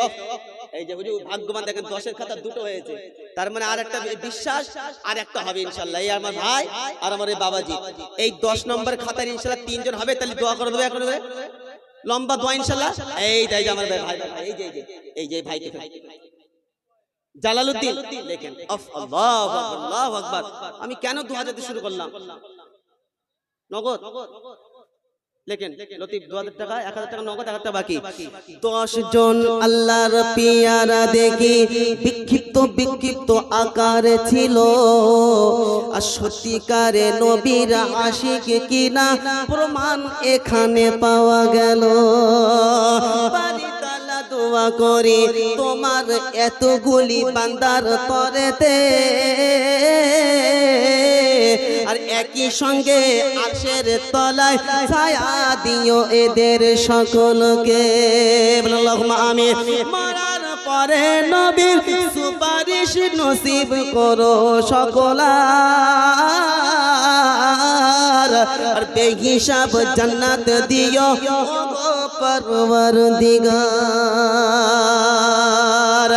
এই যে হুজুর ভাগ্যবান দেখেন 10 এর খাতা 2টো হয়েছে, তার মানে আর একটা বিশ্বাস, আর একটা হবে ইনশাআল্লাহ। এই আমার ভাই আর আমার এই বাবাজি, এই 10 নম্বর খাতার ইনশাআল্লাহ 3 জন হবে। তাহলে দোয়া করে দেবে, করে দেবে লম্বা দোয়া ইনশাআল্লাহ। এই যে আমার ভাই, এই যে ভাইকে জালালউদ্দিন লেখেন। আল্লাহু আকবার, আল্লাহু আকবার। আমি কেন 2000 দিয়ে শুরু করলাম? নগদ লেখেন লতিফ 2000 টাকা, 1000 টাকা নগদ, 1000 টাকা বাকি। 10 জন আল্লাহর পিয়ারা দেখি বিক্ষিপ্ত আকার ছিল, আর সত্যিকারে নবীর আশিক কিনা প্রমাণ এখানে পাওয়া গেল। দোয়া করি তোমার এতগুলি বান্দার তরেতে, আর একই সঙ্গে আরশের তলায় ছায়া দিও এদের সকলকে। আল্লাহুম্মা আমিন। মরার পরে নবীর সুপারিশ নসিব করো সকলার, আর বেহিসাব জান্নাত দিও পরওয়ারদিগার।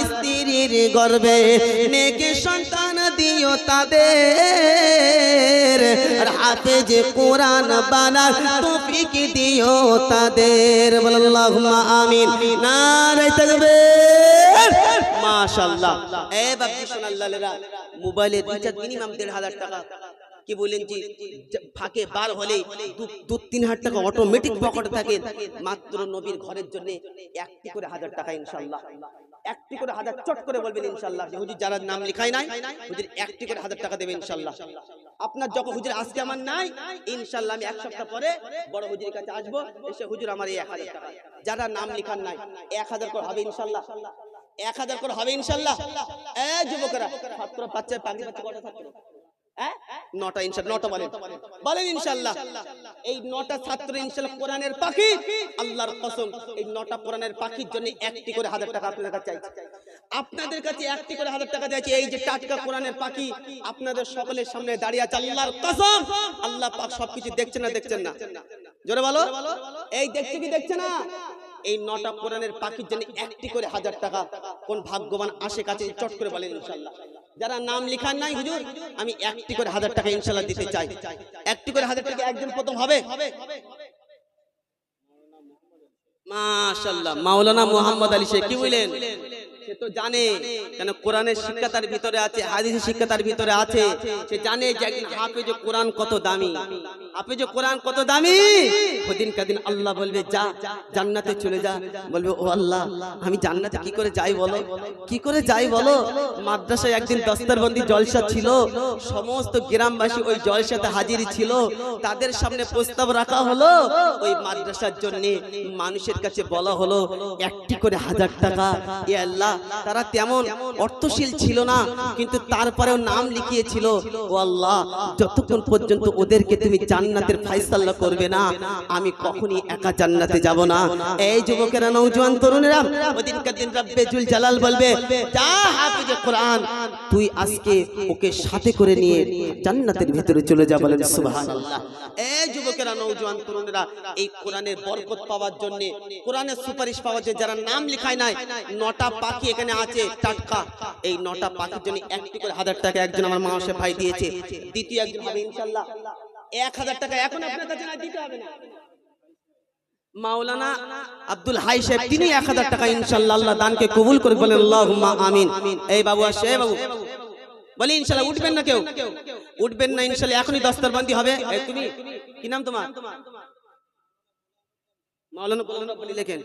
স্ত্রীর গর্ভে নেক সন্তান দিও তাদের, আর হাফেজ কোরআন বানার তৌফিক দিও তাদের। আল্লাহুম্মা আমিন, নারায়ে তাকবীর। মাশাআল্লাহ। এ বাপজি সোনাল্লালেরা, মোবাইলে রিচার্জ মিনিমাম 1,500 টাকা কি বলেন জি ফাঁকে বার হলে 2-3 হাজার টাকা অটোমেটিক পকেটে থাকে মাত্র নবীর ঘরের জন্য একটি করে 1000 টাকা ইনশাআল্লাহ একটি করে 1000 চট করে বলবেন ইনশাআল্লাহ যে হুজুর যারা নাম লেখাই নাই হুজুর একটি করে 1000 টাকা দেবেন ইনশাআল্লাহ আপনার যখন হুজুর আজকে আমার নাই ইনশাআল্লাহ আমি এক সপ্তাহ পরে বড় হুজুরের কাছে আসবো এসে হুজুর আমার এই 1000 টাকা যারা নাম লেখান নাই 1000 করে হবে ইনশাআল্লাহ 1000 করে হবে ইনশাআল্লাহ এ যুবকরা ছাত্র বাচ্চা পাগলি বাচ্চা কত ছাত্র নটা ইনশাআল্লাহ নটা বলেন ইনশাআল্লাহ এই নটা ছাত্র ইনশাআল্লাহ কোরআনের পাখি আল্লাহর কসম এই নটা কোরআনের পাখির জন্য একটি করে 1000 টাকা আপনাদের কাছে চাইছি আপনাদের কাছে একটি করে 1000 টাকা চাইছি এই যে টাটকা কোরআনের পাখি আপনাদের সকলের সামনে দাঁড়িয়ে আছে আল্লাহর কসম আল্লাহ পাক সবকিছু দেখছেন না জোরে বলো এই দেখছে কি দেখছে না এই নটা কোরআনের পাখির জন্য একটি করে 1000 টাকা কোন ভাগ্যবান আসে কাছে চট করে বলেন ইনশাআল্লাহ যারা নাম লেখান নাই হুজুর আমি একটি করে 1000 টাকা ইনশাআল্লাহ দিতে চাই একটি করে 1000 টাকা একজন প্রথম হবে মাশাআল্লাহ মাওলানা মুহাম্মদ আলী শেখ কি বলেন সে তো জানে কেন কোরআনের শিক্ষা তার ভিতরে আছে হাদিসের শিক্ষা তার ভিতরে আছে সে জানে যে একদিন হাফেজ কোরআন কত দামি হাফেজ কোরআন কত দামি ওদিন কাদিন আল্লাহ বলবে যা জান্নাতে চলে যা বলবে ও আল্লাহ আমি জান্নাতে কি করে যাই বলো মাদ্রাসায় একদিন দস্তরবন্দি জলসা ছিল সমস্ত গ্রামবাসী ওই জলসাতে হাজির ছিল তাদের সামনে প্রস্তাব রাখা হলো ওই মাদ্রাসার জন্য মানুষের কাছে বলা হলো একটি করে 1000 টাকা এ আল্লাহ তারা তেমন অর্থশীল ছিল না কিন্তু তারপরেও নাম লিখিয়েছিল ও আল্লাহ যতক্ষণ পর্যন্ত ওদেরকে তুমি জান্নাতের ফয়সালা করবে না আমি কখনোই একা জান্নাতে যাব না এই যুবকেরা নওজোয়ান তরুণেরা ওদিনকার দিন রব্বে জুল জালাল বলবে যা হাফেজ কোরআন তুই আজকে ওকে সাথে করে নিয়ে জান্নাতের ভিতরে চলে যা বলেন সুবহানাল্লাহ এই যুবকেরা নওজোয়ান তরুণেরা এই কোরআনের বরকত পাওয়ার জন্য কোরআনের সুপারিশ পাওয়ার জন্য যারা নাম লেখায় নাই নটা পাখি এখানে আছে টাটকা এই নটা পাখির জন্য একটি করে 1000 টাকা একজন আমার মাসে ভাই দিয়েছে দ্বিতীয় একজন হবে ইনশাআল্লাহ 1000 টাকা এখন আপনার কাছে না দিতে হবে না মাওলানা আব্দুল হাই সাহেব তিনি 1000 টাকা ইনশাআল্লাহ আল্লাহ দানকে কবুল করে বলেন আল্লাহুম্মা আমিন এই বাবু আসে বাবু বলি ইনশাআল্লাহ উঠবেন না কেউ উঠবেন না ইনশাআল্লাহ এখনই দস্তরবন্দি হবে এই তুমি কি নাম তোমার মাওলানা বলি লেখেন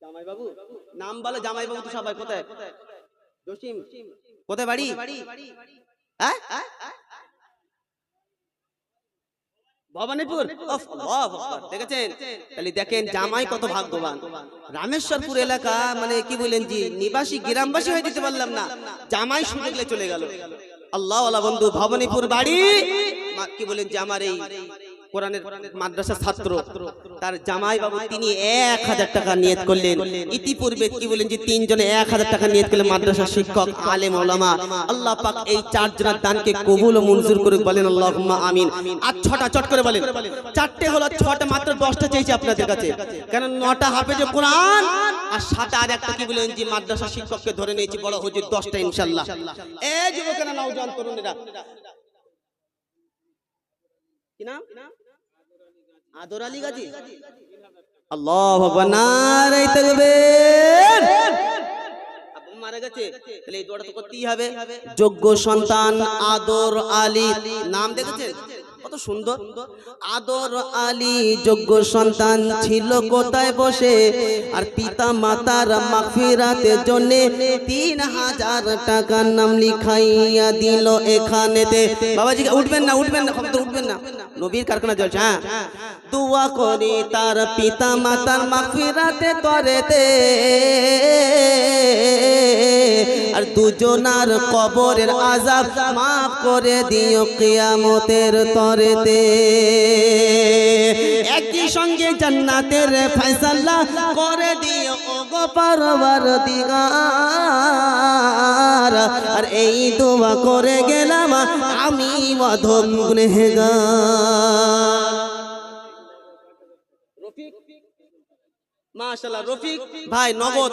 জামাই বাবু নাম বলে জামাই বাবু তো সবাই কোথায় জসিম কোথায় বাড়ি হ্যাঁ ভবানীপুর দেখেছেন তাহলে দেখেন জামাই কত ভাগ্যবান রামেশ্বরপুর এলাকা মানে কি বলেন জি নিবাসী গ্রামবাসী হয়ে যেতে পারলাম না জামাই শুনে চলে গেল আল্লাহ ওয়ালা বন্ধু ভবানীপুর বাড়ি কি বলেন যে আমার এই কোরআনের মাদ্রাসা ছাত্র তার জামাই বাবু তিনি 1000 টাকা নিয়ত করলেন ইতিপূর্বে কি বলেন যে তিনজনে 1000 টাকা নিয়ত করলেন মাদ্রাসা শিক্ষক আলেম ওলামা আল্লাহ পাক এই চারজনের দানকে কবুল ও মঞ্জুর করে বলেন আল্লাহুম্মা আমিন আর 6টা চট করে বলেন চারটে হলো 6টা মাত্র 10টা চাইছি আপনাদের কাছে কারণ 9টা হাফেজ কোরআন আর 7টা আর একটা কি বলেন যে মাদ্রাসা শিক্ষককে ধরে নিয়েছি বড় হুজুর 10টা ইনশাআল্লাহ এই যুবকেরা নওজোয়ান তরুণেরা কি নাম আদর আলী গাজী আল্লাহু আকবার নারে তাকবীর আপু মারা গেছে তাহলে এই দোয়াটা তো করতেই হবে যোগ্য সন্তান আদর আলী নাম দেখেছেন কত সুন্দর আদর আলী যোগ্য সন্তান ছিল কোথায় বসে আর পিতা মাতার মাগফিরাতের জন্য 3000 টাকা নাম লিখাইয়া দিল এখানেতে বাবাজি উঠবেন না উঠবেন না নবীর কারখানা চলছে হ্যাঁ দোয়া করি তার পিতা মাতার মাগফিরাতে তরেতে আর দুজনার কবরের আযাব মাফ করে দিও কিয়ামতের তরেতে একই সঙ্গে জান্নাতের ফয়সালা করে দিও ওগো পরওয়ারদিগার আর এই দোয়া করে গেলাম আমি অধম গুনাহগার মাশাআল্লাহ রফিক ভাই নগদ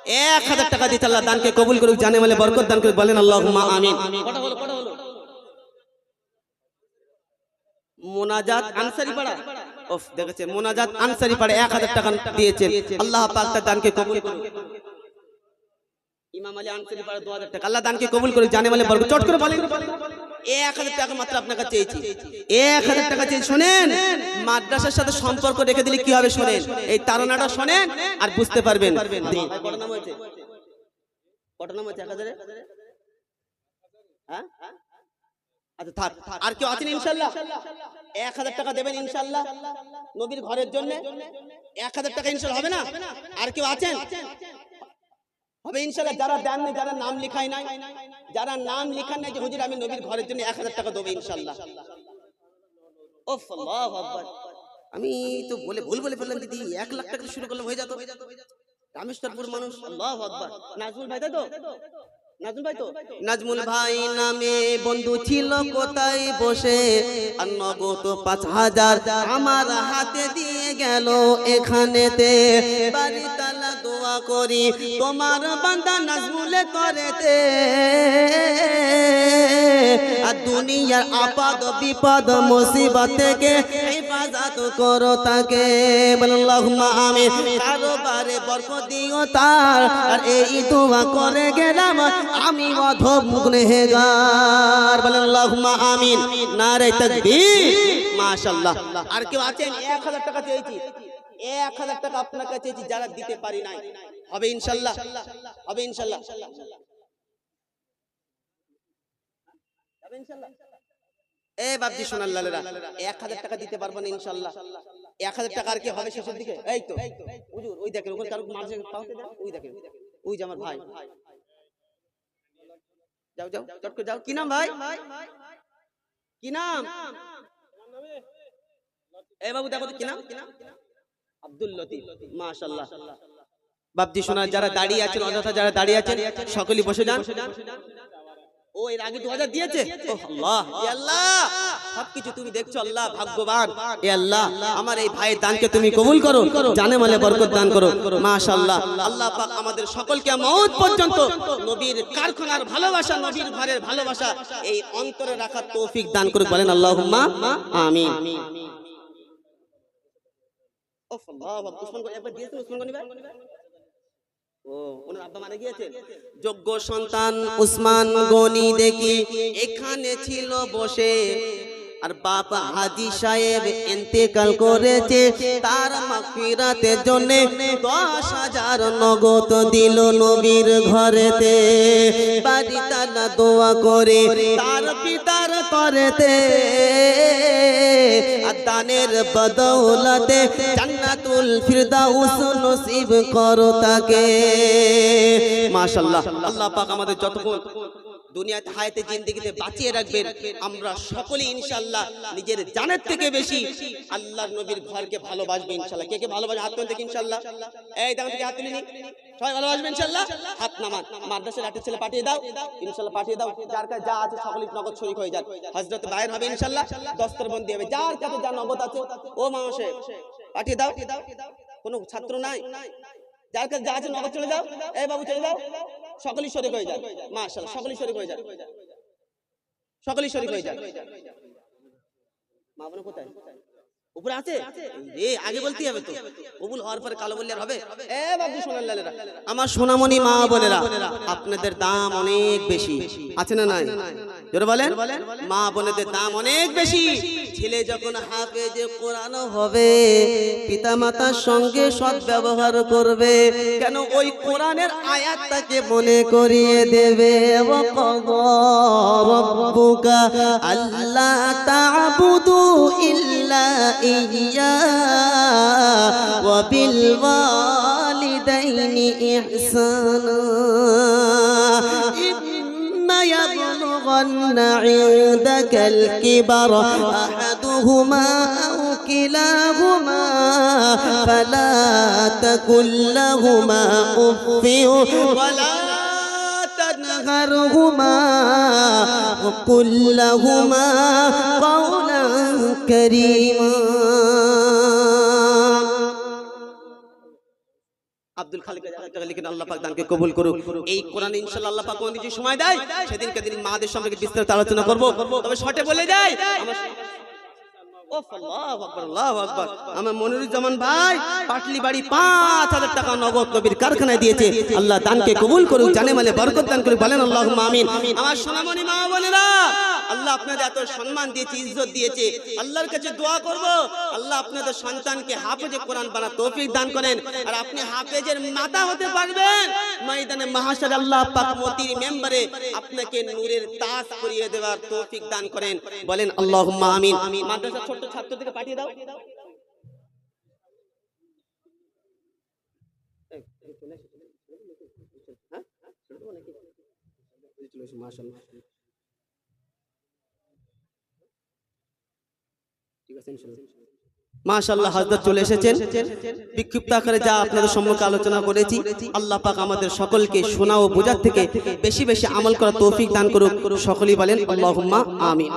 1000 টাকা দিতে আল্লাহ দানকে কবুল করুক জানে বলে বরকত দান করুক বলেন আল্লাহুম্মা আমিন কটা হলো মোনাজাত আনসারি পাড়া ওফ দেখেছেন মোনাজাত আনসারি পাড়া 1000 টাকা দিয়েছেন আল্লাহ পাক তার দানকে কবুল করুক ইমাম আলী আনসারী পাড়া 2000 টাকা। আল্লাহ দানকে কবুল করে, জানে মালে বরকত। চট করে বলেন 1000 টাকা মাত্র আপনার কাছে চেয়েছি, 1000 টাকা চেয়েছি। শোনেন, মাদ্রাসার সাথে সম্পর্ক রেখে দিলে কি হবে শোনেন, এই তারানাটা শোনেন আর বুঝতে পারবেন। কত নাম হয়েছে? কত নাম হয়েছে? 1000 হ্যাঁ? আচ্ছা থাক, আর কেউ আছেন ইনশাআল্লাহ? 1000 টাকা দেবেন ইনশাআল্লাহ নবীর ঘরের জন্য। 1000 টাকা ইনশাআল্লাহ হবে না? আর কেউ আছেন? হবে ইনশাআল্লাহ। যারা দেননি, যারা নাম লিখায় নাই, যারা নাম লিখান নাই যে হুজুর আমি নবীর ঘরের জন্য 1000 টাকা দেব ইনশাআল্লাহ। ওফ আল্লাহু আকবার, আমি তো ভুল বলে ফেললাম দিদি। 1 লাখ টাকা শুরু করলাম হয়ে যেত। রামেশ্বরপুর মানুষ। আল্লাহু আকবার। নাজমুল ভাই তাই তো? নাজমুল ভাই তো? নাজমুল ভাই নামে বন্ধু ছিল কোথায় বসে, আর নগদ 5000 আমার হাতে দিয়ে গেল এখানেতে। বাড়ি তালা দোয়া করি তোমার বান্দা নাজমুলে করেতে, আর দুনিয়ার আপদ বিপদ মুসিবত থেকে হেফাজত করো তাকে। আল্লাহুম্মা আমিন। কারোবারে বরকত দিও তার, আর এই দোয়া করে গেলাম আমি অধম গুনাহগার। বলেন আল্লাহুম্মা আমিন। নারে তাকবীর। মাশাআল্লাহ। আর কেউ আছেন? 1000 টাকা চেয়েছি, 1000 টাকা আপনার কাছে চেয়েছি। যারা দিতে পারি নাই, হবে ইনশাআল্লাহ, হবে ইনশাআল্লাহ, হবে ইনশাআল্লাহ। এ বাপজি সোনার লালেরা, 1000 টাকা দিতে পারবো না ইনশাআল্লাহ। 1000 টাকা আর কি হবে শেষের দিকে? এই তো হুজুর, ওই দেখেন ওখানে কারো মাঝে পাওতে দেন, ওই দেখেন, ওই যে আমার ভাই। যাও যাও, চট করে যাও। কি নাম ভাই? কি নাম? এই বাবু দেখো তো কি নাম? আব্দুল লতিফ। মাশাআল্লাহ। বাপজি সোনা যারা দাঁড়িয়ে আছেন, অযথা যারা দাঁড়িয়ে আছেন সকলেই বসে যান। ও এর আগে 2000 দিয়েছে? ও আল্লাহ, এ আল্লাহ সবকিছু তুমি দেখছো আল্লাহ, ভাগ্যবান। এ আল্লাহ আমার এই ভাইয়ের দানকে তুমি কবুল করো, জানে মালে বরকত দান করো। মাশাআল্লাহ। আল্লাহ পাক আমাদের সকলকে মওত পর্যন্ত নবীর কারখানার ভালোবাসা, নবীর ঘরের ভালোবাসা এই অন্তরে রাখার তৌফিক দান করুক। বলেন আল্লাহুম্মা আমিন। ও আল্লাহ, উসমান গনি একবার দিয়েছেন? উসমান গনি ভাই, ও ওনার আব্বা মারা গিয়েছেন। যোগ্য সন্তান উসমান গনি দেখি এখানে ছিল বসে, আর বাবা হাজী সাহেব ইন্তেকাল করেছে। তার মাগফিরাতের জন্য 10,000 নগদ দিল নবীর ঘরেতে। বাড়ি তালা দোয়া করে তার পিতার করেতে, আর দানের বদৌলতে জান্নাতুল ফিরদাউস নসিব করো তাকে। মাশাআল্লাহ। আল্লাহ পাক আমাদের যতক্ষণ দুনিয়াতে হায়াতে জিন্দেগিতে বাঁচিয়ে রাখবেন, আমরা সকলেই ইনশাআল্লাহ নিজের জানের থেকে বেশি আল্লাহর নবীর ঘরকে ভালোবাসবে ইনশাআল্লাহ। কে কে ভালোবাসে হাত তুলে দেখি ইনশাআল্লাহ। এই দাম থেকে হাত তুলে নি, সবাই ভালোবাসবে ইনশাআল্লাহ। হাত নামান। মাদ্রাসার একটা ছেলে পাঠিয়ে দাও ইনশাআল্লাহ, পাঠিয়ে দাও। যার কাছে যা আছে সকলেই নগদ শরীক হয়ে যান। হযরত বাইর হবে ইনশাআল্লাহ, দস্তরবন্দি হবে। যার কাছে যা নগদ আছে ও মানুষে পাঠিয়ে দাও। কোনো ছাত্র নাই, যার কাছে যা আছে নগদ চলে যাও। এই বাবু চলে যাও, সকলেই শরীক হয়ে যান। মাশাআল্লাহ, সকলেই শরীক হয়ে যান, সকলেই শরীক হয়ে যান। মা বোন কোথায়? উপরে আছে? এ আগে বলতে হবে তো, কবুল হওয়ার পরে কালো বললে আর হবে? এ বাবু সোনার লালেরা, আমার সোনামণি মা বোনেরা, আপনাদের দাম অনেক বেশি, আছে না নাই? জোরে বলেন। মা বোনেদের দাম অনেক বেশি। ছেলে যখন হাফেজে কোরআন হবে, পিতামাতার সঙ্গে সৎ ব্যবহার করবে, কেন ওই কোরআনের আয়াতটাকে মনে করিয়ে দেবে। ওয়া ক্বাদা রাব্বুকা আল্লা তা'বুদু ইল্লা ইয়্যা ওয়া বিল ওয়ালিদাইনি ইহসানা ইম্মা ইয়াবলুগান্না ইনদাকাল কিবারা আহাদুহুমা আও কিলাহুমা ফালা তাকুল লাহুমা উফফিন ওয়ালা تنهرهما وقل لهما قولا كريما। আব্দুল খালিক লিখেন আল্লাহ পাক দানকে কবুল করুক। এই কোরআন ইনশাআল্লাহ আল্লাহ পাক কোনদিন সময় দেয় সেদিনকে দিন মাদের সম্পর্কে বিস্তারিত আলোচনা করব। তবে শর্টে বলে যাই, ওফ, আল্লাহু আকবার, আল্লাহু আকবার। আমার মনিরুজ্জামান ভাই পাটলি বাড়ি 5,000 টাকা নগদ নবীর কারখানায় দিয়েছে। আল্লাহ দানকে কবুল করুক, জানে মালে বরকত দান করুক, বলেন আল্লাহুম্মা আমিন। আমার সোনামণি মা বোনেরা, আল্লাহ আপনাদের এত সম্মান দিয়েছে, ইজ্জত দিয়েছে। আল্লাহর কাছে দোয়া করব, আল্লাহ আপনাদের সন্তানকে হাফেজে কোরআন বানা তৌফিক দান করেন, আর আপনি হাফেজের মাতা হতে পারবেন। ময়দানে মাহশারে আল্লাহ পাক মতির মেম্বারে আপনাকে নূরের তাজ পরিয়ে দেওয়ার তৌফিক দান করেন, বলেন আল্লাহুম্মা আমিন। মাদ্রাসা ছোট ছাত্রদেরকে পাঠিয়ে দাও। মাশাআল্লাহ, হযরত চলে এসেছেন। বিক্ষিপ্ত আকারে যা আপনাদের সম্মুখে আলোচনা করেছি, আল্লাহ পাক আমাদের সকলকে শোনা ও বোঝার থেকে বেশি বেশি আমল করার তৌফিক দান করুক। সকলেই বলেন আল্লাহুম্মা আমিন।